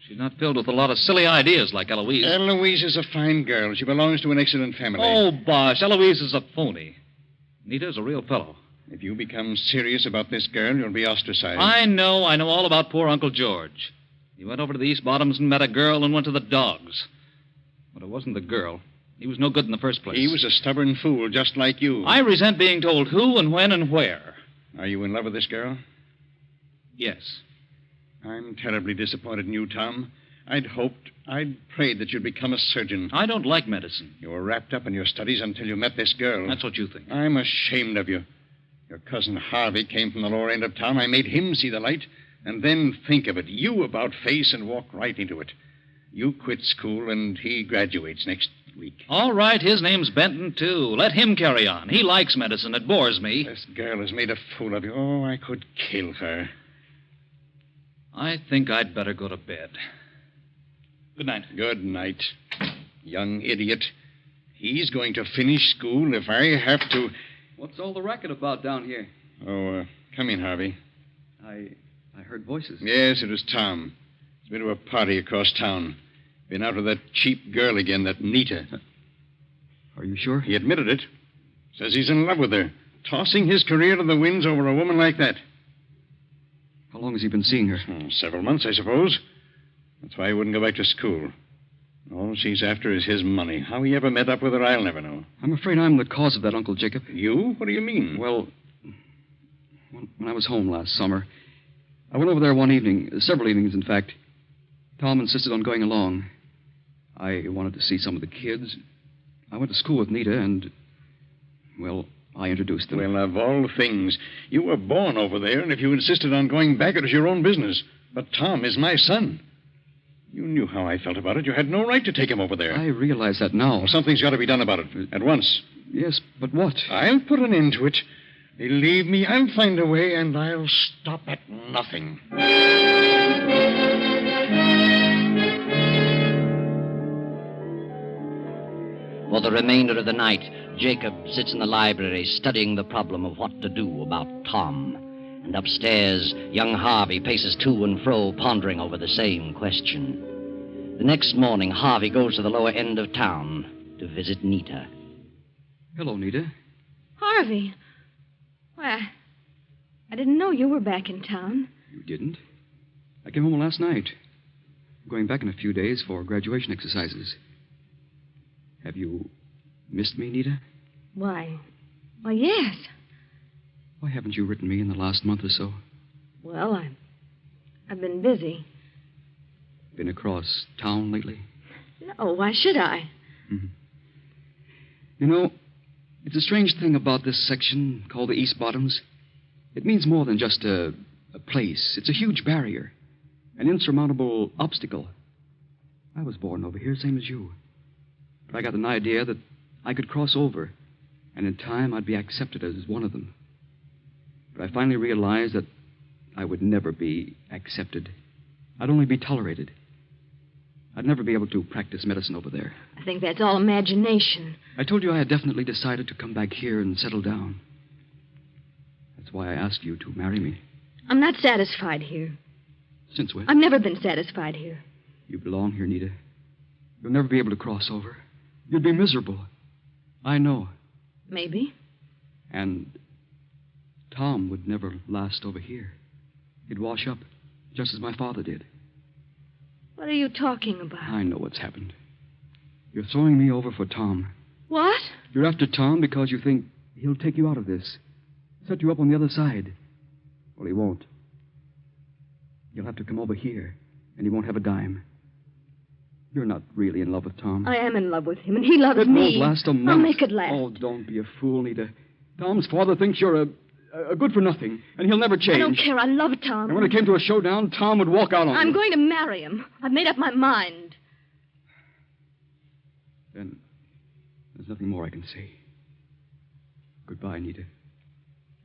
She's not filled with a lot of silly ideas like Eloise. Eloise is a fine girl. She belongs to an excellent family. Oh, bosh. Eloise is a phony. Nita's a real fellow. If you become serious about this girl, you'll be ostracized. I know all about poor Uncle George. He went over to the East Bottoms and met a girl and went to the dogs. But it wasn't the girl. He was no good in the first place. He was a stubborn fool, just like you. I resent being told who and when and where. Are you in love with this girl? Yes. I'm terribly disappointed in you, Tom. I'd prayed that you'd become a surgeon. I don't like medicine. You were wrapped up in your studies until you met this girl. That's what you think. I'm ashamed of you. Your cousin Harvey came from the lower end of town. I made him see the light. And then think of it. You about face and walk right into it. You quit school and he graduates next week. All right, his name's Benton, too. Let him carry on. He likes medicine. It bores me. This girl has made a fool of you. Oh, I could kill her. I think I'd better go to bed. Good night. Good night. Young idiot. He's going to finish school if I have to... What's all the racket about down here? Oh, come in, Harvey. I heard voices. Yes, it was Tom. He's been to a party across town. Been out with that cheap girl again, that Nita. Are you sure? He admitted it. Says he's in love with her. Tossing his career to the winds over a woman like that. How long has he been seeing her? Several months, I suppose. That's why he wouldn't go back to school. All she's after is his money. How he ever met up with her, I'll never know. I'm afraid I'm the cause of that, Uncle Jacob. You? What do you mean? Well, when I was home last summer, I went over there one evening, several evenings, in fact. Tom insisted on going along. I wanted to see some of the kids. I went to school with Nita, and, well, I introduced them. Well, of all things, you were born over there, and if you insisted on going back, it was your own business. But Tom is my son. You knew how I felt about it. You had no right to take him over there. I realize that now. Well, something's got to be done about it, at once. Yes, but what? I'll put an end to it. Believe me, I'll find a way, and I'll stop at nothing. For the remainder of the night, Jacob sits in the library studying the problem of what to do about Tom. And upstairs, young Harvey paces to and fro, pondering over the same question. The next morning, Harvey goes to the lower end of town to visit Nita. Hello, Nita. Harvey. Why, I didn't know you were back in town. You didn't? I came home last night. I'm going back in a few days for graduation exercises. Have you missed me, Nita? Why, yes. Why haven't you written me in the last month or so? Well, I've been busy. Been across town lately? No, why should I? Mm-hmm. You know, it's a strange thing about this section called the East Bottoms. It means more than just a place. It's a huge barrier, an insurmountable obstacle. I was born over here, same as you. But I got an idea that I could cross over, and in time I'd be accepted as one of them. But I finally realized that I would never be accepted. I'd only be tolerated. I'd never be able to practice medicine over there. I think that's all imagination. I told you I had definitely decided to come back here and settle down. That's why I asked you to marry me. I'm not satisfied here. Since when? I've never been satisfied here. You belong here, Nita. You'll never be able to cross over. You'll be miserable. I know. Maybe. And Tom would never last over here. He'd wash up, just as my father did. What are you talking about? I know what's happened. You're throwing me over for Tom. What? You're after Tom because you think he'll take you out of this. Set you up on the other side. Well, he won't. You'll have to come over here, and he won't have a dime. You're not really in love with Tom. I am in love with him, and he loves It me. won't last a month. I'll make it last. Oh, don't be a fool, Nita. Tom's father thinks you're a good-for-nothing, and he'll never change. I don't care. I love Tom. And when it came to a showdown, Tom would walk out on I'm you. going to marry him. I've made up my mind. Then there's nothing more I can say. Goodbye, Nita.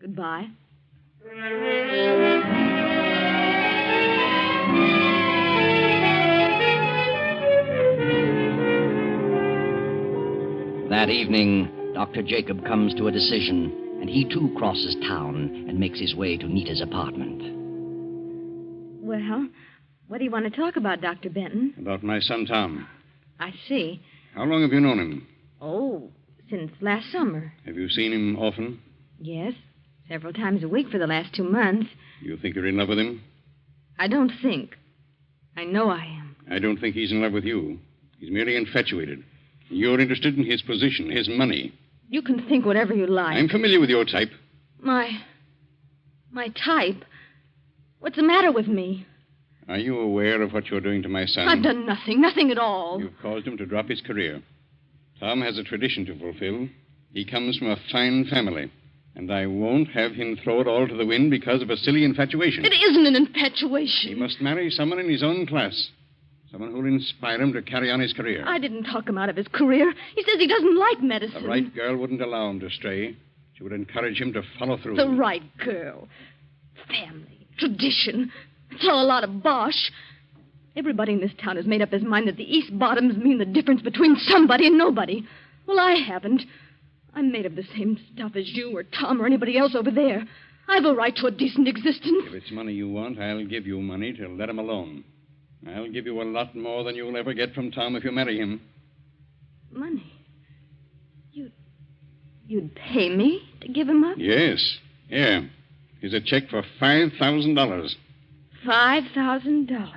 Goodbye. That evening, Dr. Jacob comes to a decision, and he too crosses town and makes his way to Nita's apartment. Well, what do you want to talk about, Dr. Benton? About my son, Tom. I see. How long have you known him? Oh, since last summer. Have you seen him often? Yes, several times a week for the last 2 months. You think you're in love with him? I don't think. I know I am. I don't think he's in love with you. He's merely infatuated. You're interested in his position, his money. You can think whatever you like. I'm familiar with your type. My type? What's the matter with me? Are you aware of what you're doing to my son? I've done nothing at all. You've caused him to drop his career. Tom has a tradition to fulfill. He comes from a fine family. And I won't have him throw it all to the wind because of a silly infatuation. It isn't an infatuation. He must marry someone in his own class. Someone who'll inspire him to carry on his career. I didn't talk him out of his career. He says he doesn't like medicine. The right girl wouldn't allow him to stray. She would encourage him to follow through. The right girl. Family. Tradition. It's all a lot of bosh. Everybody in this town has made up his mind that the East Bottoms mean the difference between somebody and nobody. Well, I haven't. I'm made of the same stuff as you or Tom or anybody else over there. I've a right to a decent existence. If it's money you want, I'll give you money to let him alone. I'll give you a lot more than you'll ever get from Tom if you marry him. Money? You'd pay me to give him up? Yes. Yeah. Here's a check for $5,000. $5,000?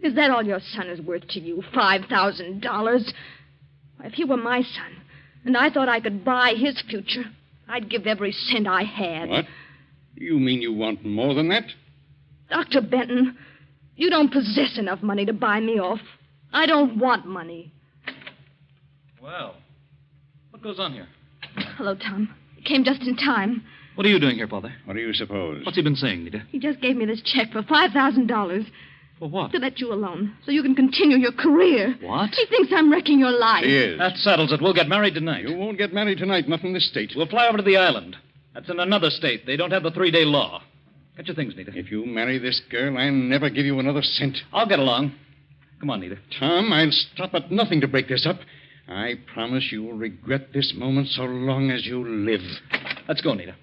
Is that all your son is worth to you? $5,000? If he were my son, and I thought I could buy his future, I'd give every cent I had. What? You mean you want more than that? Dr. Benton, you don't possess enough money to buy me off. I don't want money. Well, what goes on here? Hello, Tom. You came just in time. What are you doing here, Father? What do you suppose? What's he been saying, Nita? He just gave me this check for $5,000. For what? To let you alone, so you can continue your career. What? He thinks I'm wrecking your life. He is. That settles it. We'll get married tonight. You won't get married tonight, not in this state. We'll fly over to the island. That's in another state. They don't have the 3-day law. Get your things, Nita. If you marry this girl, I'll never give you another cent. I'll get along. Come on, Nita. Tom, I'll stop at nothing to break this up. I promise you'll regret this moment so long as you live. Let's go, Nita.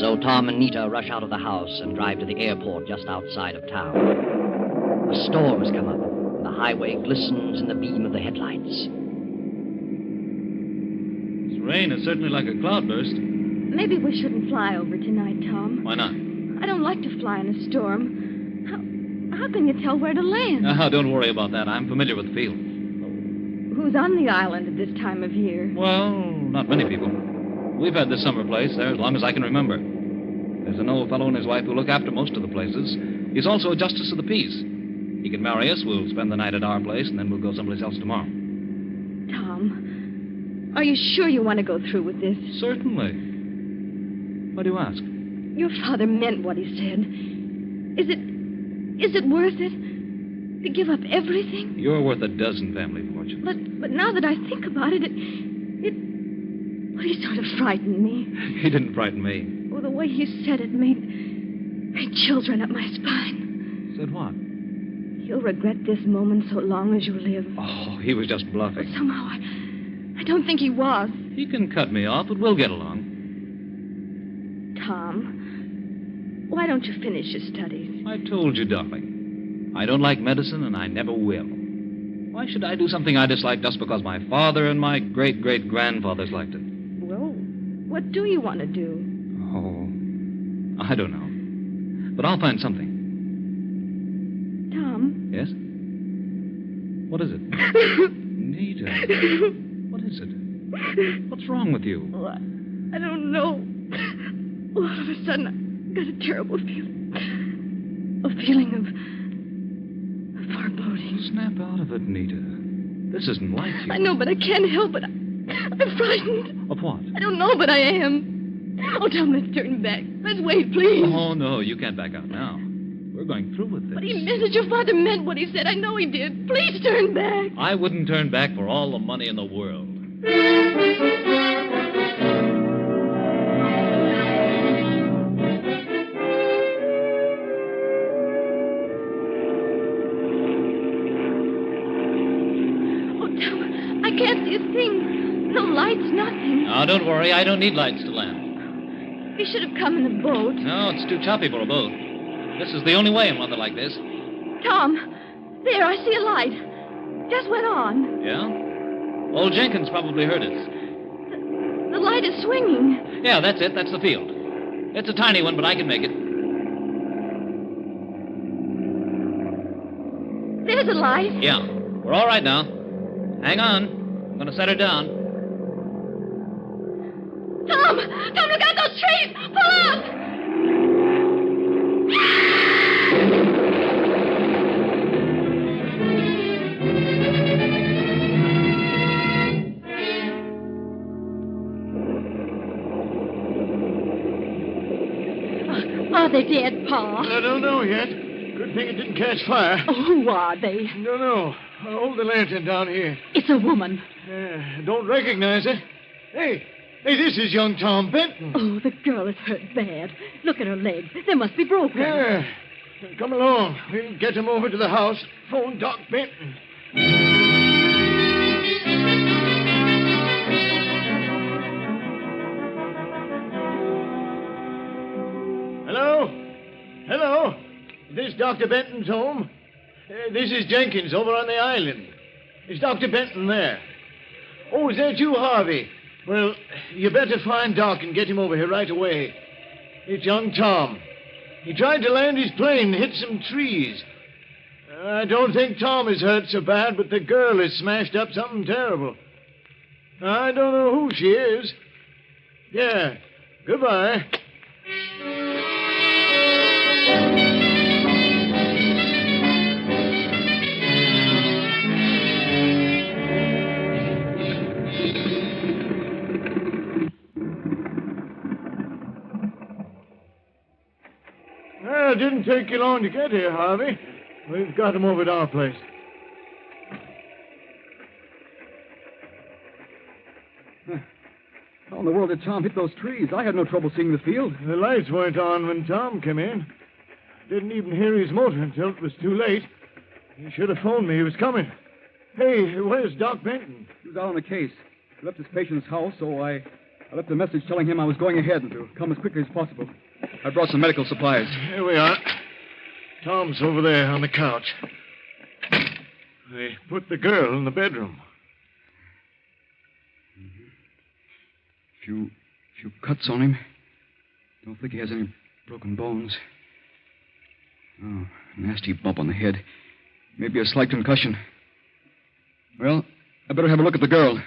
So Tom and Nita rush out of the house and drive to the airport just outside of town. A storm has come up, and the highway glistens in the beam of the headlights. This rain is certainly like a cloudburst. Maybe we shouldn't fly over tonight, Tom. Why not? I don't like to fly in a storm. How can you tell where to land? Don't worry about that. I'm familiar with the field. Who's on the island at this time of year? Well, not many people. We've had this summer place there as long as I can remember. There's an old fellow and his wife who look after most of the places. He's also a justice of the peace. He can marry us, we'll spend the night at our place, and then we'll go someplace else tomorrow. Tom, are you sure you want to go through with this? Certainly. Why do you ask? Your father meant what he said. Is it worth it? To give up everything? You're worth a dozen family fortunes. But now that I think about it, well, he sort of frightened me. He didn't frighten me. Oh, the way he said it made chills run up my spine. Said what? You'll regret this moment so long as you live. Oh, he was just bluffing. But somehow I don't think he was. He can cut me off, but we'll get along. Tom, Why don't you finish your studies? I told you, darling. I don't like medicine, and I never will. Why should I do something I dislike just because my father and my great-great-grandfathers liked it? Well, what do you want to do? Oh, I don't know. But I'll find something. Tom? Yes? What is it? Nita. What is it? What's wrong with you? Oh, I don't know. All of a sudden, I got a terrible feeling. A feeling of foreboding. Snap out of it, Nita. This isn't like you. I know, but I can't help it. I'm frightened. Of what? I don't know, but I am. Oh, Tom, let's turn back. Let's wait, please. Oh, no, you can't back out now. We're going through with this. But he meant it. Your father meant what he said. I know he did. Please turn back. I wouldn't turn back for all the money in the world. Oh, Tom, I can't see a thing. No lights, nothing. Now, don't worry. I don't need lights to land. He should have come in the boat. No, it's too choppy for a boat. This is the only way in weather like this. Tom, there, I see a light. Just went on. Yeah? Old Jenkins probably heard us. The light is swinging. Yeah, that's it. That's the field. It's a tiny one, but I can make it. There's a light. Yeah. We're all right now. Hang on. I'm going to set her down. Tom, look out those trees! Pull up! Are they dead, Pa? I don't know yet. Good thing it didn't catch fire. Oh, who are they? No. Hold the lantern down here. It's a woman. Don't recognize her. Hey, this is young Tom Benton. Oh, the girl is hurt bad. Look at her legs. They must be broken. Yeah. Come along. We'll get him over to the house. Phone Doc Benton. Hello? Is this Dr. Benton's home? This is Jenkins over on the island. Is Dr. Benton there? Oh, is that you, Harvey? Well, you better find Doc and get him over here right away. It's young Tom. He tried to land his plane and hit some trees. I don't think Tom is hurt so bad, but the girl has smashed up something terrible. I don't know who she is. Yeah. Goodbye. Well, it didn't take you long to get here, Harvey. We've got him over at our place. How in the world did Tom hit those trees? I had no trouble seeing the field. The lights weren't on when Tom came in. Didn't even hear his motor until it was too late. He should have phoned me. He was coming. Hey, where's Doc Benton? He was out on a case. He left his patient's house, so I left a message telling him I was going ahead and to come as quickly as possible. I brought some medical supplies. Here we are. Tom's over there on the couch. They put the girl in the bedroom. Few cuts on him. Don't think he has any broken bones. Oh, nasty bump on the head. Maybe a slight concussion. Well, I better have a look at the girl.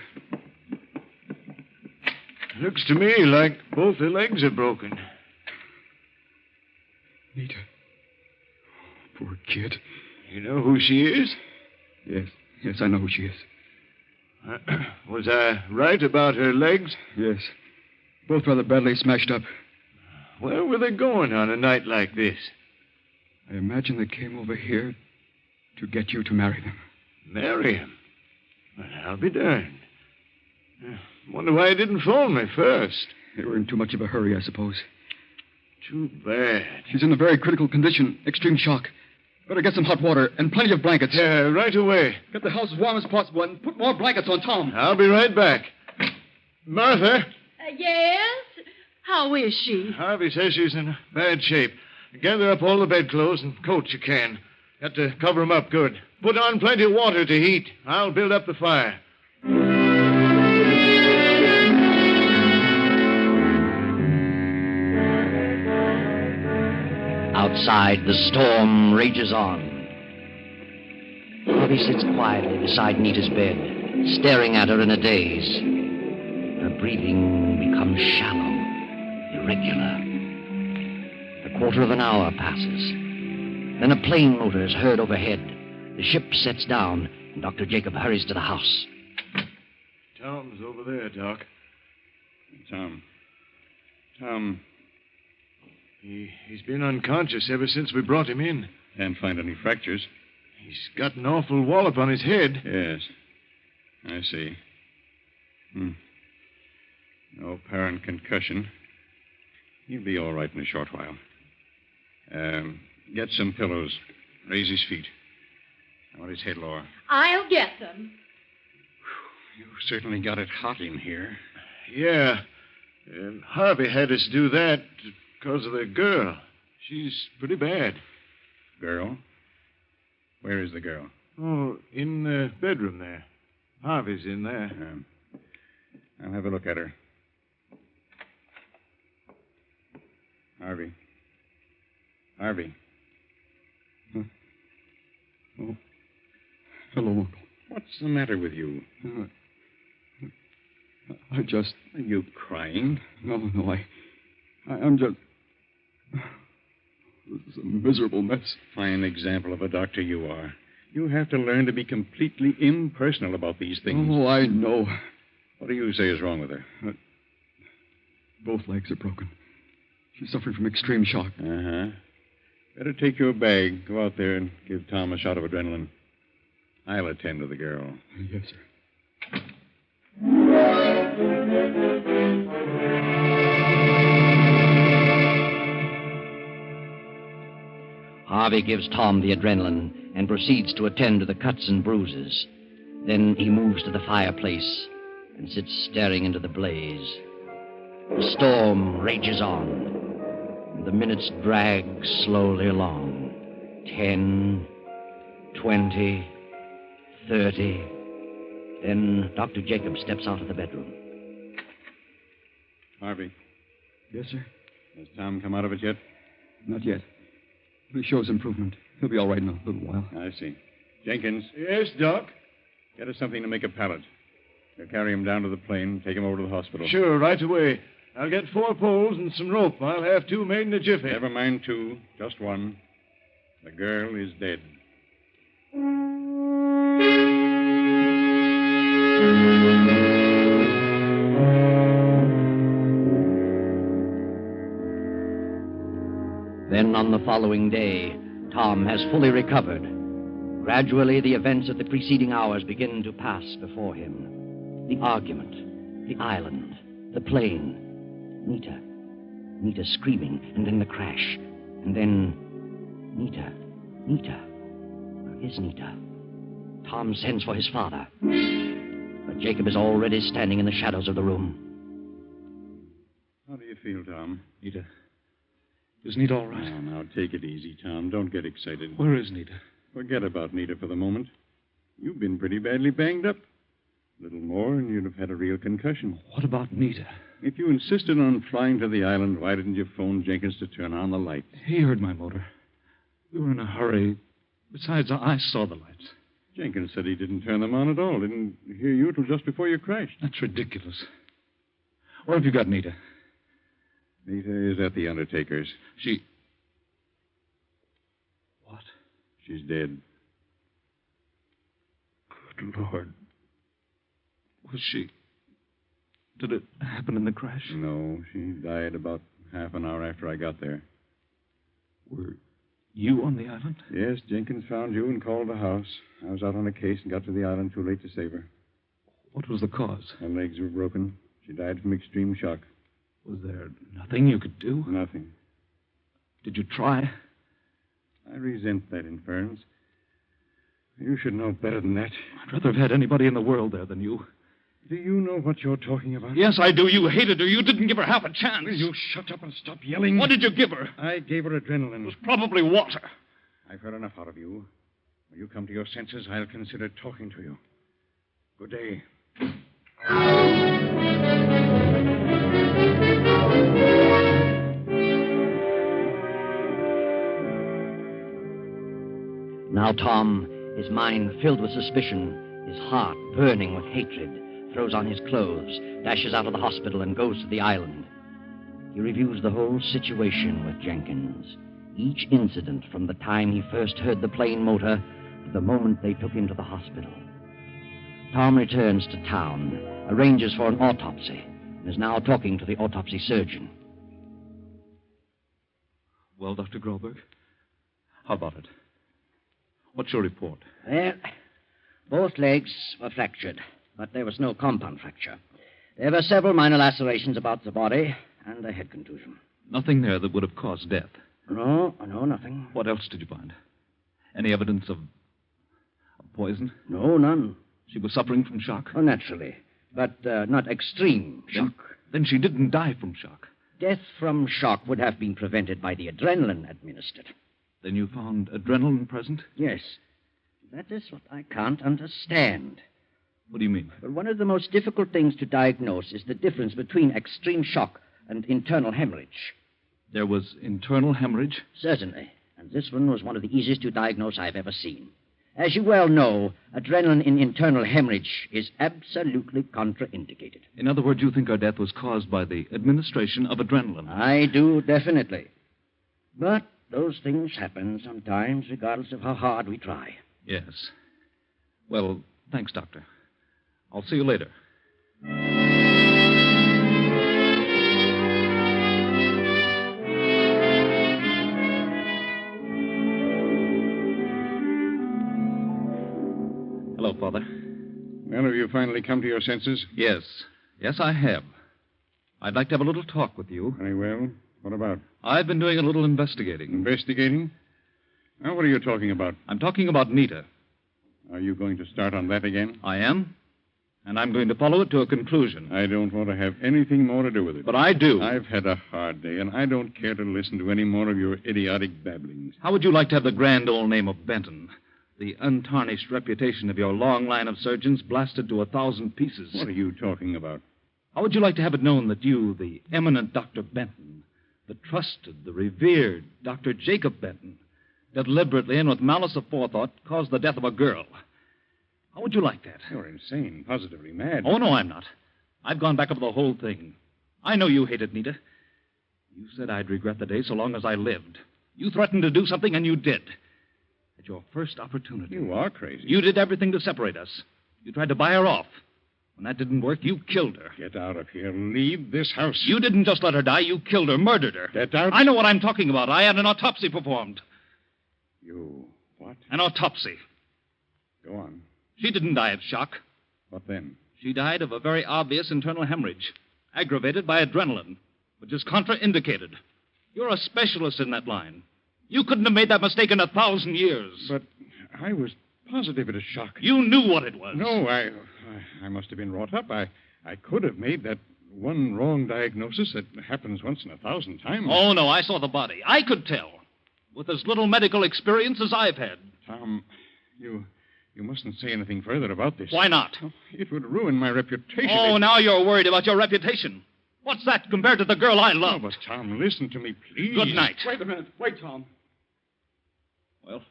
Looks to me like both her legs are broken. Nita. Poor kid. You know who she is? Yes, I know who she is. Was I right about her legs? Yes. Both rather badly smashed up. Where were they going on a night like this? I imagine they came over here to get you to marry them. Marry him? Well, I'll be darned. Wonder why he didn't phone me first. They were in too much of a hurry, I suppose. Too bad. She's in a very critical condition. Extreme shock. Better get some hot water and plenty of blankets. Yeah, right away. Get the house as warm as possible and put more blankets on Tom. I'll be right back. Martha? Yes? How is she? Harvey says she's in bad shape. Gather up all the bedclothes and coats you can. Got to cover 'em up good. Put on plenty of water to heat. I'll build up the fire. Outside, the storm rages on. Harvey sits quietly beside Nita's bed, staring at her in a daze. Her breathing becomes shallow, irregular. A quarter of an hour passes. Then a plane motor is heard overhead. The ship sets down, and Dr. Jacob hurries to the house. Tom's over there, Doc. Tom. He's been unconscious ever since we brought him in. Can't find any fractures. He's got an awful wallop on his head. Yes. I see. No apparent concussion. He'll be all right in a short while. Get some pillows. Raise his feet. I want his head lower. I'll get them. You certainly got it hot in here. Yeah. Harvey had us do that because of the girl. She's pretty bad. Girl? Where is the girl? Oh, in the bedroom there. Harvey's in there. I'll have a look at her. Harvey. Huh? Oh. Hello, Uncle. What's the matter with you? I just... Are you crying? No, I'm just... This is a miserable mess. Fine example of a doctor you are. You have to learn to be completely impersonal about these things. Oh, I know. What do you say is wrong with her? Both legs are broken. She's suffering from extreme shock. Uh-huh. Better take your bag, go out there, and give Tom a shot of adrenaline. I'll attend to the girl. Yes, sir. Harvey gives Tom the adrenaline and proceeds to attend to the cuts and bruises. Then he moves to the fireplace and sits staring into the blaze. The storm rages on. The minutes drag slowly along. 10, 20, 30. Then Dr. Jacob steps out of the bedroom. Harvey. Yes, sir? Has Tom come out of it yet? Not yet. He shows improvement. He'll be all right in a little while. I see. Jenkins. Yes, Doc? Get us something to make a pallet. We'll carry him down to the plane, take him over to the hospital. Sure, right away. I'll get 4 poles and some rope. I'll have 2 made in a jiffy. Never mind 2, just 1. The girl is dead. Then on the following day, Tom has fully recovered. Gradually, the events of the preceding hours begin to pass before him. The argument, the island, the plane, Nita screaming, and then the crash. And then Nita. Where is Nita? Tom sends for his father. But Jacob is already standing in the shadows of the room. How do you feel, Tom? Nita. Is Nita all right? Oh, now, take it easy, Tom. Don't get excited. Where is Nita? Forget about Nita for the moment. You've been pretty badly banged up. A little more, and you'd have had a real concussion. What about Nita? If you insisted on flying to the island, why didn't you phone Jenkins to turn on the light? He heard my motor. We were in a hurry. Besides, I saw the lights. Jenkins said he didn't turn them on at all. Didn't hear you till just before you crashed. That's ridiculous. Where have you got Nita? Nita is at the undertaker's. What? She's dead. Good Lord. Was she... Did it happen in the crash? No, she died about half an hour after I got there. Were you on the island? Yes, Jenkins found you and called the house. I was out on a case and got to the island too late to save her. What was the cause? Her legs were broken. She died from extreme shock. Was there nothing you could do? Nothing. Did you try? I resent that inference. You should know better than that. I'd rather have had anybody in the world there than you. Do you know what you're talking about? Yes, I do. You hated her. You didn't give her half a chance. Will you shut up and stop yelling? What did you give her? I gave her adrenaline. It was probably water. I've heard enough out of you. When you come to your senses, I'll consider talking to you. Good day. Now Tom, his mind filled with suspicion, his heart burning with hatred, throws on his clothes, dashes out of the hospital, and goes to the island. He reviews the whole situation with Jenkins, each incident from the time he first heard the plane motor to the moment they took him to the hospital. Tom returns to town, arranges for an autopsy, and is now talking to the autopsy surgeon. Well, Dr. Groberg, how about it? What's your report? Well, both legs were fractured, but there was no compound fracture. There were several minor lacerations about the body and a head contusion. Nothing there that would have caused death? No, nothing. What else did you find? Any evidence of poison? No, none. She was suffering from shock? Oh, naturally, but not extreme shock. Then she didn't die from shock? Death from shock would have been prevented by the adrenaline administered. Then you found adrenaline present? Yes. That is what I can't understand. What do you mean? Well, one of the most difficult things to diagnose is the difference between extreme shock and internal hemorrhage. There was internal hemorrhage? Certainly. And this one was one of the easiest to diagnose I've ever seen. As you well know, adrenaline in internal hemorrhage is absolutely contraindicated. In other words, you think her death was caused by the administration of adrenaline? I do, definitely. But those things happen sometimes, regardless of how hard we try. Yes. Well, thanks, Doctor. I'll see you later. Hello, Father. Well, have you finally come to your senses? Yes. Yes, I have. I'd like to have a little talk with you. Very well. What about? I've been doing a little investigating. Investigating? Now, what are you talking about? I'm talking about Nita. Are you going to start on that again? I am. And I'm going to follow it to a conclusion. I don't want to have anything more to do with it. But I do. I've had a hard day, and I don't care to listen to any more of your idiotic babblings. How would you like to have the grand old name of Benton? The untarnished reputation of your long line of surgeons blasted to 1,000 pieces. What are you talking about? How would you like to have it known that you, the eminent Dr. Benton, the trusted, the revered Dr. Jacob Benton, deliberately and with malice aforethought, caused the death of a girl? How would you like that? You're insane, positively mad. Oh, no, I'm not. I've gone back over the whole thing. I know you hated Nita. You said I'd regret the day so long as I lived. You threatened to do something, and you did. At your first opportunity. You are crazy. You did everything to separate us. You tried to buy her off. When that didn't work, you killed her. Get out of here. Leave this house. You didn't just let her die. You killed her, murdered her. Get out. I know what I'm talking about. I had an autopsy performed. You what? An autopsy. Go on. She didn't die of shock. What then? She died of a very obvious internal hemorrhage, aggravated by adrenaline, which is contraindicated. You're a specialist in that line. You couldn't have made that mistake in 1,000 years. But I was positive it was shock. You knew what it was. No, I must have been wrought up. I could have made that one wrong diagnosis that happens once in 1,000 times. Oh, no, I saw the body. I could tell. With as little medical experience as I've had. Tom, you mustn't say anything further about this. Why not? It would ruin my reputation. Oh, now you're worried about your reputation. What's that compared to the girl I love? Oh, but Tom, listen to me, please. Good night. Wait a minute. Wait, Tom. Well,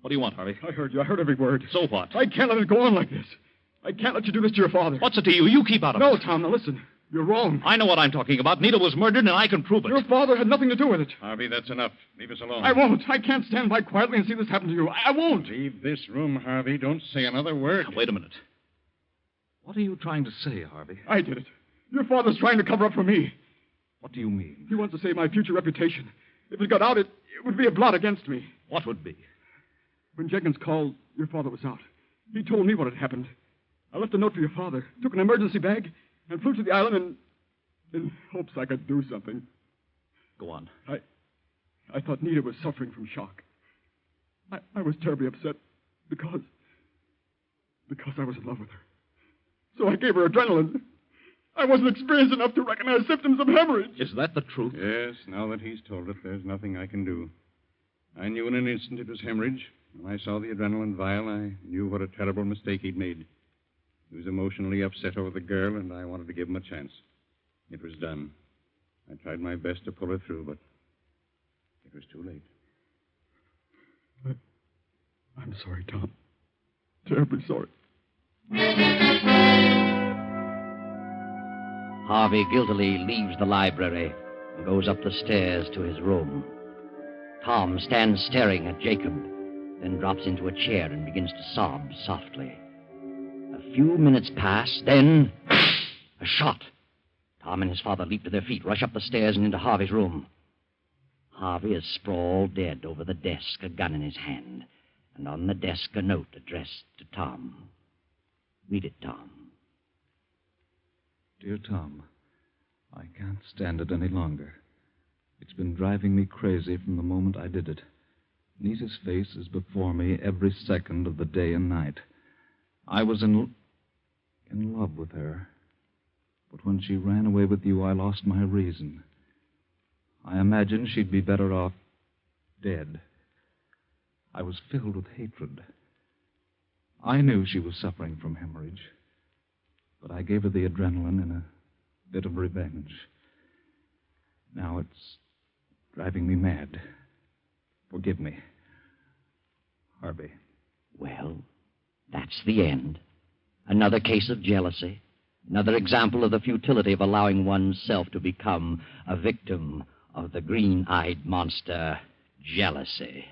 what do you want, Harvey? I heard you. I heard every word. So what? I can't let it go on like this. I can't let you do this to your father. What's it to you? You keep out of it. No, Tom, now listen. You're wrong. I know what I'm talking about. Nita was murdered, and I can prove it. Your father had nothing to do with it. Harvey, that's enough. Leave us alone. I won't. I can't stand by quietly and see this happen to you. I won't. Leave this room, Harvey. Don't say another word. Now, wait a minute. What are you trying to say, Harvey? I did it. Your father's trying to cover up for me. What do you mean? He wants to save my future reputation. If it got out, it would be a blot against me. What would be? When Jenkins called, your father was out. He told me what had happened. I left a note for your father, took an emergency bag, and flew to the island in hopes I could do something. Go on. I thought Nita was suffering from shock. I was terribly upset because I was in love with her. So I gave her adrenaline. I wasn't experienced enough to recognize symptoms of hemorrhage. Is that the truth? Yes, now that he's told it, there's nothing I can do. I knew in an instant it was hemorrhage. When I saw the adrenaline vial, I knew what a terrible mistake he'd made. He was emotionally upset over the girl, and I wanted to give him a chance. It was done. I tried my best to pull her through, but it was too late. I'm sorry, Tom. Terribly sorry. Harvey guiltily leaves the library and goes up the stairs to his room. Tom stands staring at Jacob, then drops into a chair and begins to sob softly. A few minutes pass, then a shot. Tom and his father leap to their feet, rush up the stairs and into Harvey's room. Harvey is sprawled dead over the desk, a gun in his hand, and on the desk a note addressed to Tom. Read it, Tom. Dear Tom, I can't stand it any longer. It's been driving me crazy from the moment I did it. Nita's face is before me every second of the day and night. I was in love with her. But when she ran away with you, I lost my reason. I imagined she'd be better off dead. I was filled with hatred. I knew she was suffering from hemorrhage, but I gave her the adrenaline in a bit of revenge. Now it's driving me mad. Forgive me. Harvey. Well, that's the end. Another case of jealousy. Another example of the futility of allowing oneself to become a victim of the green-eyed monster, jealousy.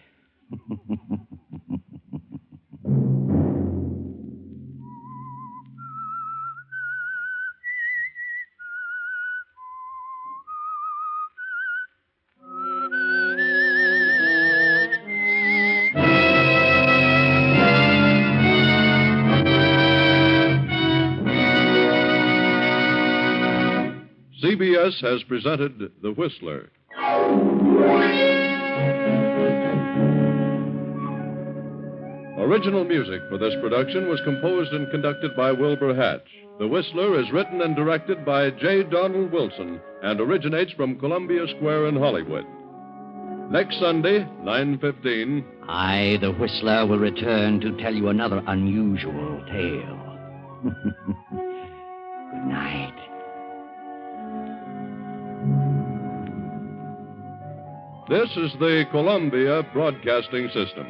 CBS has presented The Whistler. Original music for this production was composed and conducted by Wilbur Hatch. The Whistler is written and directed by J. Donald Wilson and originates from Columbia Square in Hollywood. Next Sunday, 9:15. I, the Whistler, will return to tell you another unusual tale. Good night. This is the Columbia Broadcasting System.